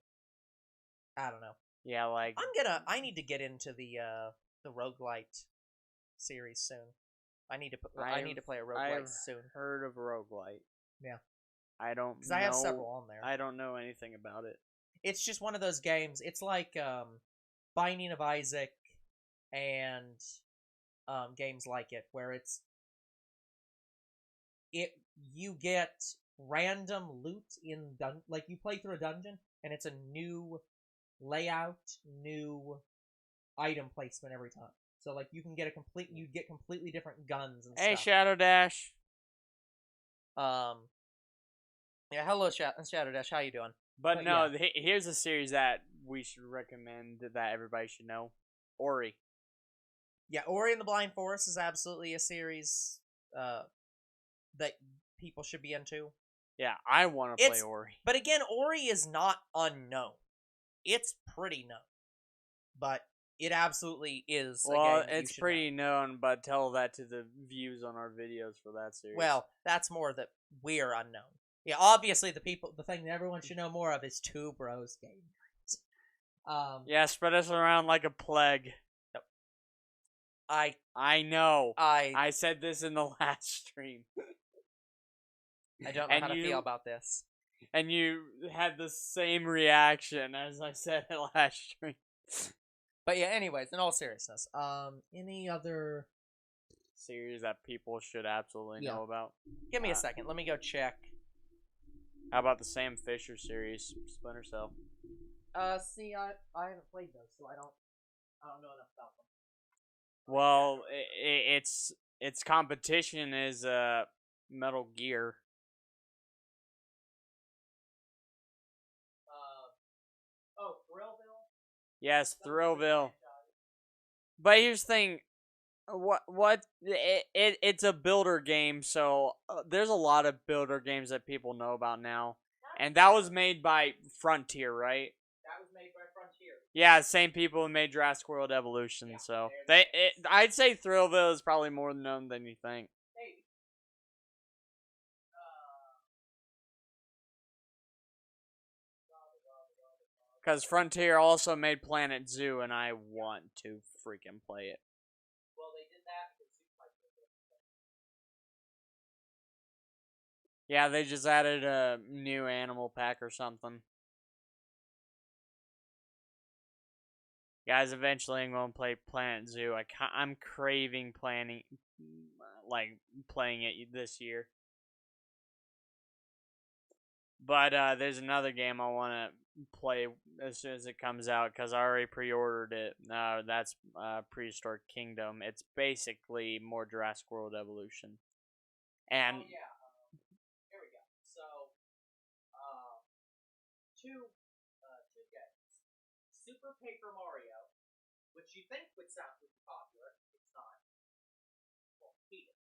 I don't know. Yeah, like I need to get into the roguelite series soon. I need to play a roguelite soon. I've heard of roguelite. Yeah. I don't know. Because I have several on there. I don't know anything about it. It's just one of those games. It's like Binding of Isaac and games like it, where you get random loot in like you play through a dungeon, and it's a new layout, new item placement every time. So like you get completely different guns and Hey, stuff. Shadow Dash. Yeah, hello, Shadow Dash. How you doing? But no, yeah. Here's a series that we should recommend that everybody should know. Ori. Yeah, Ori and the Blind Forest is absolutely a series that people should be into. Yeah, I want to play Ori. But again, Ori is not unknown. It's pretty known. But it absolutely is a game that it's pretty known, but tell that to the views on our videos for that series. Well, that's more that we're unknown. Yeah, obviously the thing that everyone should know more of is Two Bros Game Night. Yeah, spread us around like a plague. Yep. I know. I said this in the last stream. I don't know how to feel about this. And you had the same reaction as I said in last stream. But yeah, anyways, in all seriousness, any other? Series that people should absolutely Yeah. know about. Give me a second. Let me go check. How about the Sam Fisher series, Splinter Cell? See, I haven't played those, so I don't know enough about them. Well, its competition is Metal Gear. Oh, Thrillville. Yes, Thrillville. But here's the thing, it's a builder game, so there's a lot of builder games that people know about now, and that was made by Frontier, right? That was made by Frontier. Yeah, same people who made Jurassic World Evolution. Yeah, So they're I'd say Thrillville is probably more known than you think. Maybe. Because Frontier also made Planet Zoo, and I want to freaking play it. Well, they did that because Yeah, they just added a new animal pack or something. Guys, eventually I'm going to play Planet Zoo. I'm craving playing it this year. But there's another game I want to play as soon as it comes out because I already pre-ordered it. That's Prehistoric Kingdom. It's basically more Jurassic World Evolution. And oh yeah, here we go. So, two games. Super Paper Mario, which you think would sound pretty popular. It's not. Well, hate it.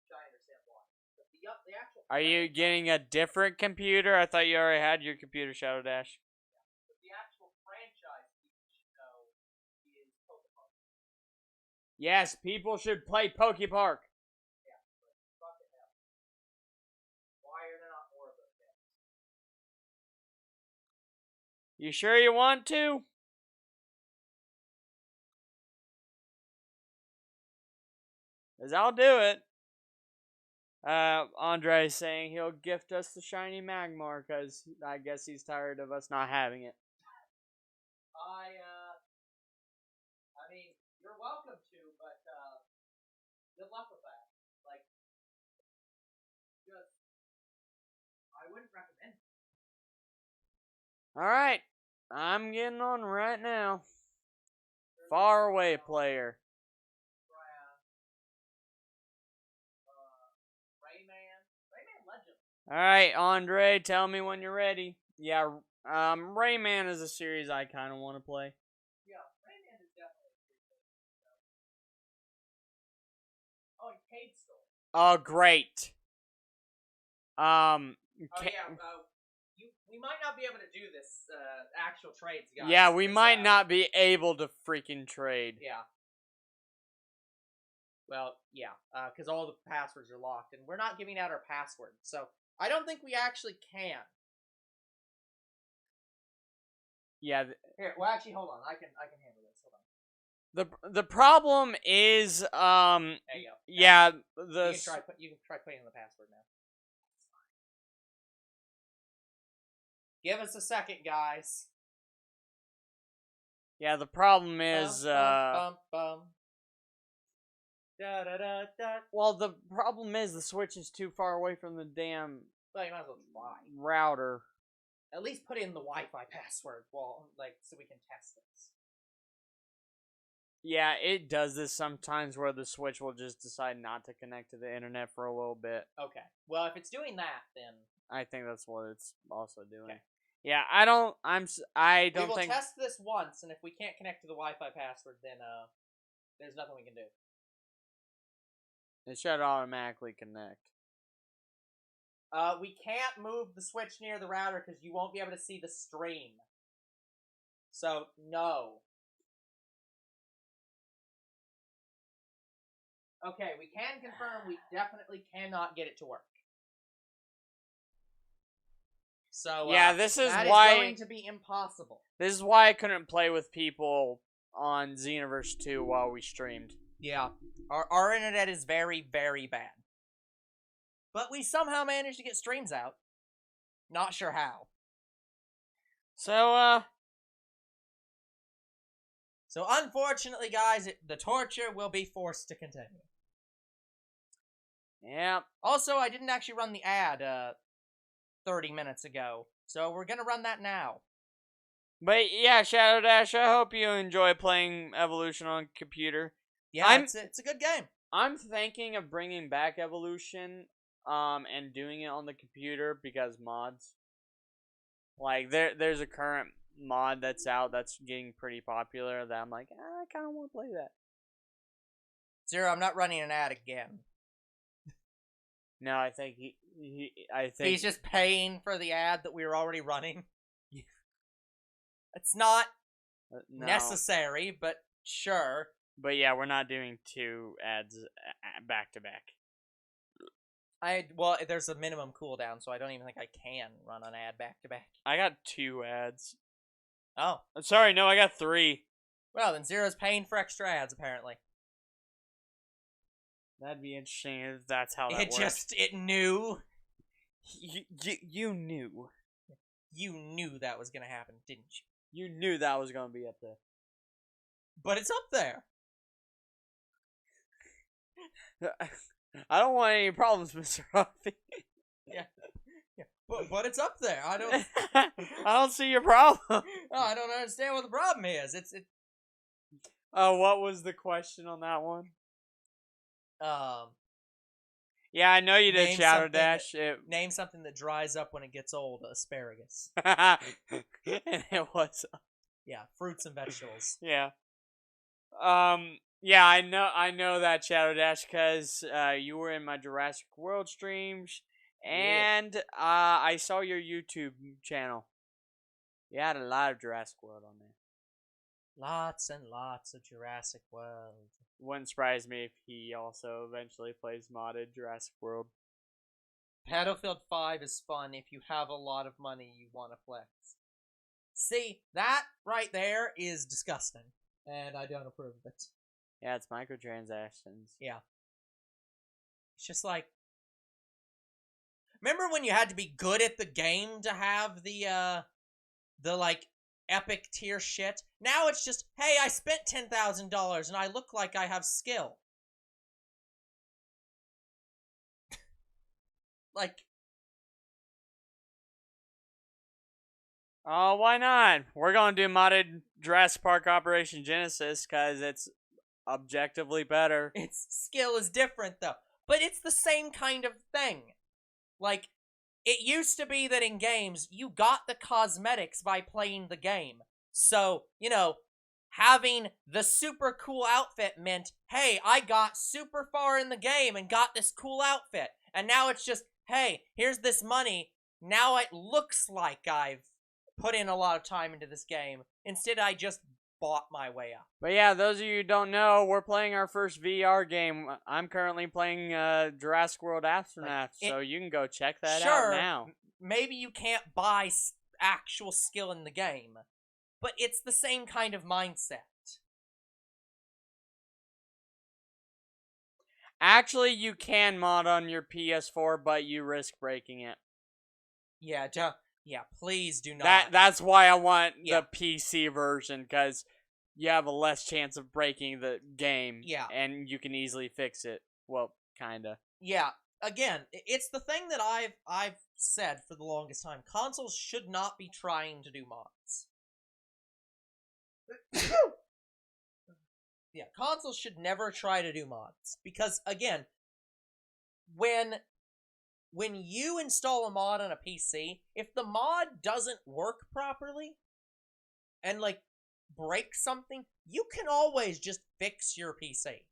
Which I understand why. But the actual. are you getting a different computer? I thought you already had your computer, Shadow Dash. But the actual franchise people should know is Pokemon. Yes, people should play Pokepark. Yeah, but fucking hell. Why are there not more of those games? You sure you want to? Because I'll do it. Andre saying he'll gift us the Shiny Magmar because I guess he's tired of us not having it. I mean, you're welcome to, but, good luck with that. Like, just, I wouldn't recommend it. Alright, I'm getting on right now. Far away player. Rayman Legend. Alright, Andre, tell me when you're ready. Yeah, Rayman is a series I kind of want to play. Yeah, Rayman is definitely pretty good. Oh, and Cade Store. Oh, great. We might not be able to do this, actual trades, guys. Yeah, we might not be able to freaking trade. Yeah. Well, yeah, because all the passwords are locked, and we're not giving out our password, so I don't think we actually can. Yeah. Here, well, actually, hold on. I can handle this. Hold on. The problem is There you go. yeah, You can try putting in the password now. Give us a second, guys. Yeah, the problem is Da, da, da, da. well, the problem is the Switch is too far away from the damn Well, you might as well try. router. At least put in the Wi-Fi password, so we can test this. Yeah, it does this sometimes where the Switch will just decide not to connect to the internet for a little bit. Okay. Well, if it's doing that, then I think that's what it's also doing. Okay. Yeah, I don't we will think test this once, and if we can't connect to the Wi-Fi password, then there's nothing we can do. it should automatically connect. We can't move the Switch near the router because you won't be able to see the stream. So, no. Okay, we can confirm we definitely cannot get it to work. So, Yeah, this is that why is going to be impossible. This is why I couldn't play with people on Xenoverse 2 while we streamed. Yeah, our internet is very, very bad. But we somehow managed to get streams out. Not sure how. So, So unfortunately, guys, the torture will be forced to continue. yeah. Also, I didn't actually run the ad 30 minutes ago, so we're gonna run that now. But yeah, Shadow Dash, I hope you enjoy playing Evolution on computer. Yeah, it's a good game. I'm thinking of bringing back Evolution, and doing it on the computer because mods. Like there's a current mod that's out that's getting pretty popular that I'm like, I kind of want to play that. Zero, I'm not running an ad again. No, I think I think He's just paying for the ad that we were already running. It's not no. necessary, but sure. But yeah, we're not doing 2 ads back to back. Well, there's a minimum cooldown, so I don't even think I can run an ad back to back. I got 2 ads. Oh. Sorry, no, I got 3. Well, then Zero's paying for extra ads, apparently. That'd be interesting if that's how that works. It knew. You knew. You knew that was gonna happen, didn't you? You knew that was gonna be up there. But it's up there. I don't want any problems, Mr. Huffy. Yeah. But it's up there. I don't. I don't see your problem. Oh, I don't understand what the problem is. What was the question on that one? Yeah, I know you did Shadow Dash. Name something that dries up when it gets old. Asparagus. And it was. Yeah, fruits and vegetables. Yeah. Yeah, I know that Shadow Dash because you were in my Jurassic World streams, and I saw your YouTube channel. You had a lot of Jurassic World on there. Lots and lots of Jurassic World. Wouldn't surprise me if he also eventually plays modded Jurassic World. Battlefield 5 is fun if you have a lot of money you want to flex. See, that right there is disgusting, and I don't approve of it. Yeah, it's microtransactions. Yeah. It's just like... Remember when you had to be good at the game to have the like, epic tier shit? Now it's just, hey, I spent $10,000 and I look like I have skill. Like... Oh, why not? We're gonna do modded Jurassic Park Operation Genesis because it's objectively better. Its skill is different, though. But it's the same kind of thing. Like, it used to be that in games, you got the cosmetics by playing the game. So, you know, having the super cool outfit meant, hey, I got super far in the game and got this cool outfit. And now it's just, hey, here's this money. Now it looks like I've put in a lot of time into this game. Instead, I just bought my way up. But yeah, those of you who don't know, we're playing our first VR game. I'm currently playing Jurassic World Astronauts, so you can go check that out now. Maybe you can't buy actual skill in the game, but it's the same kind of mindset. Actually, you can mod on your PS4, but you risk breaking it. Yeah, please do not. That's why I want the PC version, because you have a less chance of breaking the game. Yeah. And you can easily fix it. Well, kinda. Yeah. Again, it's the thing that I've said for the longest time. Consoles should not be trying to do mods. Yeah, consoles should never try to do mods. Because, again, when you install a mod on a PC, if the mod doesn't work properly, and, like, break something, you can always just fix your PC.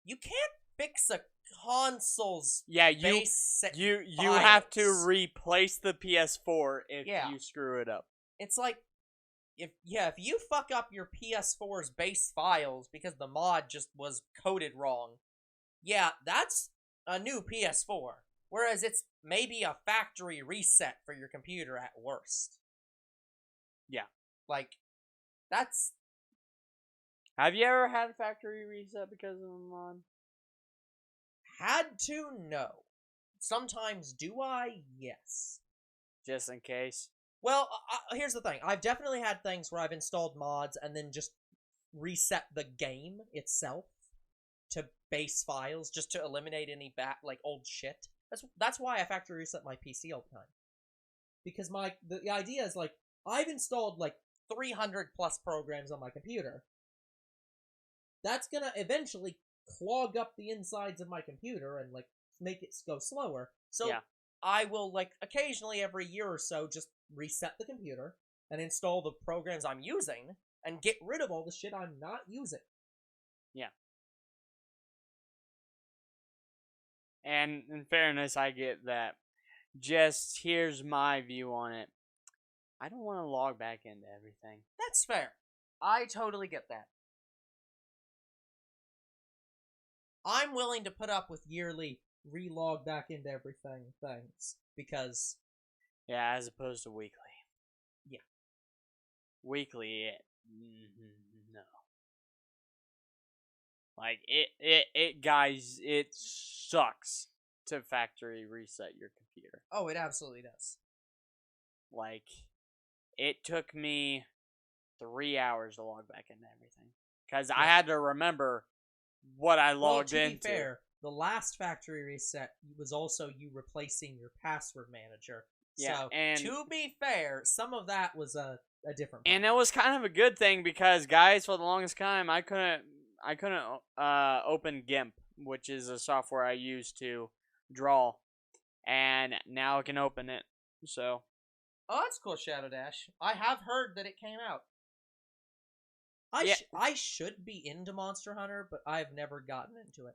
You can't fix a console's basic you files. have to replace the PS4 if you screw it up. It's like, if you fuck up your PS4's base files because the mod just was coded wrong, that's a new PS4. Whereas it's maybe a factory reset for your computer at worst. Yeah. Like, that's... Have you ever had a factory reset because of a mod? Had to? No. Sometimes do I? Yes. Just in case. Well, here's the thing. I've definitely had things where I've installed mods and then just reset the game itself to base files just to eliminate any old shit. That's why I factory reset my PC all the time. Because the idea is like I've installed like 300 plus programs on my computer. That's gonna eventually clog up the insides of my computer and like make it go slower. So Yeah. I will like occasionally every year or so just reset the computer and install the programs I'm using and get rid of all the shit I'm not using. Yeah. And in fairness, I get that. Just here's my view on it. I don't want to log back into everything. That's fair. I totally get that. I'm willing to put up with yearly relog back into everything things because Yeah, as opposed to weekly. Yeah. Weekly, no. Like it guys, it sucks to factory reset your computer. oh, it absolutely does. Like, it took me 3 hours to log back into everything because I had to remember what I logged well, to into. be fair, the last factory reset was also you replacing your password manager. Yeah, so, and to be fair, some of that was a different and problem. it was kind of a good thing because, guys, for the longest time, I couldn't open GIMP, which is a software I use to draw, and now I can open it. So Oh, that's cool, Shadow Dash. I have heard that it came out. Yeah. I should be into Monster Hunter, but I've never gotten into it.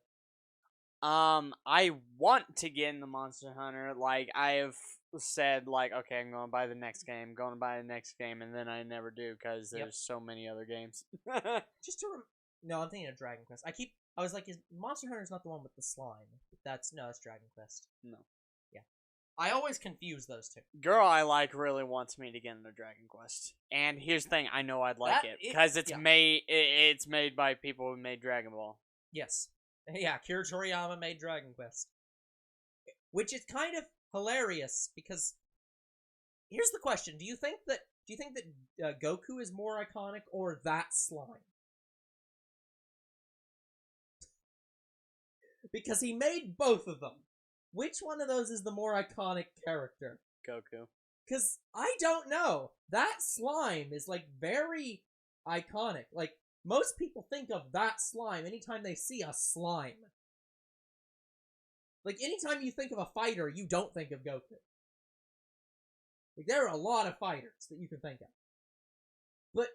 I want to get into Monster Hunter. Like, I have said, like, okay, I'm going to buy the next game, and then I never do because there's so many other games. Just to no, I'm thinking of Dragon Quest. I was like, is Monster Hunter's not the one with the slime? That's Dragon Quest. No. Yeah, I always confuse those two. Girl I like really wants me to get into Dragon Quest, and here's the thing: I know I'd like it because it's made by people who made Dragon Ball. Yes, yeah. Akira Toriyama made Dragon Quest, which is kind of hilarious because here's the question: Do you think that Goku is more iconic or that slime? Because he made both of them. Which one of those is the more iconic character? Goku. Because I don't know. That slime is, like, very iconic. Like, most people think of that slime anytime they see a slime. Like, anytime you think of a fighter, you don't think of Goku. Like, there are a lot of fighters that you can think of. But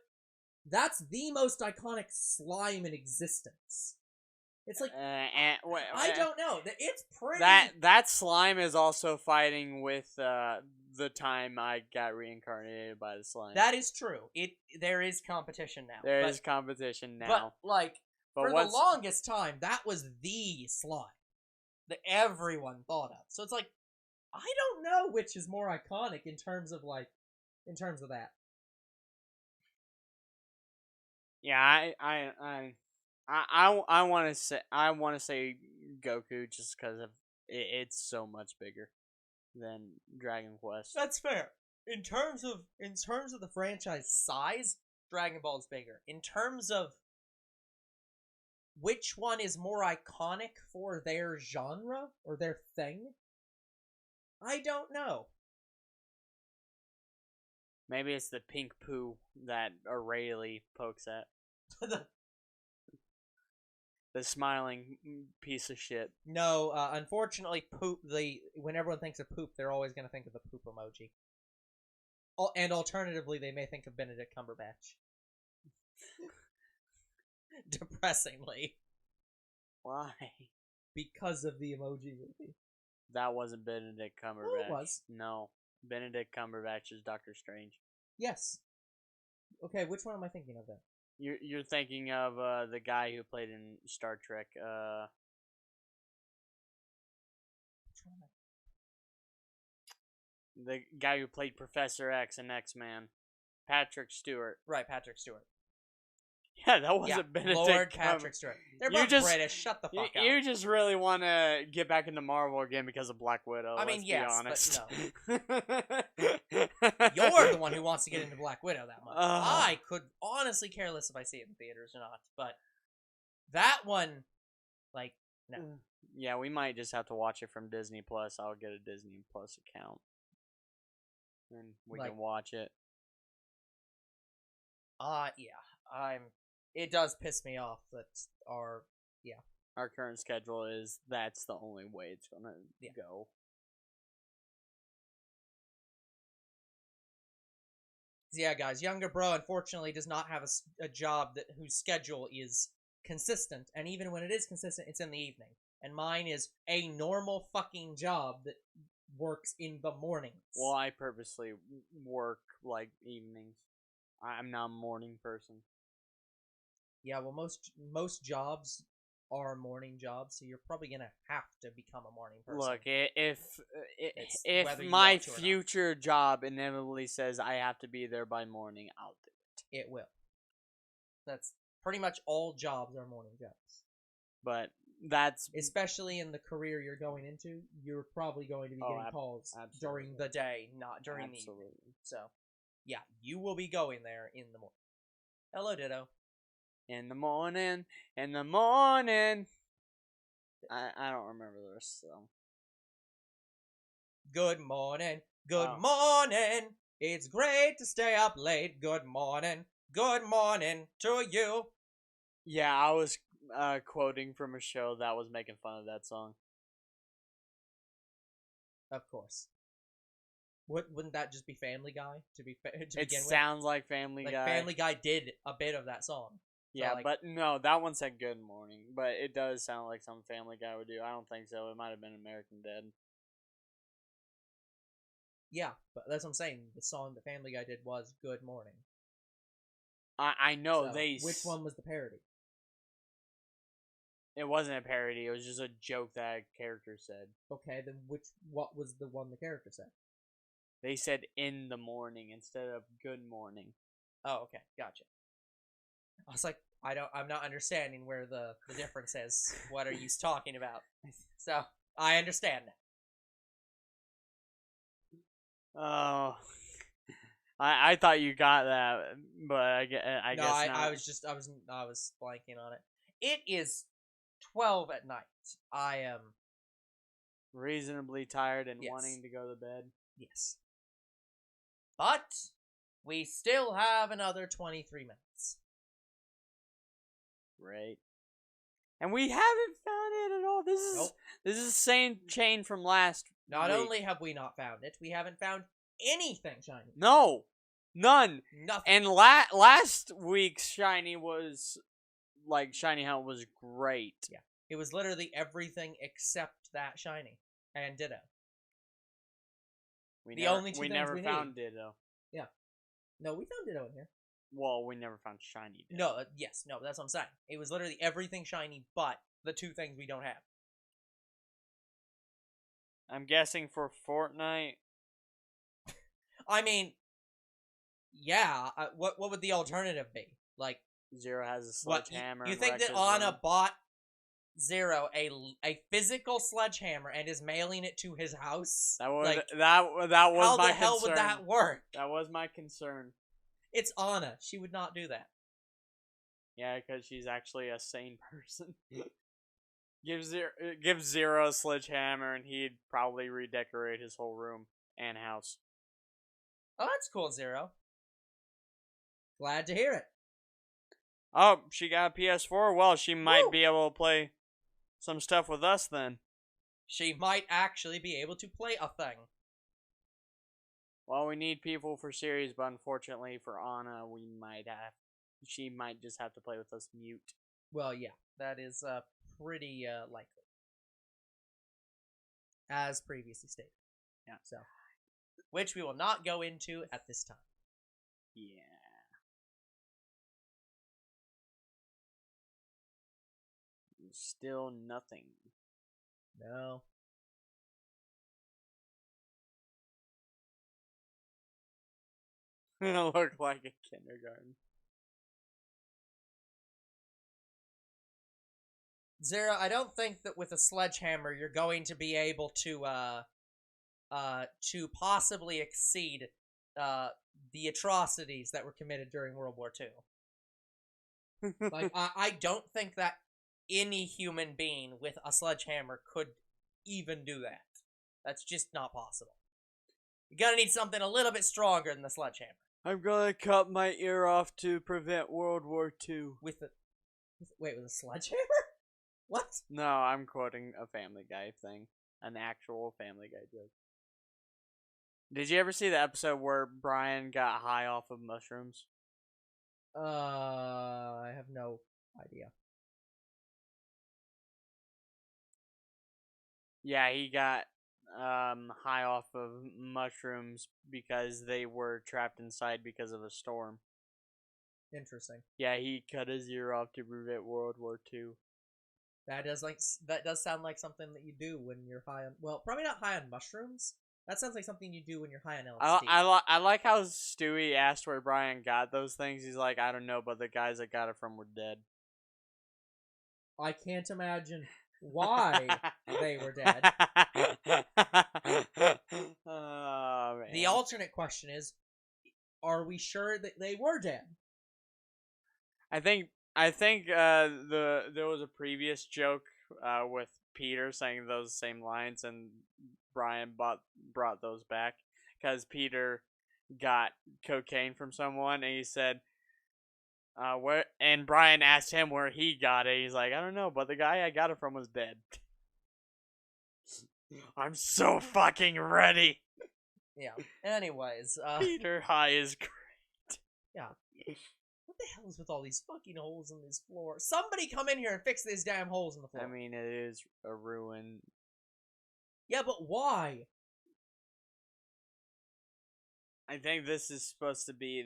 that's the most iconic slime in existence. It's like, I don't know. It's pretty... That slime is also fighting with the time I got reincarnated by the slime. That is true. There is competition now. There is competition now. But, like, for the longest time, that was the slime that everyone thought of. So it's like, I don't know which is more iconic in terms of that. Yeah, I want to say Goku just because of it's so much bigger than Dragon Quest. That's fair. In terms of the franchise size, Dragon Ball is bigger. In terms of which one is more iconic for their genre or their thing, I don't know. Maybe it's the pink poo that Rayleigh pokes at. The smiling piece of shit. No, unfortunately, poop. When everyone thinks of poop, they're always going to think of the poop emoji. And alternatively, they may think of Benedict Cumberbatch. Depressingly. Why? Because of the emoji movie. That wasn't Benedict Cumberbatch. Well, it was. No. Benedict Cumberbatch is Doctor Strange. Yes. Okay, which one am I thinking of then? You're thinking of the guy who played in Star Trek. The guy who played Professor X in X-Men. Patrick Stewart. Right, Patrick Stewart. Yeah, that wasn't Benedict Lord Cumberbatch. Patrick Stewart. They're You both just- British. Shut the fuck up. You just really want to get back into Marvel again because of Black Widow. I mean, let's yes, be honest. but You're the one who wants to get into Black Widow that much. Ugh. I could honestly care less if I see it in theaters or not. But that one, like, no. Yeah, we might just have to watch it from Disney Plus. I'll get a Disney Plus account, and we Like- can watch it. Yeah. It does piss me off that our Our current schedule is that's the only way it's gonna Yeah. go. Yeah, guys, younger bro unfortunately does not have a job whose schedule is consistent, and even when it is consistent, it's in the evening. And mine is a normal fucking job that works in the mornings. Well, I purposely work like evenings. I'm not a morning person. Yeah, well, most jobs are morning jobs, so you're probably gonna have to become a morning person. Look, It's if whether you my want to or not. future job inevitably says I have to be there by morning, I'll do it. It will. That's pretty much all jobs are morning jobs. But that's Especially in the career you're going into, you're probably going to be getting calls during the day, not during the evening. absolutely So, yeah, you will be going there in the morning. Hello, Ditto. in the morning. In the morning. I don't remember the rest of them. Good morning. Good Oh. morning. It's great to stay up late. Good morning. Good morning to you. Yeah, I was quoting from a show that was making fun of that song. Of course. Wouldn't that just be Family Guy to begin It with? sounds like Family Like Guy. Family Guy did a bit of that song. Yeah, like- but no, that one said good morning. But it does sound like something Family Guy would do. I don't think so. It might have been American Dad. Yeah, but that's what I'm saying. The song that Family Guy did was Good Morning. I know So, they. Which one was the parody? It wasn't a parody. It was just a joke that a character said. Okay, then what was the one the character said? They said in the morning instead of good morning. Oh, okay, gotcha. I was like, I'm not understanding where the difference is. What are you talking about? So I understand now. Oh, I thought you got that, but I guess No, not. I was blanking on it. It is 12 at night. I am reasonably tired and Yes. wanting to go to bed. yes. But we still have another 23 minutes. Right. And we haven't found it at all. This is Nope. this is the same chain from last Not week. only have we not found it, we haven't found anything shiny. No, none. Nothing. And last week's shiny was like shiny hunt was great. Yeah. It was literally everything except that shiny and Ditto. We The never, only two we things never we found Ditto. No, we found Ditto in here. Well, we never found shiny Ditto. No, yes, no, that's what I'm saying. It was literally everything shiny but the two things we don't have. I'm guessing for Fortnite. I mean, yeah, what would the alternative be? Like, Zero has a what, sledgehammer. you and think Rex that is Anna one. bought Zero a physical sledgehammer and is mailing it to his house? That was like, that was how my the hell concern. would that work? That was my concern. It's Anna. She would not do that. Yeah, because she's actually a sane person. Give Zero a sledgehammer, and he'd probably redecorate his whole room and house. Oh, that's cool, Zero. Glad to hear it. Oh, she got a PS4. Well, she might Woo! be able to play some stuff with us then. She might actually be able to play a thing. Well, we need people for series, but unfortunately for Anna, she might just have to play with us mute. Well, yeah, that is pretty likely. As previously stated. Yeah. So, which we will not go into at this time. Yeah. Still nothing. No. Look like a kindergarten. Zero, I don't think that with a sledgehammer you're going to be able to possibly exceed the atrocities that were committed during World War II. Like, I don't think that any human being with a sledgehammer could even do that. That's just not possible. You're gonna need something a little bit stronger than the sledgehammer. I'm gonna cut my ear off to prevent World War II. With a sledgehammer? What? No, I'm quoting a Family Guy thing. An actual Family Guy joke. Did you ever see the episode where Brian got high off of mushrooms? I have no idea. Yeah, he got high off of mushrooms because they were trapped inside because of a storm. Interesting. Yeah, he cut his ear off to prevent World War II. That does sound like something that you do when you're high on. Well, probably not high on mushrooms. That sounds like something you do when you're high on LSD. I like how Stewie asked where Brian got those things. He's like, I don't know, but the guys that got it from were dead. I can't imagine why they were dead. Oh, man. The alternate question is, are we sure that they were dead? I think there was a previous joke with Peter saying those same lines, and Brian brought those back because Peter got cocaine from someone, and he said, where? And Brian asked him where he got it. He's like, I don't know, but the guy I got it from was dead. I'm so fucking ready. Yeah. Anyways, Peter High is great. Yeah. What the hell is with all these fucking holes in this floor? Somebody come in here and fix these damn holes in the floor. I mean, it is a ruin. Yeah, but why? I think this is supposed to be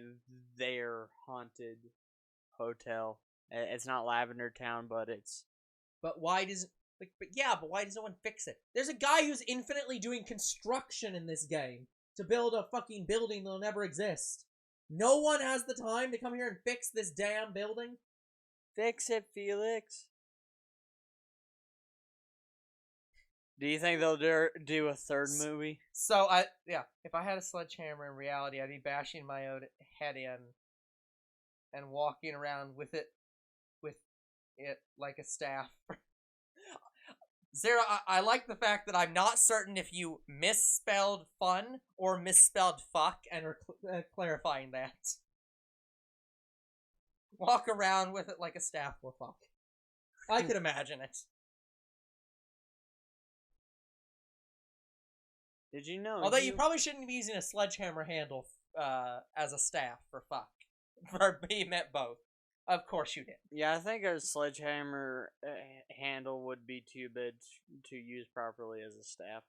their haunted hotel. It's not Lavender Town, but it's... But why doesn't... but why does no one fix it? There's a guy who's infinitely doing construction in this game to build a fucking building that'll never exist. No one has the time to come here and fix this damn building? Fix it, Felix. Do you think they'll do a third movie? So, if I had a sledgehammer in reality, I'd be bashing my own head in and walking around with it like a staff. Zero, I like the fact that I'm not certain if you misspelled fun or misspelled fuck, and are clarifying that. Walk around with it like a staff or fuck. I could imagine it. Did you know? Although you probably shouldn't be using a sledgehammer handle as a staff for fuck. For you meant both. Of course you did. Yeah, I think a sledgehammer handle would be too big to use properly as a staff.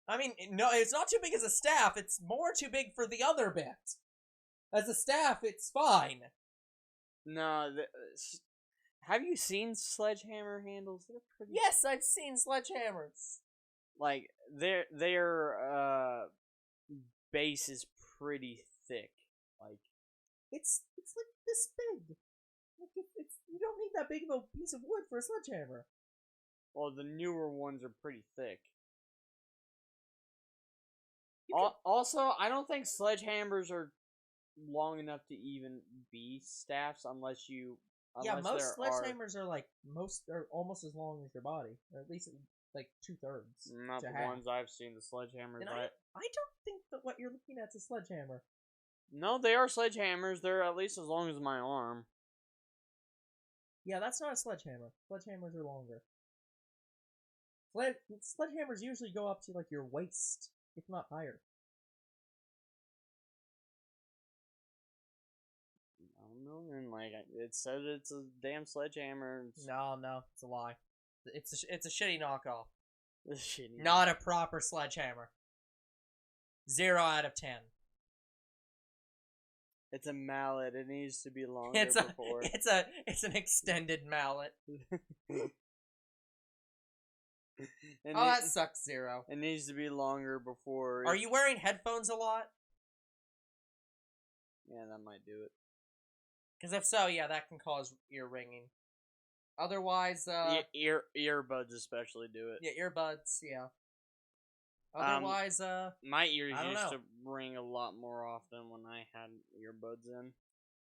I mean, no, it's not too big as a staff. It's more too big for the other bit. As a staff, it's fine. No, have you seen sledgehammer handles? They're pretty. Yes, I've seen sledgehammers. Like their base is pretty thick. Like it's like this big. Like you don't need that big of a piece of wood for a sledgehammer. Well, the newer ones are pretty thick. Also, I don't think sledgehammers are long enough to even be staffs unless most sledgehammers are almost as long as your body, or at least like 2/3. Not the ones I've seen. The sledgehammers. And I don't think that what you're looking at is a sledgehammer. No, they are sledgehammers. They're at least as long as my arm. Yeah, that's not a sledgehammer. Sledgehammers are longer. Sledgehammers usually go up to like your waist, if not higher. I don't know, man. Like it said, it's a damn sledgehammer. No, it's a lie. It's a shitty knockoff. Shitty. Not a proper sledgehammer. 0 out of 10. It's a mallet. It needs to be longer It's before. It's an extended mallet. That sucks, 0. It needs to be longer before. Are you wearing headphones a lot? Yeah, that might do it. Because if so, yeah, that can cause ear ringing. Otherwise, Earbuds especially do it. yeah, earbuds, yeah. Otherwise, My ears I don't used know. to ring a lot more often when I had earbuds in.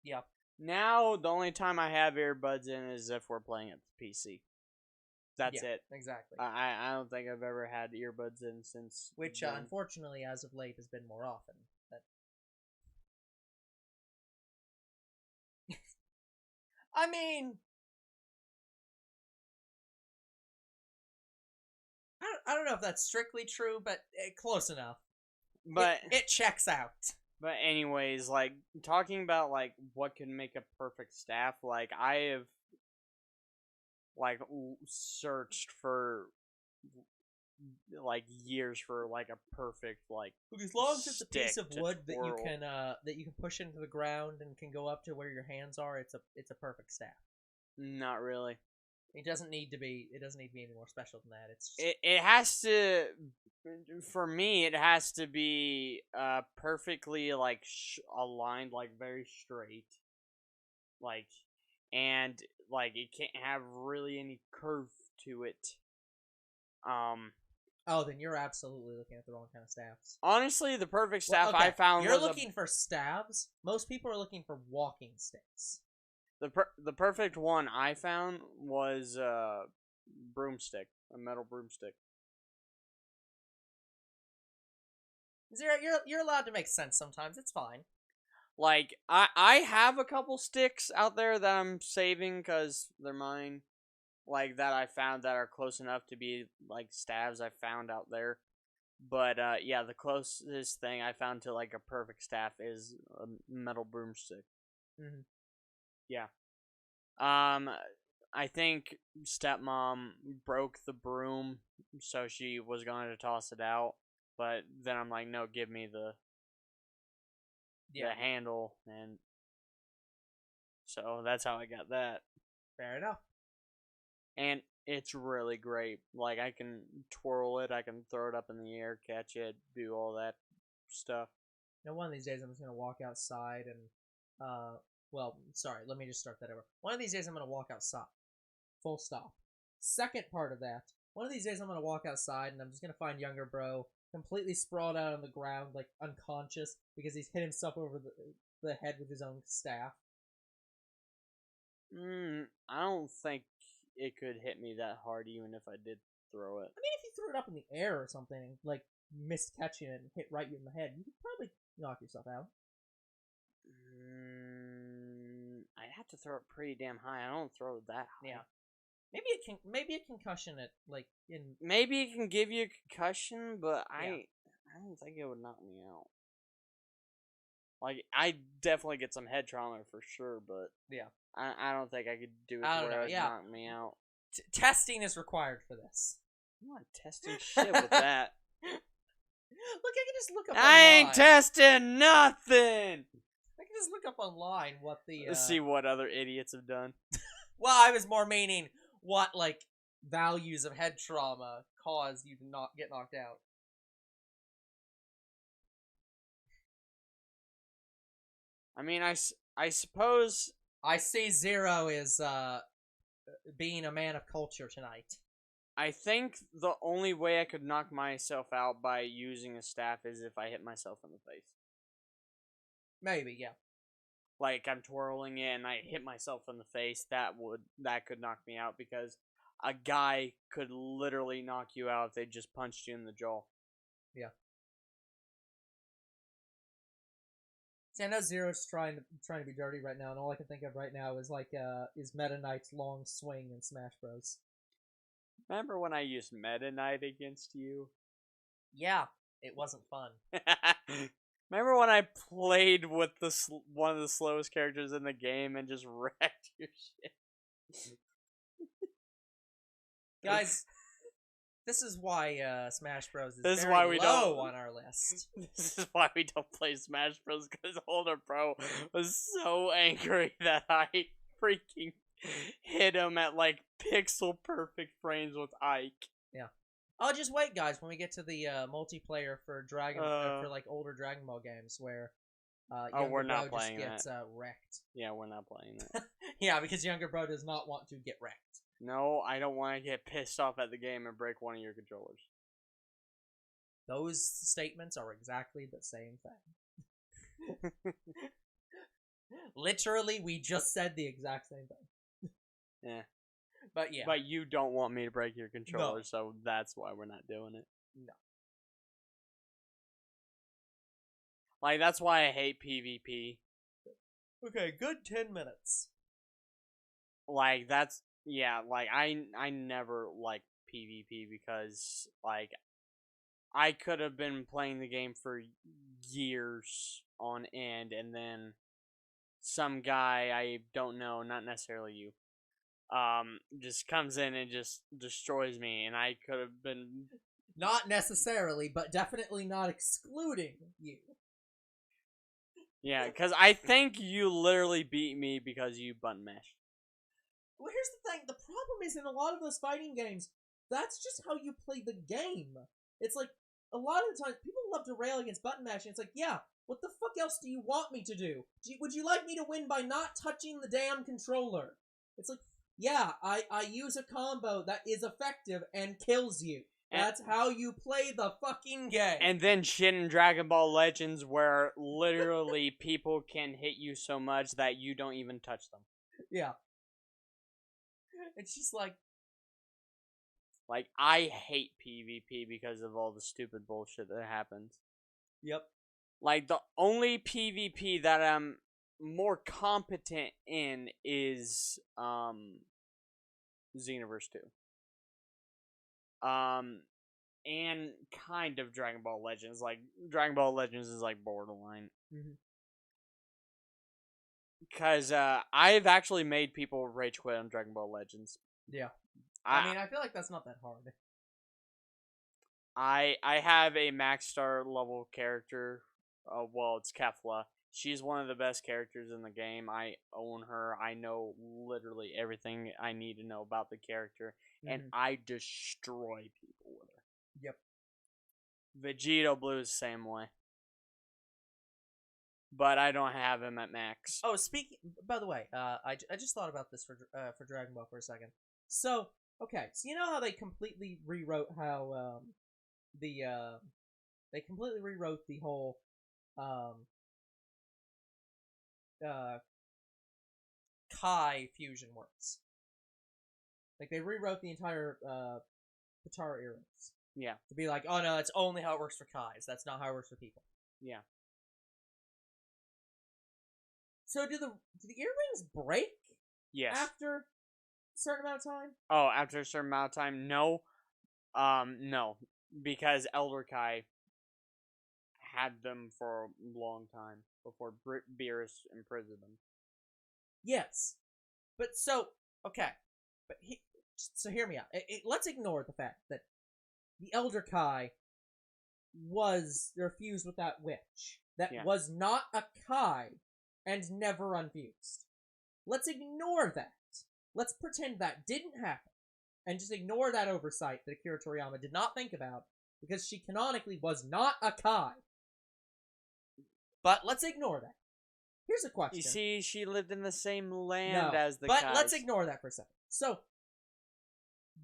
yeah. Now, the only time I have earbuds in is if we're playing at the PC. That's Yeah, it. Exactly. I don't think I've ever had earbuds in since. Which, then. unfortunately, as of late, has been more often. But I mean, I don't know if that's strictly true, but close enough. But it checks out. But anyways, like talking about like what could make a perfect staff, like I have like searched for like years for like a perfect like As long as it's a piece stick of to wood twirl. that you can push into the ground and can go up to where your hands are, it's a perfect staff. Not really. It doesn't need to be any more special than that. It's just, It has to, for me, it has to be perfectly like aligned, like very straight, like, and like it can't have really any curve to it. oh, then you're absolutely looking at the wrong kind of staffs. Honestly, the perfect staff Well, okay, I found you're was looking for stabs. Most people are looking for walking sticks. the perfect one I found was broomstick, a metal broomstick. You're allowed to make sense sometimes. It's fine. Like I have a couple sticks out there that I'm saving because they're mine. Like that I found that are close enough to be like stabs I found out there. But yeah, the closest thing I found to like a perfect staff is a metal broomstick. Mm-hmm. Yeah. I think stepmom broke the broom, so she was going to toss it out. But then I'm like, no, give me the handle, and so that's how I got that. Fair enough. And it's really great. Like I can twirl it, I can throw it up in the air, catch it, do all that stuff. Now, one of these days, I'm just gonna walk outside and, well, sorry, let me just start that over. One of these days, I'm gonna walk outside. Full stop. Second part of that. One of these days, I'm gonna walk outside and I'm just gonna find younger bro completely sprawled out on the ground, like unconscious, because he's hit himself over the head with his own staff. I don't think it could hit me that hard, even if I did throw it. I mean, if you threw it up in the air or something, and, like, missed catching it and hit right you in the head, you could probably knock yourself out. I'd have to throw it pretty damn high. I don't throw it that high. Yeah. Maybe a concussion Maybe it can give you a concussion, but Yeah. I don't think it would knock me out. Like I definitely get some head trauma for sure, but yeah. I don't think I could do it I to don't where know, it would yeah. knock me out. Testing is required for this. I'm not testing shit with that. Look, I can just look up I online. ain't testing nothing. I can just look up online what the Let's see what other idiots have done. Well, I was more meaning what, like, values of head trauma cause you to not get knocked out. I mean, I suppose I see Zero is being a man of culture tonight. I think the only way I could knock myself out by using a staff is if I hit myself in the face. Maybe, yeah. Like I'm twirling it and I hit myself in the face, that could knock me out because a guy could literally knock you out if they just punched you in the jaw. Yeah. See, I know Zero's trying to be dirty right now, and all I can think of right now is is Meta Knight's long swing in Smash Bros. Remember when I used Meta Knight against you? Yeah, it wasn't fun. Remember when I played with one of the slowest characters in the game and just wrecked your shit? Guys, this is why Smash Bros. is This is very why we low don't- on our list. This is why we don't play Smash Bros. Because Older Bro was so angry that I freaking hit him at like pixel perfect frames with Ike. Yeah. Oh, just wait, guys, when we get to the multiplayer for for like older Dragon Ball games where we're not Younger Bro playing just gets wrecked. Yeah, we're not playing it. Yeah, because Younger Bro does not want to get wrecked. No, I don't want to get pissed off at the game and break one of your controllers. Those statements are exactly the same thing. Literally, we just said the exact same thing. Yeah. But yeah. But you don't want me to break your controller, so that's why we're not doing it. No. Like, that's why I hate PvP. Okay, good 10 minutes. Like, that's... Yeah, like, I never liked PvP because, like, I could have been playing the game for years on end, and then some guy I don't know, not necessarily you, just comes in and just destroys me, and I could have been... Not necessarily, but definitely not excluding you. Yeah, because I think you literally beat me because you button mashed. Well, here's the thing. The problem is in a lot of those fighting games, that's just how you play the game. It's like, a lot of the times, people love to rail against button mashing. It's like, yeah, what the fuck else do you want me to do? Would you like me to win by not touching the damn controller? It's like, yeah, I use a combo that is effective and kills you. That's how you play the fucking game. And then shit in Dragon Ball Legends where literally people can hit you so much that you don't even touch them. Yeah. It's just like... Like, I hate PvP because of all the stupid bullshit that happens. Yep. Like, the only PvP that I'm more competent in is, Xenoverse 2. And kind of Dragon Ball Legends. Like, Dragon Ball Legends is, like, borderline. Mm-hmm. Because, I've actually made people rage quit on Dragon Ball Legends. Yeah. I mean, I feel like that's not that hard. I have a max star level character. Well, it's Kefla. She's one of the best characters in the game. I own her. I know literally everything I need to know about the character. And I destroy people with her. Yep. Vegito Blue is the same way. But I don't have him at max. Oh, by the way, I just thought about this for Dragon Ball for a second. So, okay, so you know how they completely rewrote how, they completely rewrote the whole, Kai fusion works. Like, they rewrote the entire, Patara earrings. Yeah. To be like, oh no, that's only how it works for Kais. That's not how it works for people. Yeah. So do the earrings break? Yes. After a certain amount of time? Oh, after a certain amount of time? No. No. Because Elder Kai had them for a long time before Beerus imprisoned them. Yes. But so, okay. But so hear me out. Let's ignore the fact that the Elder Kai was fused with that witch. That was not a Kai and never unfused. Let's ignore that. Let's pretend that didn't happen. And just ignore that oversight that Akira Toriyama did not think about, because she canonically was not a Kai. But let's ignore that. Here's a question. You see, she lived in the same land as the But Kais. let's ignore that for a second. So,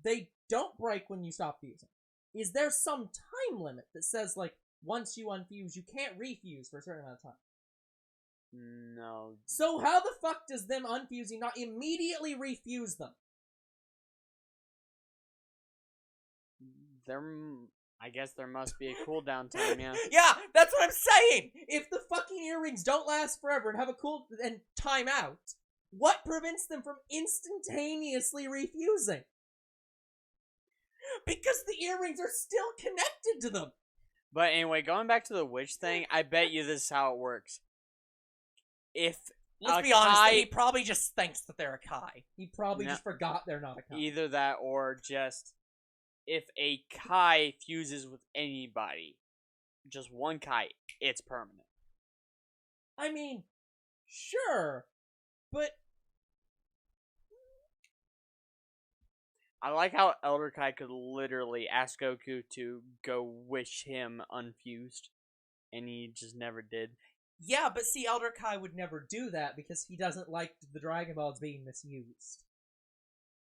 they don't break when you stop fusing. Is there some time limit that says, like, once you unfuse, you can't refuse for a certain amount of time? No. So how the fuck does them unfusing not immediately refuse them? I guess there must be a cooldown time, yeah. Yeah, that's what I'm saying! If the fucking earrings don't last forever and have a cool and time out, what prevents them from instantaneously refusing? Because the earrings are still connected to them! But anyway, going back to the witch thing, I bet you this is how it works. Let's be honest, he probably just thinks that they're a Kai. He probably just forgot they're not a Kai. Either that or just, if a Kai fuses with anybody, just one Kai, it's permanent. I mean, sure, but... I like how Elder Kai could literally ask Goku to go wish him unfused, and he just never did. Yeah, but see, Elder Kai would never do that because he doesn't like the Dragon Balls being misused.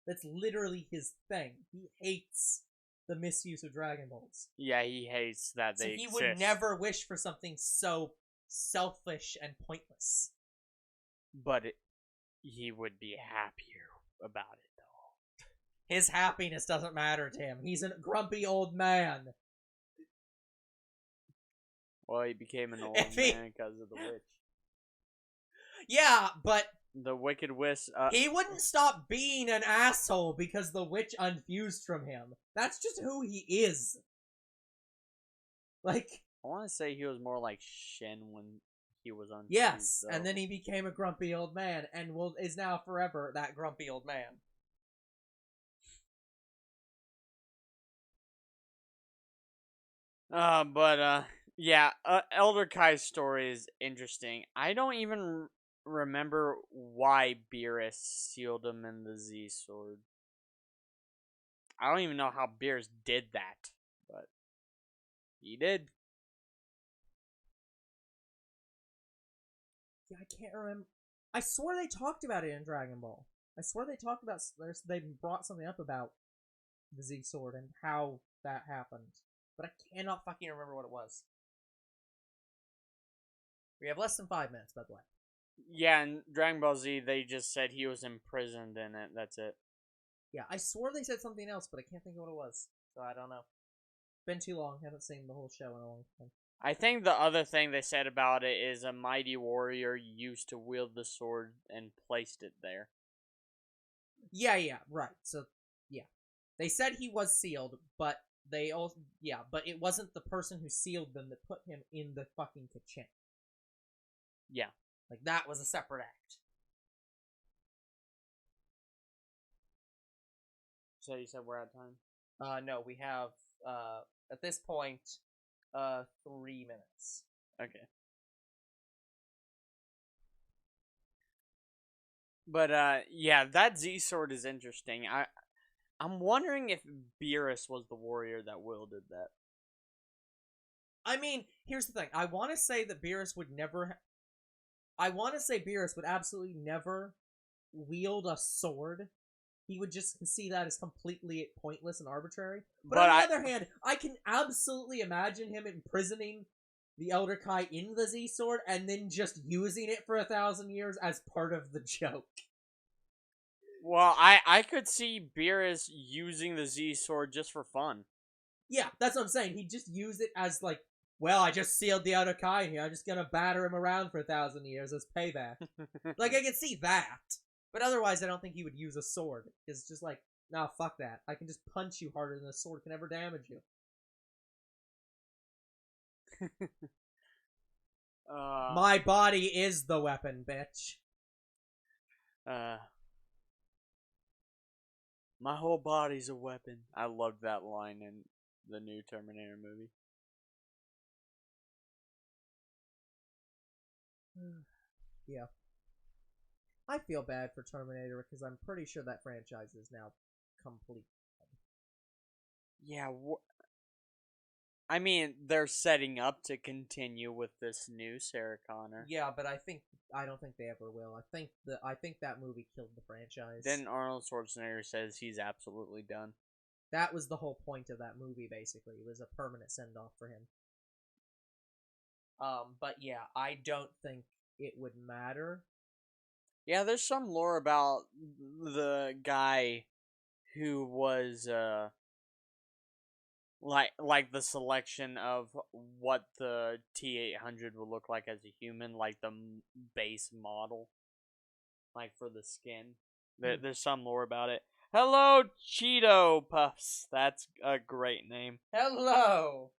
That's literally his thing. He hates the misuse of Dragon Balls. Yeah, he hates that So they he exist. would never wish for something so selfish and pointless. But he would be happier about it, though. His happiness doesn't matter to him. He's a grumpy old man. Well, he became an old If he- man because of the witch. Yeah, but The Wicked Witch. he wouldn't stop being an asshole because the witch unfused from him. That's just who he is. Like, I want to say he was more like Shen when he was on. yes, and then he became a grumpy old man, and is now forever that grumpy old man. Yeah, Elder Kai's story is interesting. I don't even remember why Beerus sealed him in the Z Sword. I don't even know how Beerus did that, but he did. Yeah, I can't remember. I swore they talked about it in Dragon Ball. I swear they talked about. They brought something up about the Z Sword and how that happened, but I cannot fucking remember what it was. We have less than 5 minutes, by the way. Yeah, in Dragon Ball Z, they just said he was imprisoned in it. That's it. Yeah, I swore they said something else, but I can't think of what it was, so I don't know. Been too long. Haven't seen the whole show in a long time. I think the other thing they said about it is a mighty warrior used to wield the sword and placed it there. Yeah, right. So, yeah. They said he was sealed, but they also... Yeah, but it wasn't the person who sealed them that put him in the fucking kitchen. Yeah. Like, that was a separate act. So you said we're out of time? No, we have, at this point, 3 minutes. Okay. But, yeah, that Z-Sword is interesting. I'm wondering if Beerus was the warrior that wielded that. I mean, here's the thing. I want to say that Beerus would never... I want to say Beerus would absolutely never wield a sword. He would just see that as completely pointless and arbitrary. But on the other hand, I can absolutely imagine him imprisoning the Elder Kai in the Z-Sword and then just using it for 1,000 years as part of the joke. Well, I could see Beerus using the Z-Sword just for fun. Yeah, that's what I'm saying. He'd just use it as, like, well, I just sealed the Elder Kai in here. I'm just gonna batter him around for 1,000 years as payback. Like, I can see that. But otherwise, I don't think he would use a sword. It's just like, nah, fuck that. I can just punch you harder than a sword can ever damage you. My body is the weapon, bitch. My whole body's a weapon. I loved that line in the new Terminator movie. Yeah. I feel bad for Terminator because I'm pretty sure that franchise is now complete. Yeah, I mean, they're setting up to continue with this new Sarah Connor. Yeah, but I don't think they ever will. I think that movie killed the franchise. Then Arnold Schwarzenegger says he's absolutely done. That was the whole point of that movie, basically. It was a permanent send-off for him. But yeah, I don't think it would matter. Yeah, there's some lore about the guy who was, like the selection of what the T-800 would look like as a human, like the base model, like for the skin. There's some lore about it. Hello, Cheeto Puffs. That's a great name. Hello!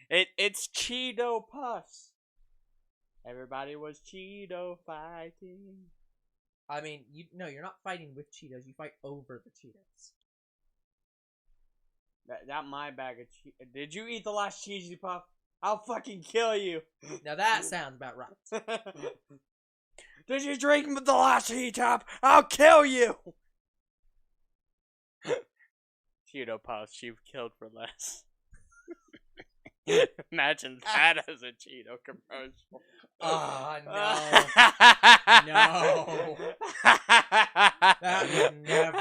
It's Cheeto Puffs. Everybody was Cheeto fighting. I mean, you're not fighting with Cheetos. You fight over the Cheetos. That my bag of Cheetos. Did you eat the last cheesy puff? I'll fucking kill you. Now that sounds about right. Did you drink the last Cheeto? I'll kill you. Cheeto Puffs, you've killed for less. Imagine that as a Cheeto commercial. Oh, no. No. That would never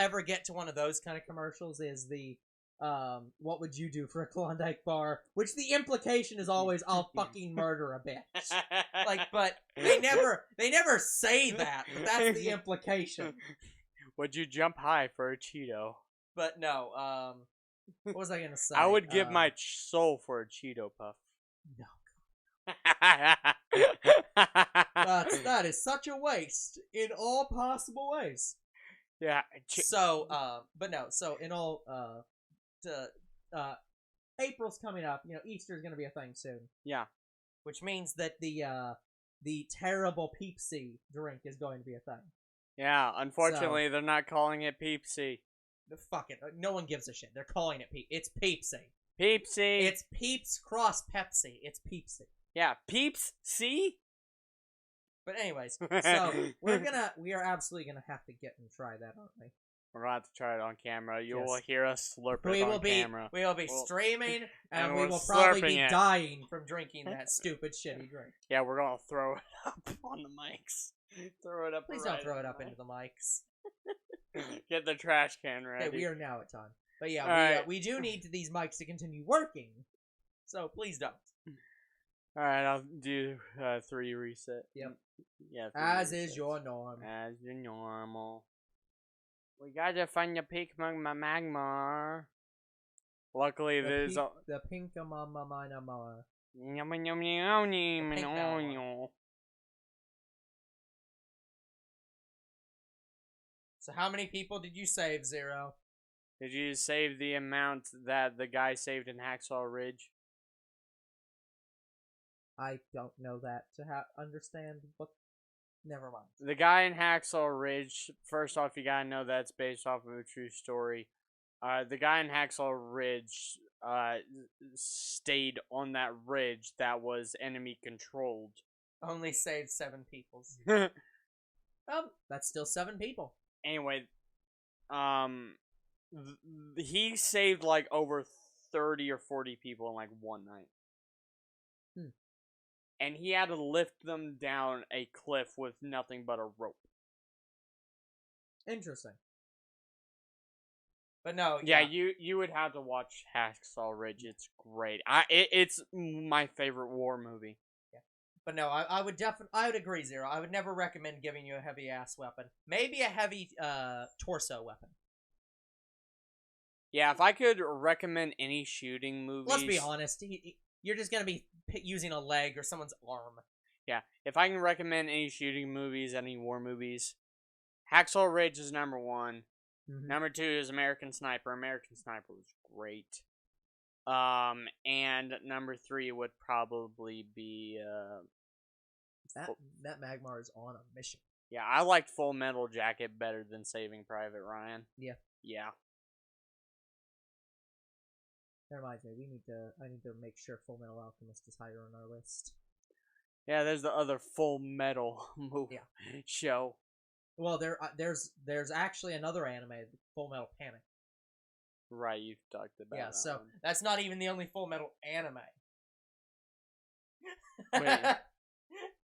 ever get to one of those kind of commercials is the what would you do for a Klondike bar? Which the implication is always I'll fucking murder a bitch. Like, but they never say that. But that's the implication. Would you jump high for a Cheeto? But no, what was I gonna say? I would give my soul for a Cheeto Puff. No. That That is such a waste in all possible ways. Yeah. So, but no. So in all, April's coming up. You know, Easter's gonna be a thing soon. Yeah. Which means that the terrible Peepsy drink is going to be a thing. Yeah. Unfortunately, they're not calling it Peepsy. Fuck it. No one gives a shit. They're calling it It's Peepsy. Peepsy. It's Peeps cross Pepsi. It's Peepsy. Yeah. Peeps. See. But anyways, so we are absolutely gonna have to get and try that, aren't we? We're gonna have to try it on camera. You Yes. will hear us slurp it on camera. We will be We'll- streaming, and and we we're will probably slurping be it. dying from drinking that stupid shitty drink. Yeah, we're gonna throw it up on the mics. Throw it up. Please right don't throw on it up the into the mics. mic. Get the trash can ready. Okay, we are now at time. But yeah, Alright. we do need these mics to continue working. So please don't. All right, I'll do 3 reset. Yep. Yeah. 3 As is resets. your norm. As the normal. We gotta find the Pokemon Magmar. Luckily, there's a. The pink mama mina mar. Yum, yum, yum, yum, pink yum, Magmar. yum. So how many people did you save, Zero? Did you save the amount that the guy saved in Hacksaw Ridge? I don't know that to understand, but never mind. The guy in Hacksaw Ridge, first off, you gotta know that's based off of a true story. The guy in Hacksaw Ridge stayed on that ridge that was enemy controlled. Only saved 7 people. That's still 7 people. Anyway, he saved like over 30 or 40 people in like one night. And he had to lift them down a cliff with nothing but a rope. Interesting. But no, Yeah, you would have to watch Hacksaw Ridge. It's great. It's my favorite war movie. Yeah. But no, I would agree, Zero. I would never recommend giving you a heavy ass weapon. Maybe a heavy torso weapon. Yeah, if I could recommend any shooting movies... Let's be honest. You're just gonna be using a leg or someone's arm. Yeah, if I can recommend any shooting movies, any war movies, Hacksaw Ridge is number 1. Mm-hmm. Number 2 is American Sniper. American Sniper was great. And number 3 would probably be That Magmar is on a mission. Yeah, I liked Full Metal Jacket better than Saving Private Ryan. Yeah. Yeah. That reminds me, I need to make sure Full Metal Alchemist is higher on our list. Yeah, there's the other Full Metal movie show. Well, there's actually another anime, Full Metal Panic. Right, you've talked about Yeah, that so one. that's not even the only Full Metal anime. Wait.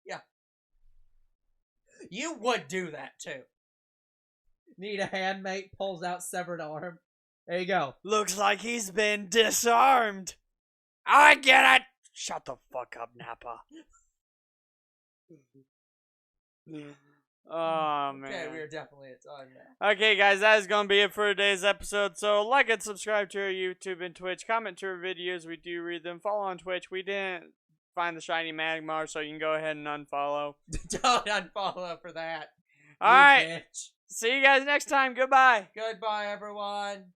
Yeah. You would do that too. Need a handmate, pulls out severed arm. There you go. Looks like he's been disarmed. I get it. Shut the fuck up, Nappa. Oh, man. Okay, we are definitely at time now. Okay, guys, that is going to be it for today's episode. So, like and subscribe to our YouTube and Twitch. Comment to our videos. We do read them. Follow on Twitch. We didn't find the Shiny Magmar, so you can go ahead and unfollow. Don't unfollow for that. All right. Bitch. See you guys next time. Goodbye. Goodbye, everyone.